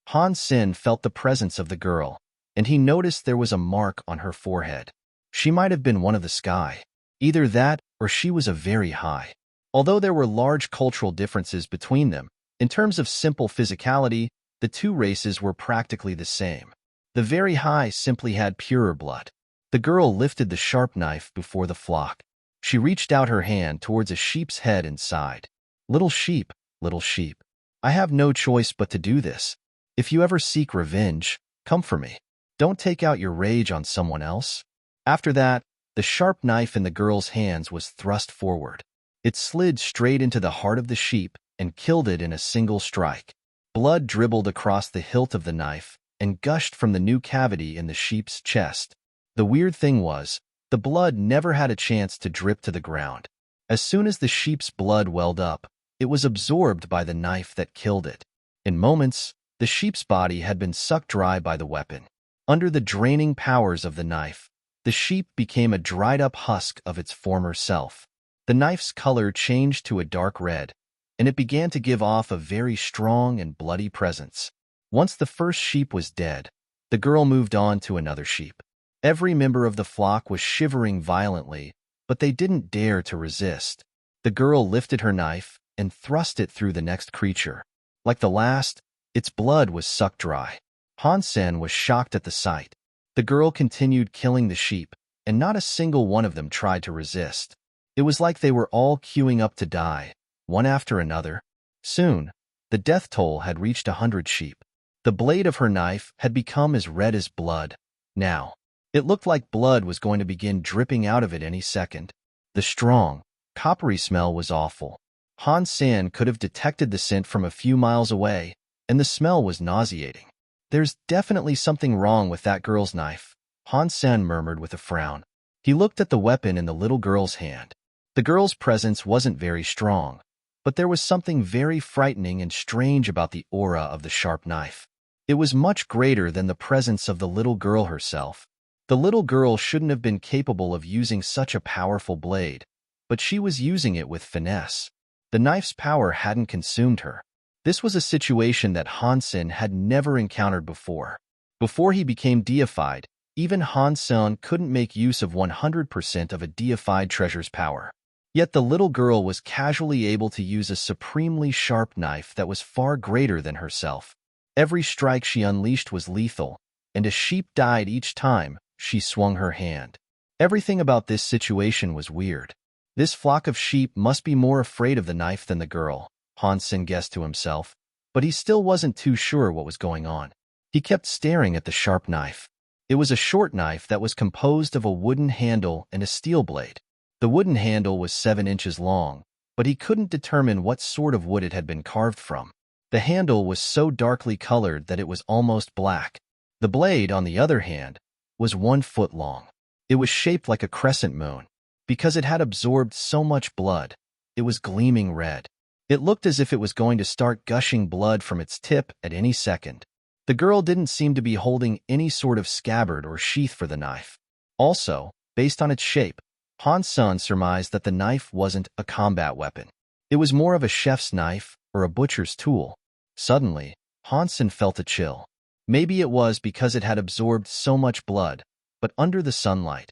Han Sen felt the presence of the girl, and he noticed there was a mark on her forehead. She might have been one of the sky. Either that or she was a very high. Although there were large cultural differences between them, in terms of simple physicality, the two races were practically the same. The very high simply had purer blood. The girl lifted the sharp knife before the flock. She reached out her hand towards a sheep's head and sighed. Little sheep, I have no choice but to do this. If you ever seek revenge, come for me. Don't take out your rage on someone else. After that, the sharp knife in the girl's hands was thrust forward. It slid straight into the heart of the sheep and killed it in a single strike. Blood dribbled across the hilt of the knife and gushed from the new cavity in the sheep's chest. The weird thing was, the blood never had a chance to drip to the ground. As soon as the sheep's blood welled up, it was absorbed by the knife that killed it. In moments, the sheep's body had been sucked dry by the weapon. Under the draining powers of the knife, the sheep became a dried-up husk of its former self. The knife's color changed to a dark red, and it began to give off a very strong and bloody presence. Once the first sheep was dead, the girl moved on to another sheep. Every member of the flock was shivering violently, but they didn't dare to resist. The girl lifted her knife and thrust it through the next creature. Like the last, its blood was sucked dry. Han Sen was shocked at the sight. The girl continued killing the sheep, and not a single one of them tried to resist. It was like they were all queuing up to die, one after another. Soon, the death toll had reached 100 sheep. The blade of her knife had become as red as blood. Now, it looked like blood was going to begin dripping out of it any second. The strong, coppery smell was awful. Han Sen could have detected the scent from a few miles away, and the smell was nauseating. There's definitely something wrong with that girl's knife, Han Sen murmured with a frown. He looked at the weapon in the little girl's hand. The girl's presence wasn't very strong, but there was something very frightening and strange about the aura of the sharp knife. It was much greater than the presence of the little girl herself. The little girl shouldn't have been capable of using such a powerful blade, but she was using it with finesse. The knife's power hadn't consumed her. This was a situation that Han Sen had never encountered before. Before he became deified, even Han Sen couldn't make use of 100% of a deified treasure's power. Yet the little girl was casually able to use a supremely sharp knife that was far greater than herself. Every strike she unleashed was lethal, and a sheep died each time she swung her hand. Everything about this situation was weird. This flock of sheep must be more afraid of the knife than the girl, Han Sen guessed to himself, but he still wasn't too sure what was going on. He kept staring at the sharp knife. It was a short knife that was composed of a wooden handle and a steel blade. The wooden handle was 7 inches long, but he couldn't determine what sort of wood it had been carved from. The handle was so darkly colored that it was almost black. The blade, on the other hand, was 1 foot long. It was shaped like a crescent moon. Because it had absorbed so much blood, it was gleaming red. It looked as if it was going to start gushing blood from its tip at any second. The girl didn't seem to be holding any sort of scabbard or sheath for the knife. Also, based on its shape, Han Sen surmised that the knife wasn't a combat weapon. It was more of a chef's knife or a butcher's tool. Suddenly, Han Sen felt a chill. Maybe it was because it had absorbed so much blood, but under the sunlight,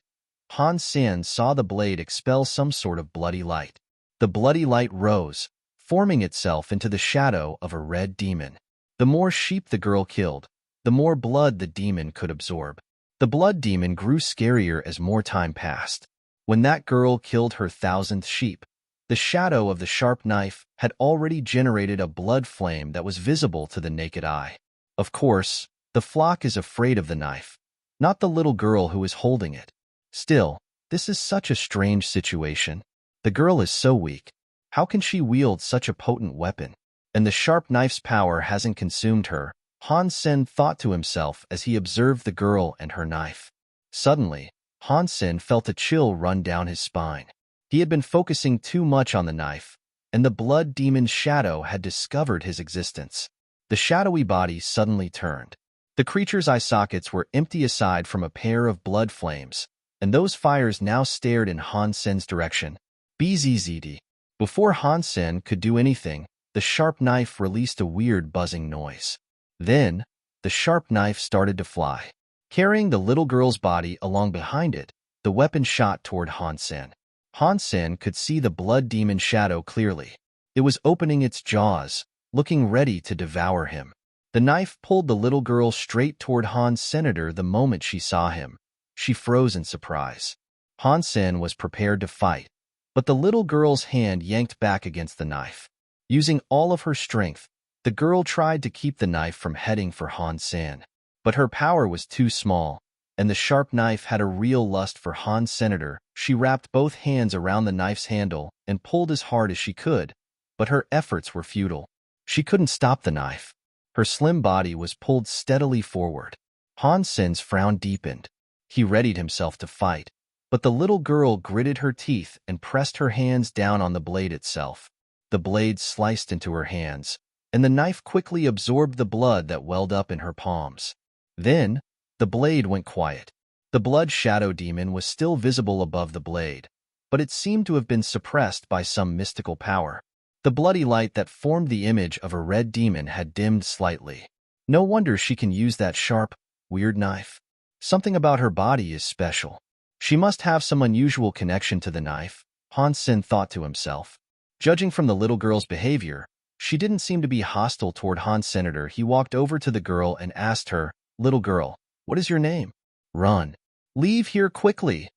Han Sen saw the blade expel some sort of bloody light. The The bloody light rose, forming itself into the shadow of a red demon. The more sheep the girl killed, the more blood the demon could absorb. The blood demon grew scarier as more time passed. When that girl killed her 1,000th sheep, the shadow of the sharp knife had already generated a blood flame that was visible to the naked eye. Of course, the flock is afraid of the knife, not the little girl who is holding it. Still, this is such a strange situation. The girl is so weak. How can she wield such a potent weapon? And the sharp knife's power hasn't consumed her, Han Sen thought to himself as he observed the girl and her knife. Suddenly, Han Sen felt a chill run down his spine. He had been focusing too much on the knife, and the blood demon's shadow had discovered his existence. The shadowy body suddenly turned. The creature's eye sockets were empty aside from a pair of blood flames, and those fires now stared in Han Sen's direction. Bzzd. Before Han Sen could do anything, the sharp knife released a weird buzzing noise. Then, the sharp knife started to fly. Carrying the little girl's body along behind it, the weapon shot toward Han Sen. Han Sen could see the blood demon shadow clearly. It was opening its jaws, looking ready to devour him. The knife pulled the little girl straight toward Han Senator the moment she saw him. She froze in surprise. Han Sen was prepared to fight, but the little girl's hand yanked back against the knife. Using all of her strength, the girl tried to keep the knife from heading for Han Sen. But her power was too small, and the sharp knife had a real lust for Han Senator. She wrapped both hands around the knife's handle and pulled as hard as she could, but her efforts were futile. She couldn't stop the knife. Her slim body was pulled steadily forward. Han Sen's frown deepened. He readied himself to fight, but the little girl gritted her teeth and pressed her hands down on the blade itself. The blade sliced into her hands, and the knife quickly absorbed the blood that welled up in her palms. Then, the blade went quiet. The blood shadow demon was still visible above the blade, but it seemed to have been suppressed by some mystical power. The bloody light that formed the image of a red demon had dimmed slightly. No wonder she can use that sharp, weird knife. Something about her body is special. She must have some unusual connection to the knife, Han Sen thought to himself. Judging from the little girl's behavior, she didn't seem to be hostile toward Han Senator. He walked over to the girl and asked her, "Little girl, what is your name?" "Run. Leave here quickly,"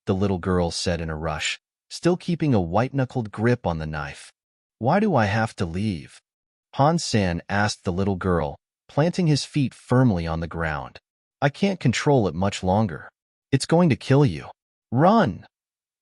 the little girl said in a rush, still keeping a white-knuckled grip on the knife. "Why do I have to leave?" Han Sen asked the little girl, planting his feet firmly on the ground. "I can't control it much longer. It's going to kill you." "Run,"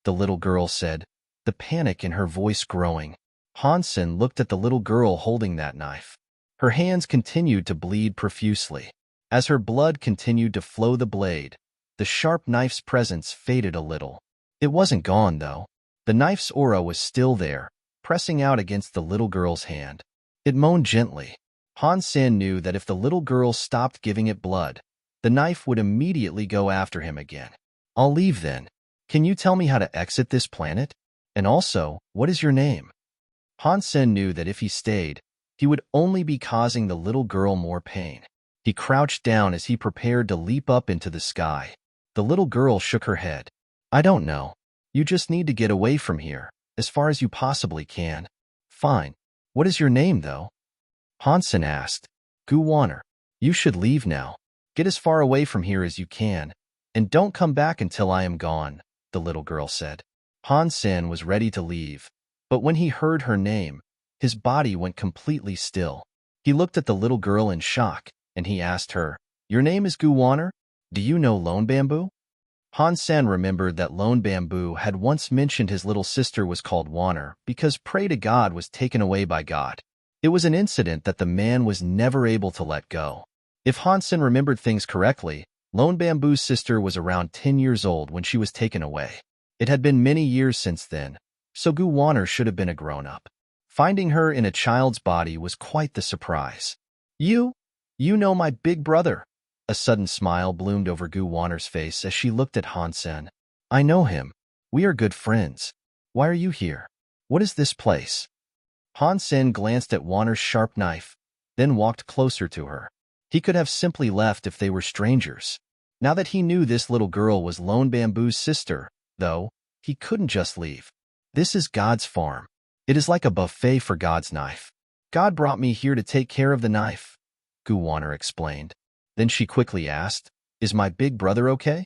the little girl said, the panic in her voice growing. Han Sen looked at the little girl holding that knife. Her hands continued to bleed profusely. As her blood continued to flow the blade, the sharp knife's presence faded a little. It wasn't gone, though. The knife's aura was still there, pressing out against the little girl's hand. It moaned gently. Han Sen knew that if the little girl stopped giving it blood, the knife would immediately go after him again. "I'll leave then. Can you tell me how to exit this planet? And also, what is your name?" Han Sen knew that if he stayed, he would only be causing the little girl more pain. He crouched down as he prepared to leap up into the sky. The little girl shook her head. "I don't know. You just need to get away from here, as far as you possibly can." "Fine. What is your name, though?" Han Sen asked. "Gu Wanner. You should leave now. Get as far away from here as you can, and don't come back until I am gone," the little girl said. Han Sen was ready to leave, but when he heard her name, his body went completely still. He looked at the little girl in shock, and he asked her, "Your name is Gu Wanner? Do you know Lone Bamboo?" Han Sen remembered that Lone Bamboo had once mentioned his little sister was called Wanner because Pray to God was taken away by God. It was an incident that the man was never able to let go. If Han Sen remembered things correctly, Lone Bamboo's sister was around 10 years old when she was taken away. It had been many years since then, so Gu Wanner should have been a grown-up. Finding her in a child's body was quite the surprise. You know my big brother." A sudden smile bloomed over Gu Wanner's face as she looked at Han Sen. "I know him. We are good friends. Why are you here? What is this place?" Han Sen glanced at Wanner's sharp knife, then walked closer to her. He could have simply left if they were strangers. Now that he knew this little girl was Lone Bamboo's sister, though, he couldn't just leave. "This is God's farm. It is like a buffet for God's knife. God brought me here to take care of the knife, Gu Wanner explained. Then she quickly asked, "Is my big brother okay?"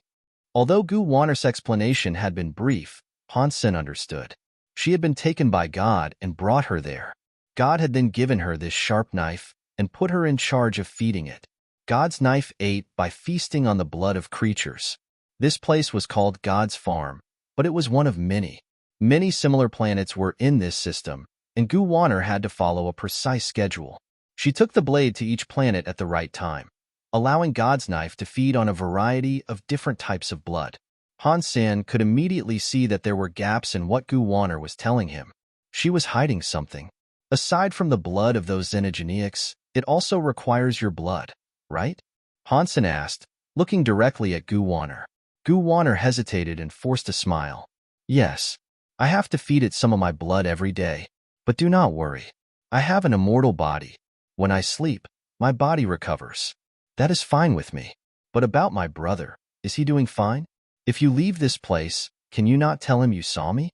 Although Gu Wanner's explanation had been brief, Han Sen understood. She had been taken by God and brought her there. God had then given her this sharp knife and put her in charge of feeding it. God's knife ate by feasting on the blood of creatures. This place was called God's farm, but it was one of many. Many similar planets were in this system, and Gu Wanner had to follow a precise schedule. She took the blade to each planet at the right time, allowing God's knife to feed on a variety of different types of blood. Han Sen could immediately see that there were gaps in what Gu Wanner was telling him. She was hiding something. Aside from the blood of those xenogeneics, it also requires your blood, right? Han Sen asked, looking directly at Gu Wanner. Gu Wanner hesitated and forced a smile. Yes, I have to feed it some of my blood every day, but do not worry. I have an immortal body. When I sleep, my body recovers. That is fine with me. But about my brother, is he doing fine? If you leave this place, can you not tell him you saw me?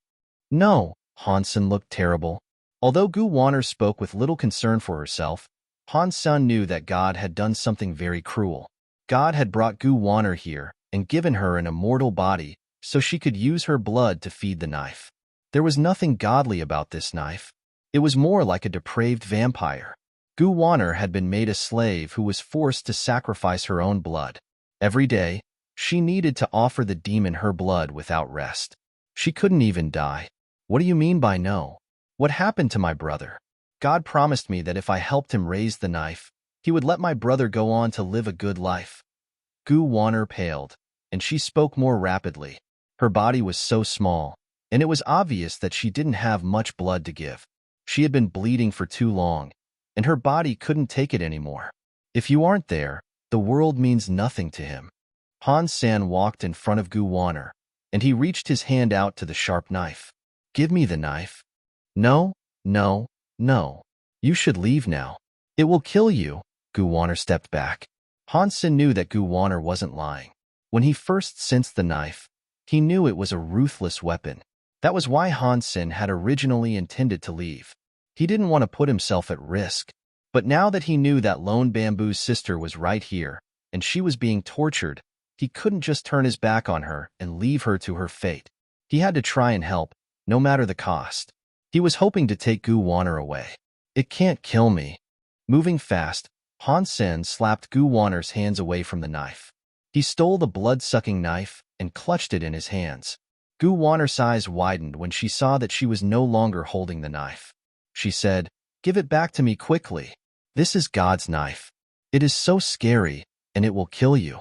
No, Han Sen looked terrible. Although Gu Wanner spoke with little concern for herself, Han Sen knew that God had done something very cruel. God had brought Gu Wanner here and given her an immortal body so she could use her blood to feed the knife. There was nothing godly about this knife. It was more like a depraved vampire. Gu Wanner had been made a slave who was forced to sacrifice her own blood. Every day, she needed to offer the demon her blood without rest. She couldn't even die. What do you mean by no? What happened to my brother? God promised me that if I helped him raise the knife, he would let my brother go on to live a good life. Gu Wanner paled, and she spoke more rapidly. Her body was so small, and it was obvious that she didn't have much blood to give. She had been bleeding for too long, and her body couldn't take it anymore. If you aren't there, the world means nothing to him. Han Sen walked in front of Gu Wanner, and he reached his hand out to the sharp knife. Give me the knife. No, no, no. You should leave now. It will kill you. Gu Wanner stepped back. Han Sen knew that Gu Wanner wasn't lying. When he first sensed the knife, he knew it was a ruthless weapon. That was why Han Sen had originally intended to leave. He didn't want to put himself at risk. But now that he knew that Lone Bamboo's sister was right here, and she was being tortured, he couldn't just turn his back on her and leave her to her fate. He had to try and help, no matter the cost. He was hoping to take Gu Wanner away. It can't kill me. Moving fast, Han Sen slapped Gu Wanner's hands away from the knife. He stole the blood-sucking knife and clutched it in his hands. Gu Wanner's eyes widened when she saw that she was no longer holding the knife. She said, "Give it back to me quickly. This is God's knife. It is so scary, and it will kill you."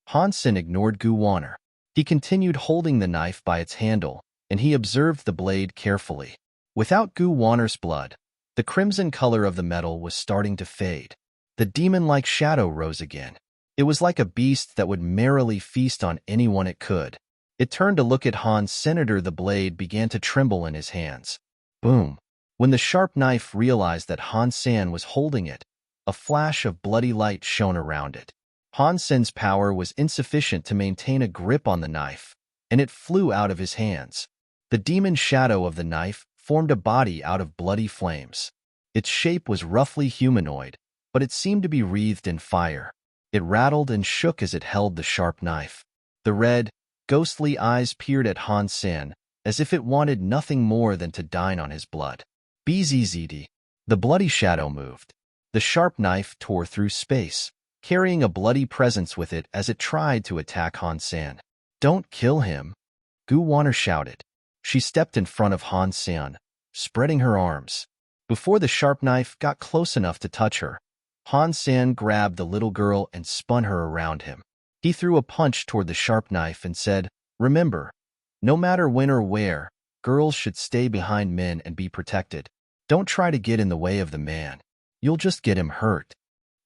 Han Sen ignored Gu Wanner. He continued holding the knife by its handle, and he observed the blade carefully. Without Gu Wanner's blood, the crimson color of the metal was starting to fade. The demon-like shadow rose again. It was like a beast that would merrily feast on anyone it could. It turned to look at Han Sen. The blade began to tremble in his hands. Boom! When the sharp knife realized that Han Sen was holding it, a flash of bloody light shone around it. Han Sen's power was insufficient to maintain a grip on the knife, and it flew out of his hands. The demon shadow of the knife formed a body out of bloody flames. Its shape was roughly humanoid, but it seemed to be wreathed in fire. It rattled and shook as it held the sharp knife. The red, ghostly eyes peered at Han Sen, as if it wanted nothing more than to dine on his blood. Bzzd. The bloody shadow moved. The sharp knife tore through space, carrying a bloody presence with it as it tried to attack Han Sen. Don't kill him, Gu Wanner shouted. She stepped in front of Han Sen, spreading her arms. Before the sharp knife got close enough to touch her, Han Sen grabbed the little girl and spun her around him. He threw a punch toward the sharp knife and said, "Remember, no matter when or where, girls should stay behind men and be protected. Don't try to get in the way of the man. You'll just get him hurt."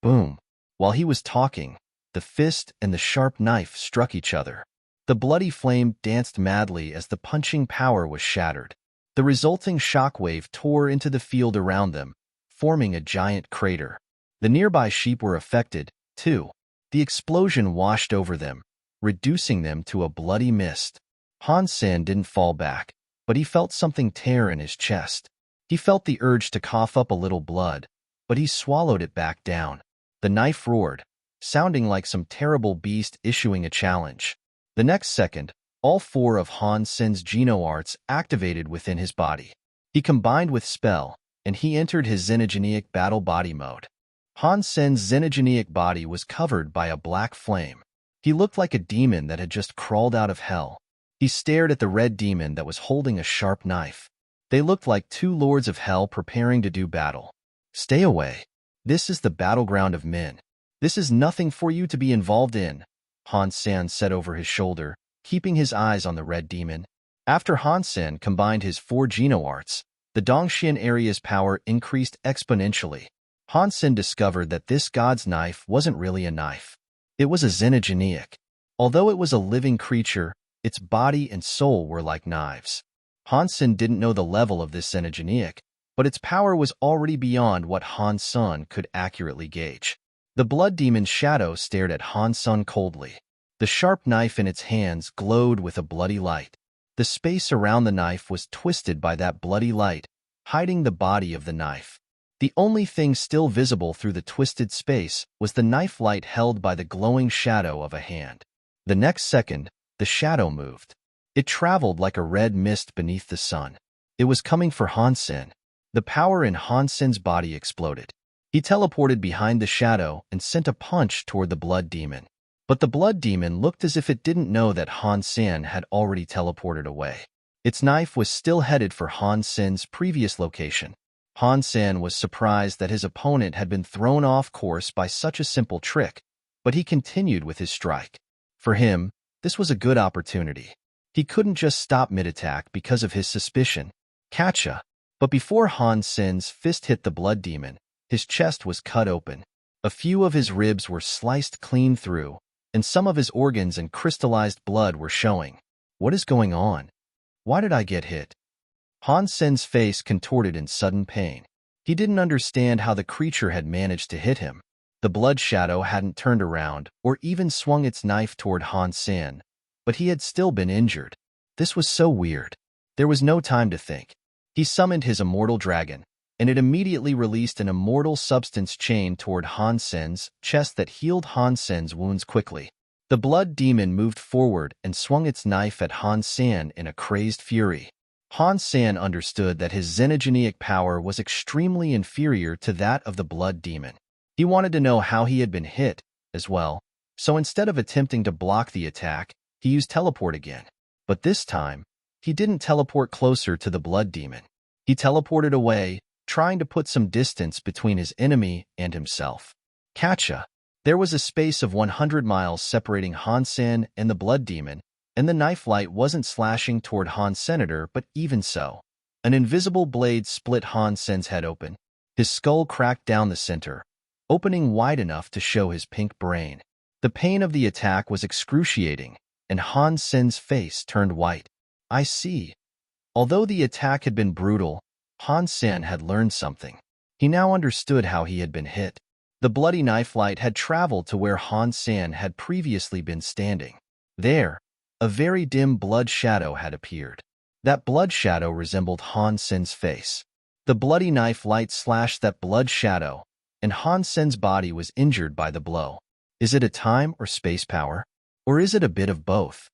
Boom. While he was talking, the fist and the sharp knife struck each other. The bloody flame danced madly as the punching power was shattered. The resulting shockwave tore into the field around them, forming a giant crater. The nearby sheep were affected, too. The explosion washed over them, reducing them to a bloody mist. Han Sen didn't fall back, but he felt something tear in his chest. He felt the urge to cough up a little blood, but he swallowed it back down. The knife roared, sounding like some terrible beast issuing a challenge. The next second, all 4 of Han Sen's Geno-arts activated within his body. He combined with spell, and he entered his xenogenic battle body mode. Han Sen's xenogenic body was covered by a black flame. He looked like a demon that had just crawled out of hell. He stared at the red demon that was holding a sharp knife. They looked like 2 lords of hell preparing to do battle. Stay away. This is the battleground of men. This is nothing for you to be involved in, Han Sen said over his shoulder, keeping his eyes on the red demon. After Han Sen combined his 4 Geno-arts, the Dongxian area's power increased exponentially. Han Sen discovered that this god's knife wasn't really a knife. It was a xenogenic. Although it was a living creature, its body and soul were like knives. Han Sen didn't know the level of this xenogenic, but its power was already beyond what Han Sen could accurately gauge. The blood demon's shadow stared at Han Sen coldly. The sharp knife in its hands glowed with a bloody light. The space around the knife was twisted by that bloody light, hiding the body of the knife. The only thing still visible through the twisted space was the knife light held by the glowing shadow of a hand. The next second, the shadow moved. It traveled like a red mist beneath the sun. It was coming for Han Sen. The power in Han Sen's body exploded. He teleported behind the shadow and sent a punch toward the blood demon. But the blood demon looked as if it didn't know that Han Sen had already teleported away. Its knife was still headed for Han Sen's previous location. Han Sen was surprised that his opponent had been thrown off course by such a simple trick, but he continued with his strike. For him, this was a good opportunity. He couldn't just stop mid-attack because of his suspicion. Catcha! But before Han Sen's fist hit the blood demon, his chest was cut open. A few of his ribs were sliced clean through, and some of his organs and crystallized blood were showing. What is going on? Why did I get hit? Han Sen's face contorted in sudden pain. He didn't understand how the creature had managed to hit him. The blood shadow hadn't turned around or even swung its knife toward Han Sen, but he had still been injured. This was so weird. There was no time to think. He summoned his immortal dragon, and it immediately released an immortal substance chain toward Han Sen's chest that healed Han Sen's wounds quickly. The blood demon moved forward and swung its knife at Han Sen in a crazed fury. Han Sen understood that his xenogenic power was extremely inferior to that of the blood demon. He wanted to know how he had been hit, as well, so instead of attempting to block the attack, he used teleport again. But this time, he didn't teleport closer to the blood demon. He teleported away, trying to put some distance between his enemy and himself. Catcha! There was a space of 100 miles separating Han Sen and the blood demon, and the knife light wasn't slashing toward Han Senator, but even so, an invisible blade split Han Sen's head open. His skull cracked down the center, opening wide enough to show his pink brain. The pain of the attack was excruciating, and Han Sen's face turned white. I see. Although the attack had been brutal, Han Sen had learned something. He now understood how he had been hit. The bloody knife light had traveled to where Han Sen had previously been standing. There, a very dim blood shadow had appeared. That blood shadow resembled Han Sen's face. The bloody knife light slashed that blood shadow, and Han Sen's body was injured by the blow. Is it a time or space power? Or is it a bit of both?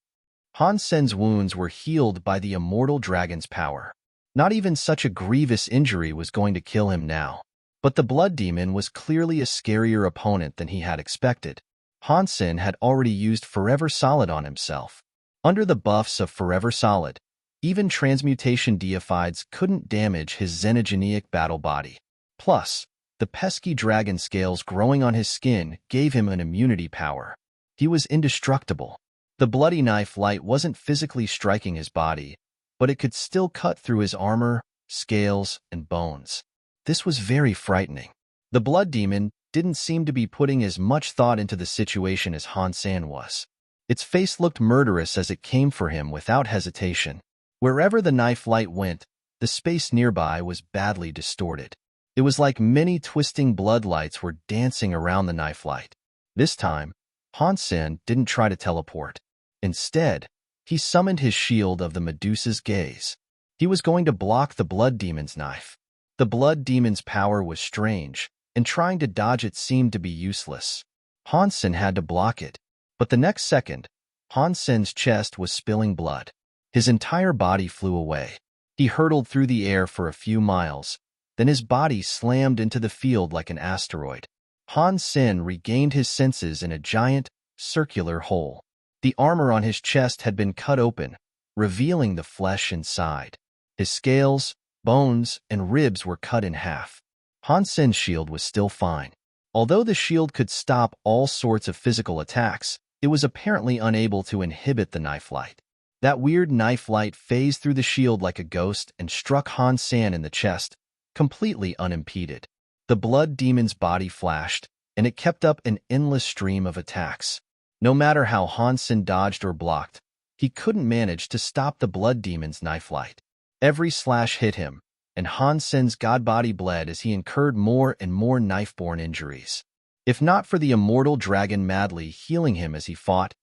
Han Sen's wounds were healed by the immortal dragon's power. Not even such a grievous injury was going to kill him now. But the blood demon was clearly a scarier opponent than he had expected. Han Sen had already used Forever Solid on himself. Under the buffs of Forever Solid, even transmutation deifieds couldn't damage his xenogenic battle body. Plus, the pesky dragon scales growing on his skin gave him an immunity power. He was indestructible. The bloody knife light wasn't physically striking his body, but it could still cut through his armor, scales, and bones. This was very frightening. The blood demon didn't seem to be putting as much thought into the situation as Han Sen was. Its face looked murderous as it came for him without hesitation. Wherever the knife light went, the space nearby was badly distorted. It was like many twisting blood lights were dancing around the knife light. This time, Han Sen didn't try to teleport. Instead, he summoned his shield of the Medusa's gaze. He was going to block the blood demon's knife. The blood demon's power was strange, and trying to dodge it seemed to be useless. Han Sen had to block it, but the next second, Han Sen's chest was spilling blood. His entire body flew away. He hurtled through the air for a few miles, then his body slammed into the field like an asteroid. Han Sen regained his senses in a giant, circular hole. The armor on his chest had been cut open, revealing the flesh inside. His scales, bones, and ribs were cut in half. Han Sen's shield was still fine. Although the shield could stop all sorts of physical attacks, it was apparently unable to inhibit the knife light. That weird knife light phased through the shield like a ghost and struck Han Sen in the chest, completely unimpeded. The blood demon's body flashed, and it kept up an endless stream of attacks. No matter how Han Sen dodged or blocked, he couldn't manage to stop the blood demon's knife light. Every slash hit him, and Han Sen's god body bled as he incurred more and more knife-borne injuries. If not for the immortal dragon madly healing him as he fought,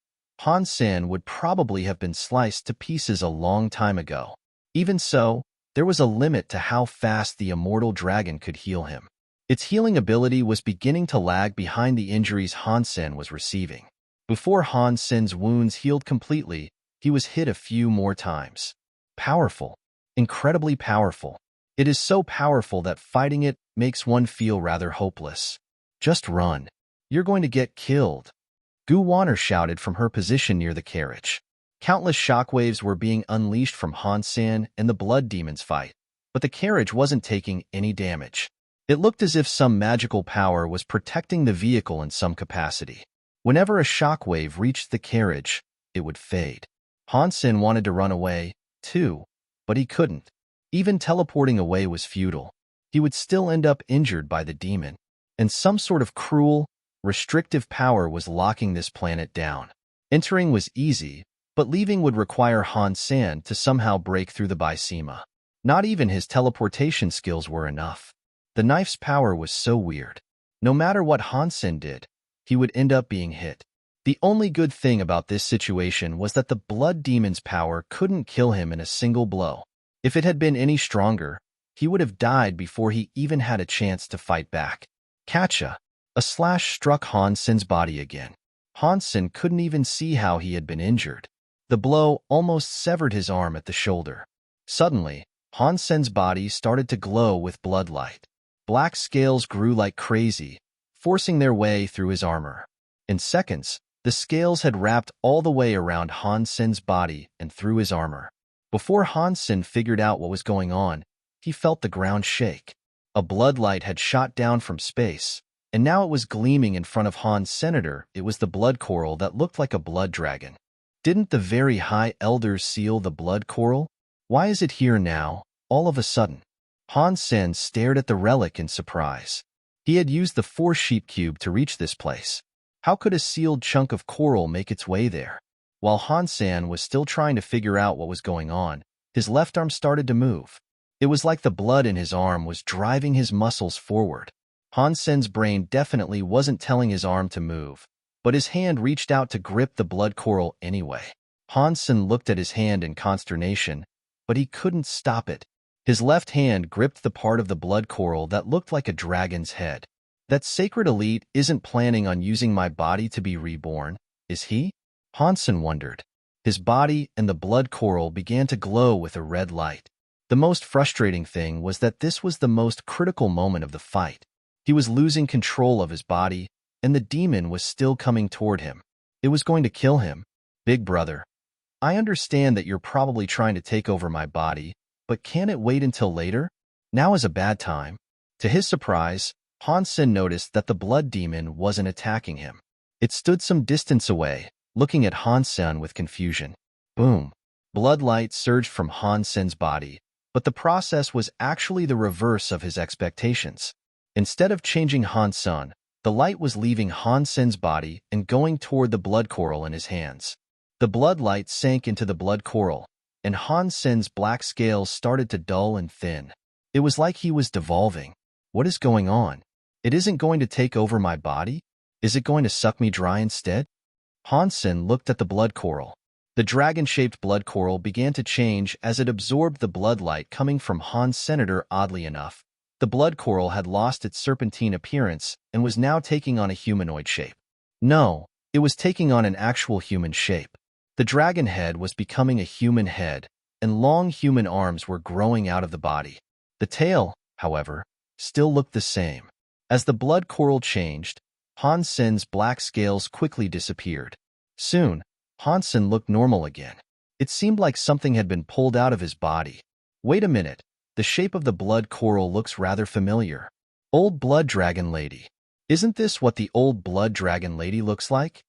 Han Sen would probably have been sliced to pieces a long time ago. Even so, there was a limit to how fast the immortal dragon could heal him. Its healing ability was beginning to lag behind the injuries Han Sen was receiving. Before Han Sen's wounds healed completely, he was hit a few more times. Powerful. Incredibly powerful. It is so powerful that fighting it makes one feel rather hopeless. Just run. You're going to get killed. Gu Wanner shouted from her position near the carriage. Countless shockwaves were being unleashed from Han Sen and the blood demon's fight, but the carriage wasn't taking any damage. It looked as if some magical power was protecting the vehicle in some capacity. Whenever a shockwave reached the carriage, it would fade. Han Sen wanted to run away, too, but he couldn't. Even teleporting away was futile. He would still end up injured by the demon, and some sort of cruel, restrictive power was locking this planet down. Entering was easy, but leaving would require Han Sen to somehow break through the Bysema. Not even his teleportation skills were enough. The knife's power was so weird. No matter what Han Sen did, he would end up being hit. The only good thing about this situation was that the blood demon's power couldn't kill him in a single blow. If it had been any stronger, he would have died before he even had a chance to fight back. Catcha! A slash struck Han Sen's body again. Han Sen couldn't even see how he had been injured. The blow almost severed his arm at the shoulder. Suddenly, Han Sen's body started to glow with blood light. Black scales grew like crazy, forcing their way through his armor. In seconds, the scales had wrapped all the way around Han Sen's body and through his armor. Before Han Sen figured out what was going on, he felt the ground shake. A blood light had shot down from space, and now it was gleaming in front of Han's senator. It was the blood coral that looked like a blood dragon. Didn't the very high elders seal the blood coral? Why is it here now, all of a sudden? Han Sen stared at the relic in surprise. He had used the 4-sheep cube to reach this place. How could a sealed chunk of coral make its way there? While Han Sen was still trying to figure out what was going on, his left arm started to move. It was like the blood in his arm was driving his muscles forward. Han Sen's brain definitely wasn't telling his arm to move, but his hand reached out to grip the blood coral anyway. Han Sen looked at his hand in consternation, but he couldn't stop it. His left hand gripped the part of the blood coral that looked like a dragon's head. That sacred elite isn't planning on using my body to be reborn, is he? Han Sen wondered. His body and the blood coral began to glow with a red light. The most frustrating thing was that this was the most critical moment of the fight. He was losing control of his body, and the demon was still coming toward him. It was going to kill him. Big brother, I understand that you're probably trying to take over my body, but can't it wait until later? Now is a bad time. To his surprise, Han Sen noticed that the blood demon wasn't attacking him. It stood some distance away, looking at Han Sen with confusion. Boom! Blood light surged from Han Sen's body, but the process was actually the reverse of his expectations. Instead of changing Han Sen, the light was leaving Han Sen's body and going toward the blood coral in his hands. The blood light sank into the blood coral, and Han Sen's black scales started to dull and thin. It was like he was devolving. What is going on? It isn't going to take over my body? Is it going to suck me dry instead? Han Sen looked at the blood coral. The dragon-shaped blood coral began to change as it absorbed the blood light coming from Han's senator. Oddly enough, The blood coral had lost its serpentine appearance and was now taking on a humanoid shape. No, it was taking on an actual human shape. The dragon head was becoming a human head, and long human arms were growing out of the body. The tail, however, still looked the same. As the blood coral changed, Han Sen's black scales quickly disappeared. Soon, Han Sen looked normal again. It seemed like something had been pulled out of his body. Wait a minute, the shape of the blood coral looks rather familiar. Old blood dragon lady. Isn't this what the old blood dragon lady looks like?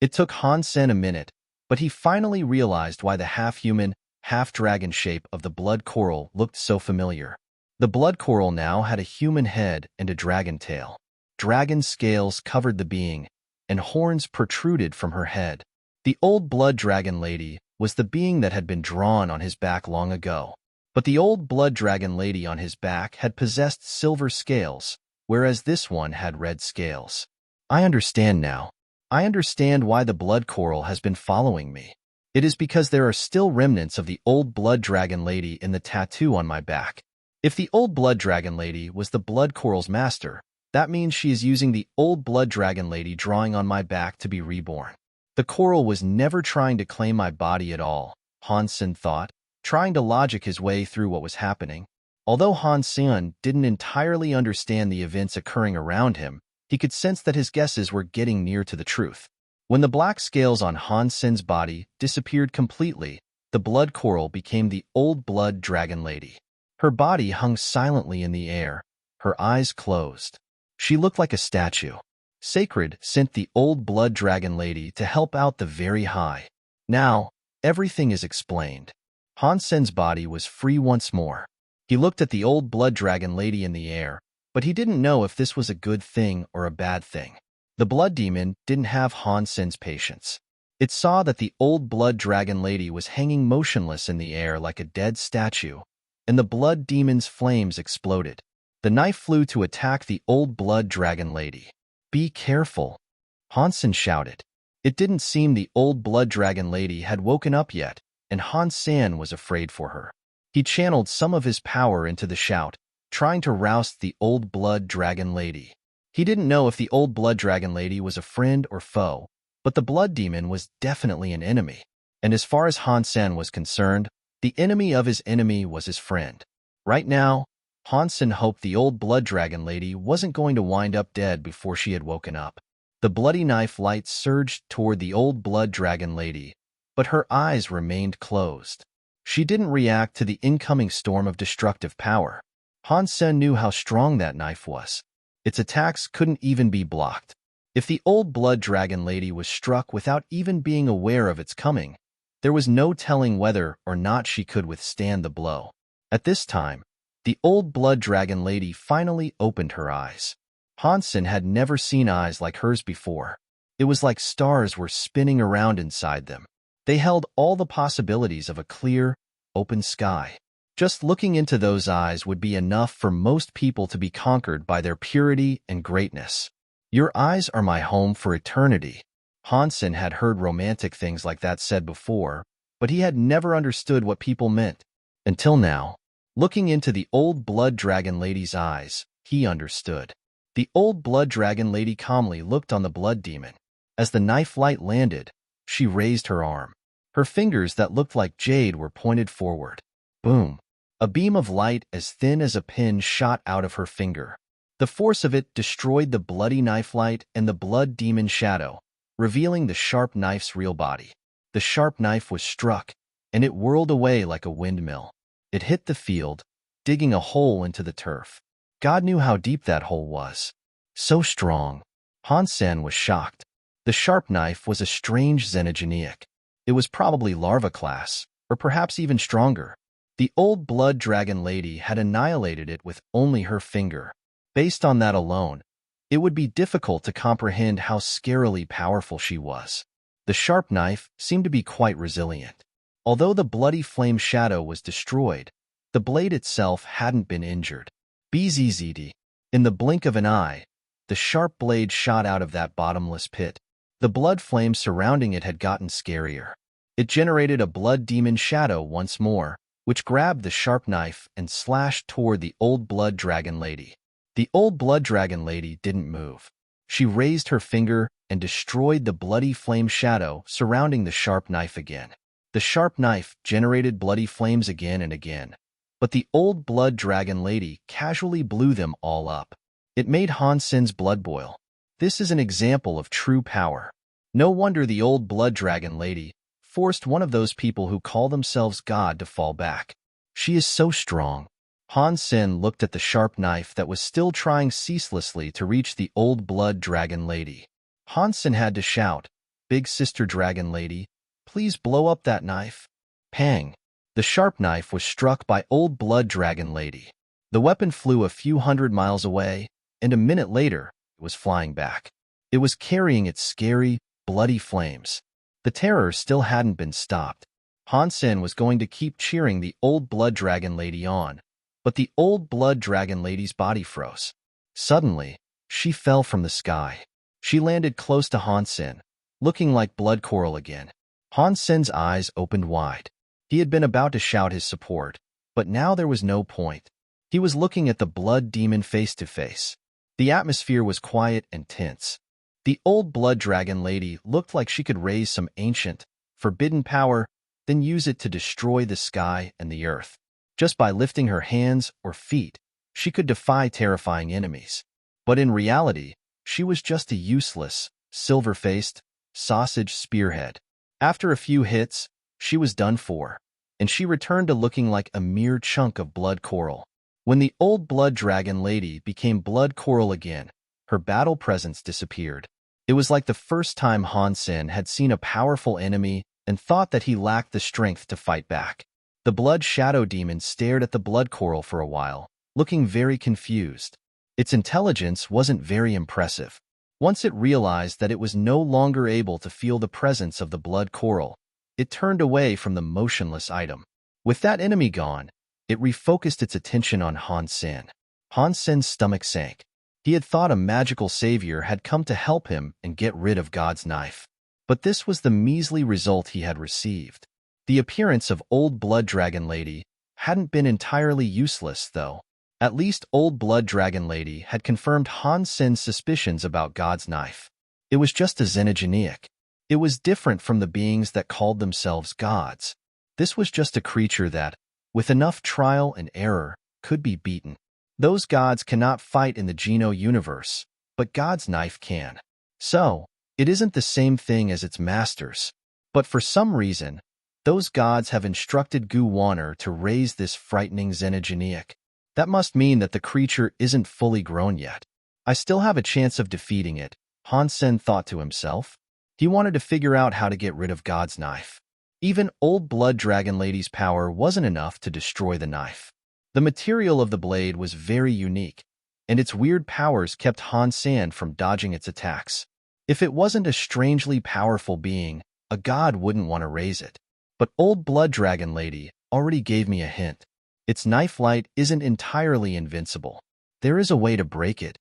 It took Han Sen a minute, but he finally realized why the half-human, half-dragon shape of the blood coral looked so familiar. The blood coral now had a human head and a dragon tail. Dragon scales covered the being, and horns protruded from her head. The old blood dragon lady was the being that had been drawn on his back long ago. But the old blood dragon lady on his back had possessed silver scales, whereas this one had red scales. I understand now. I understand why the blood coral has been following me. It is because there are still remnants of the old blood dragon lady in the tattoo on my back. If the old blood dragon lady was the blood coral's master, that means she is using the old blood dragon lady drawing on my back to be reborn. The coral was never trying to claim my body at all, Han Sen thought, trying to logic his way through what was happening. Although Han Sen didn't entirely understand the events occurring around him, he could sense that his guesses were getting near to the truth. When the black scales on Han Sen's body disappeared completely, the blood coral became the old blood dragon lady. Her body hung silently in the air, her eyes closed. She looked like a statue. Sacred sent the old blood dragon lady to help out the very high. Now, everything is explained. Han Sen's body was free once more. He looked at the old blood dragon lady in the air, but he didn't know if this was a good thing or a bad thing. The blood demon didn't have Han Sen's patience. It saw that the old blood dragon lady was hanging motionless in the air like a dead statue, and the blood demon's flames exploded. The knife flew to attack the old blood dragon lady. Be careful, Han Sen shouted. It didn't seem the old blood dragon lady had woken up yet, and Han Sen was afraid for her. He channeled some of his power into the shout, trying to roust the old blood dragon lady. He didn't know if the old blood dragon lady was a friend or foe, but the blood demon was definitely an enemy. And as far as Han Sen was concerned, the enemy of his enemy was his friend. Right now, Han Sen hoped the old blood dragon lady wasn't going to wind up dead before she had woken up. The bloody knife light surged toward the old blood dragon lady, but her eyes remained closed. She didn't react to the incoming storm of destructive power. Han Sen knew how strong that knife was. Its attacks couldn't even be blocked. If the old blood dragon lady was struck without even being aware of its coming, there was no telling whether or not she could withstand the blow. At this time, the old blood dragon lady finally opened her eyes. Han Sen had never seen eyes like hers before. It was like stars were spinning around inside them. They held all the possibilities of a clear, open sky. Just looking into those eyes would be enough for most people to be conquered by their purity and greatness. Your eyes are my home for eternity. Han Sen had heard romantic things like that said before, but he had never understood what people meant. Until now, looking into the old blood dragon lady's eyes, he understood. The old blood dragon lady calmly looked on the blood demon. As the knife light landed, she raised her arm. Her fingers that looked like jade were pointed forward. Boom! A beam of light as thin as a pin shot out of her finger. The force of it destroyed the bloody knife light and the blood demon shadow, revealing the sharp knife's real body. The sharp knife was struck, and it whirled away like a windmill. It hit the field, digging a hole into the turf. God knew how deep that hole was. So strong. Han Sen was shocked. The sharp knife was a strange xenogeneic. It was probably larva class, or perhaps even stronger. The old blood dragon lady had annihilated it with only her finger. Based on that alone, it would be difficult to comprehend how scarily powerful she was. The sharp knife seemed to be quite resilient. Although the bloody flame shadow was destroyed, the blade itself hadn't been injured. BZZD. In the blink of an eye, the sharp blade shot out of that bottomless pit. The blood flames surrounding it had gotten scarier. It generated a blood demon shadow once more, which grabbed the sharp knife and slashed toward the old blood dragon lady. The old blood dragon lady didn't move. She raised her finger and destroyed the bloody flame shadow surrounding the sharp knife again. The sharp knife generated bloody flames again and again, but the old blood dragon lady casually blew them all up. It made Han Sen's blood boil. This is an example of true power. No wonder the old blood dragon lady forced one of those people who call themselves God to fall back. She is so strong. Han Sen looked at the sharp knife that was still trying ceaselessly to reach the old blood dragon lady. Han Sen had to shout, "Big sister dragon lady, please blow up that knife." Pang! The sharp knife was struck by old blood dragon lady. The weapon flew a few hundred miles away, and a minute later, it was flying back. It was carrying its scary, bloody flames. The terror still hadn't been stopped. Han Sen was going to keep cheering the old blood dragon lady on, but the old blood dragon lady's body froze. Suddenly, she fell from the sky. She landed close to Han Sen, looking like blood coral again. Han Sen's eyes opened wide. He had been about to shout his support, but now there was no point. He was looking at the blood demon face to face. The atmosphere was quiet and tense. The old blood dragon lady looked like she could raise some ancient, forbidden power, then use it to destroy the sky and the earth. Just by lifting her hands or feet, she could defy terrifying enemies. But in reality, she was just a useless, silver-faced, sausage spearhead. After a few hits, she was done for, and she returned to looking like a mere chunk of blood coral. When the old blood dragon lady became blood coral again, her battle presence disappeared. It was like the first time Han Sen had seen a powerful enemy and thought that he lacked the strength to fight back. The blood shadow demon stared at the blood coral for a while, looking very confused. Its intelligence wasn't very impressive. Once it realized that it was no longer able to feel the presence of the blood coral, it turned away from the motionless item. With that enemy gone, it refocused its attention on Han Sen. Han Sen's stomach sank. He had thought a magical savior had come to help him and get rid of God's knife. But this was the measly result he had received. The appearance of old blood dragon lady hadn't been entirely useless, though. At least old blood dragon lady had confirmed Han Sen's suspicions about God's knife. It was just a xenogenic. It was different from the beings that called themselves gods. This was just a creature that, with enough trial and error, could be beaten. Those gods cannot fight in the Geno universe, but God's knife can. So, it isn't the same thing as its masters. But for some reason, those gods have instructed Gu Wanner to raise this frightening xenogenic. That must mean that the creature isn't fully grown yet. I still have a chance of defeating it, Han Sen thought to himself. He wanted to figure out how to get rid of God's knife. Even old blood dragon lady's power wasn't enough to destroy the knife. The material of the blade was very unique, and its weird powers kept Han Sen from dodging its attacks. If it wasn't a strangely powerful being, a god wouldn't want to raise it. But old blood dragon lady already gave me a hint. Its knife light isn't entirely invincible. There is a way to break it.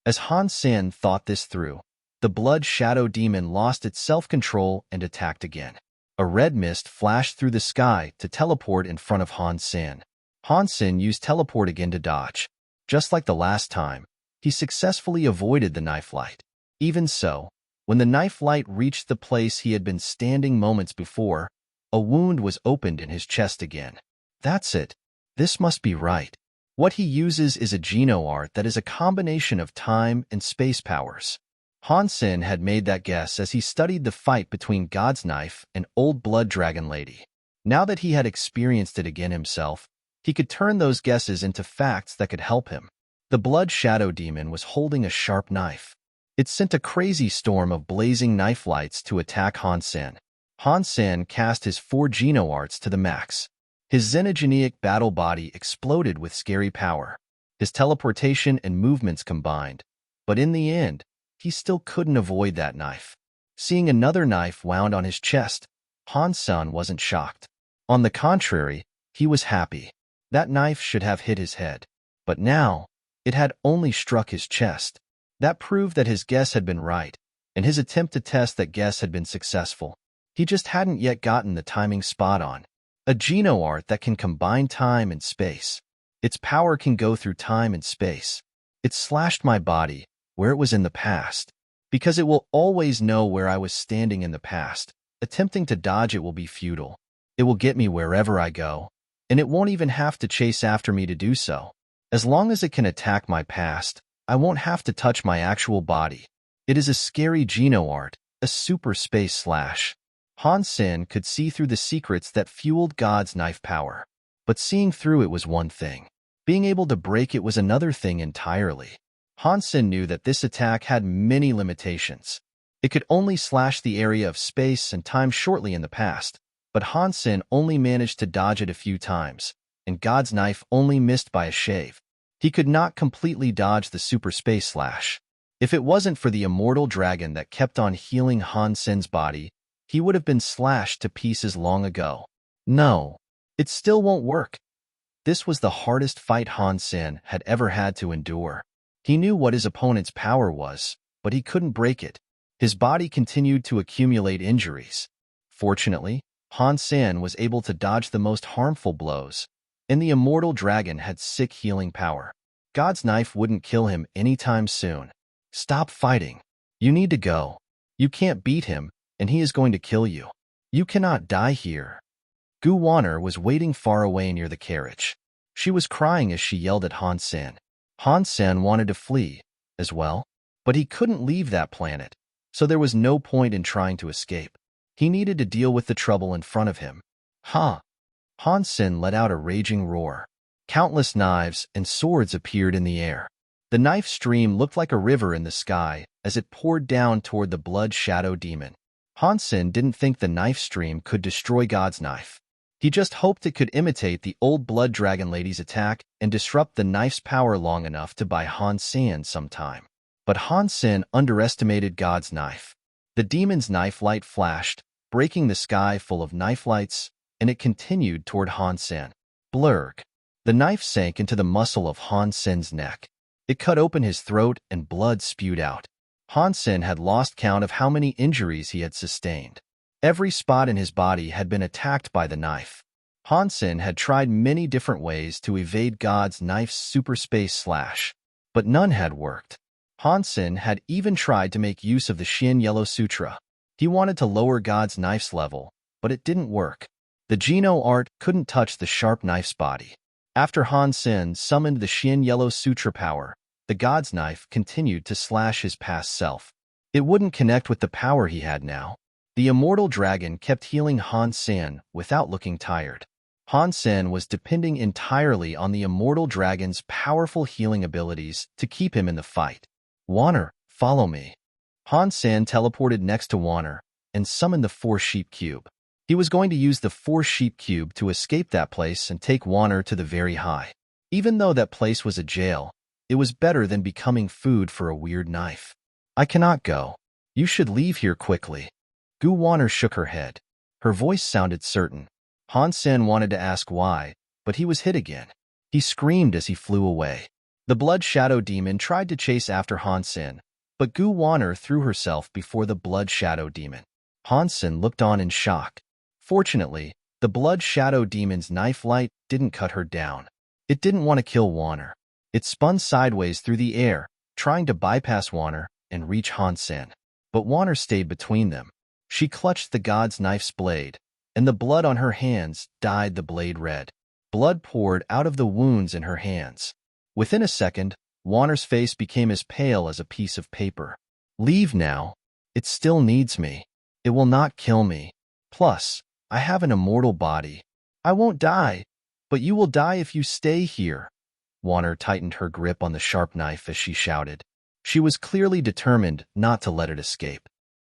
As Han Sen thought this through, the blood shadow demon lost its self-control and attacked again. A red mist flashed through the sky to teleport in front of Han Sen. Han Sen used teleport again to dodge. Just like the last time, he successfully avoided the knife light. Even so, when the knife light reached the place he had been standing moments before, a wound was opened in his chest again. That's it. This must be right. What he uses is a Geno art that is a combination of time and space powers. Han Sen had made that guess as he studied the fight between God's knife and old blood dragon lady. Now that he had experienced it again himself, he could turn those guesses into facts that could help him. The blood shadow demon was holding a sharp knife. It sent a crazy storm of blazing knife lights to attack Han Sen. Han Sen cast his 4 Geno arts to the max. His xenogenic battle body exploded with scary power. His teleportation and movements combined. But in the end, he still couldn't avoid that knife. Seeing another knife wound on his chest, Han Sen wasn't shocked. On the contrary, he was happy. That knife should have hit his head. But now, it had only struck his chest. That proved that his guess had been right, and his attempt to test that guess had been successful. He just hadn't yet gotten the timing spot on. A geno-art that can combine time and space. Its power can go through time and space. It slashed my body where it was in the past, because it will always know where I was standing in the past. Attempting to dodge it will be futile. It will get me wherever I go, and it won't even have to chase after me to do so. As long as it can attack my past, I won't have to touch my actual body. It is a scary geno-art, a super space slash. Han Sen could see through the secrets that fueled God's knife power. But seeing through it was one thing. Being able to break it was another thing entirely. Han Sen knew that this attack had many limitations. It could only slash the area of space and time shortly in the past, but Han Sen only managed to dodge it a few times, and God's knife only missed by a shave. He could not completely dodge the super space slash. If it wasn't for the immortal dragon that kept on healing Han Sen's body, he would have been slashed to pieces long ago. No, it still won't work. This was the hardest fight Han Sen had ever had to endure. He knew what his opponent's power was, but he couldn't break it. His body continued to accumulate injuries. Fortunately, Han Sen was able to dodge the most harmful blows, and the immortal dragon had sick healing power. God's knife wouldn't kill him anytime soon. Stop fighting. You need to go. You can't beat him, and he is going to kill you. You cannot die here. Gu Wanner was waiting far away near the carriage. She was crying as she yelled at Han Sen. Han Sen wanted to flee, as well, but he couldn't leave that planet, so there was no point in trying to escape. He needed to deal with the trouble in front of him. Ha! Han Sen let out a raging roar. Countless knives and swords appeared in the air. The knife stream looked like a river in the sky as it poured down toward the blood shadow demon. Han Sen didn't think the knife stream could destroy God's knife. He just hoped it could imitate the old blood dragon lady's attack and disrupt the knife's power long enough to buy Han Sen some time. But Han Sen underestimated God's knife. The demon's knife light flashed, breaking the sky full of knife lights, and it continued toward Han Sen. Blurg. The knife sank into the muscle of Han Sen's neck. It cut open his throat and blood spewed out. Han Sen had lost count of how many injuries he had sustained. Every spot in his body had been attacked by the knife. Han Sen had tried many different ways to evade God's knife's super space slash, but none had worked. Han Sen had even tried to make use of the Shin Yellow Sutra. He wanted to lower God's knife's level, but it didn't work. The geno-art couldn't touch the sharp knife's body. After Han Sen summoned the Shin Yellow Sutra power, the God's knife continued to slash his past self. It wouldn't connect with the power he had now. The immortal dragon kept healing Han Sen without looking tired. Han Sen was depending entirely on the immortal dragon's powerful healing abilities to keep him in the fight. Wanner, follow me. Han Sen teleported next to Wanner and summoned the Four-Sheep Cube. He was going to use the Four-Sheep Cube to escape that place and take Wanner to the very high. Even though that place was a jail, it was better than becoming food for a weird knife. I cannot go. You should leave here quickly. Gu Wanner shook her head. Her voice sounded certain. Han Sen wanted to ask why, but he was hit again. He screamed as he flew away. The Blood Shadow Demon tried to chase after Han Sen, but Gu Wanner threw herself before the Blood Shadow Demon. Han Sen looked on in shock. Fortunately, the Blood Shadow Demon's knife light didn't cut her down. It didn't want to kill Wanner. It spun sideways through the air, trying to bypass Wanner and reach Han Sen. But Wanner stayed between them. She clutched the god's knife's blade, and the blood on her hands dyed the blade red. Blood poured out of the wounds in her hands. Within a second, Wanner's face became as pale as a piece of paper. Leave now. It still needs me. It will not kill me. Plus, I have an immortal body. I won't die, but you will die if you stay here. Wanner tightened her grip on the sharp knife as she shouted. She was clearly determined not to let it escape.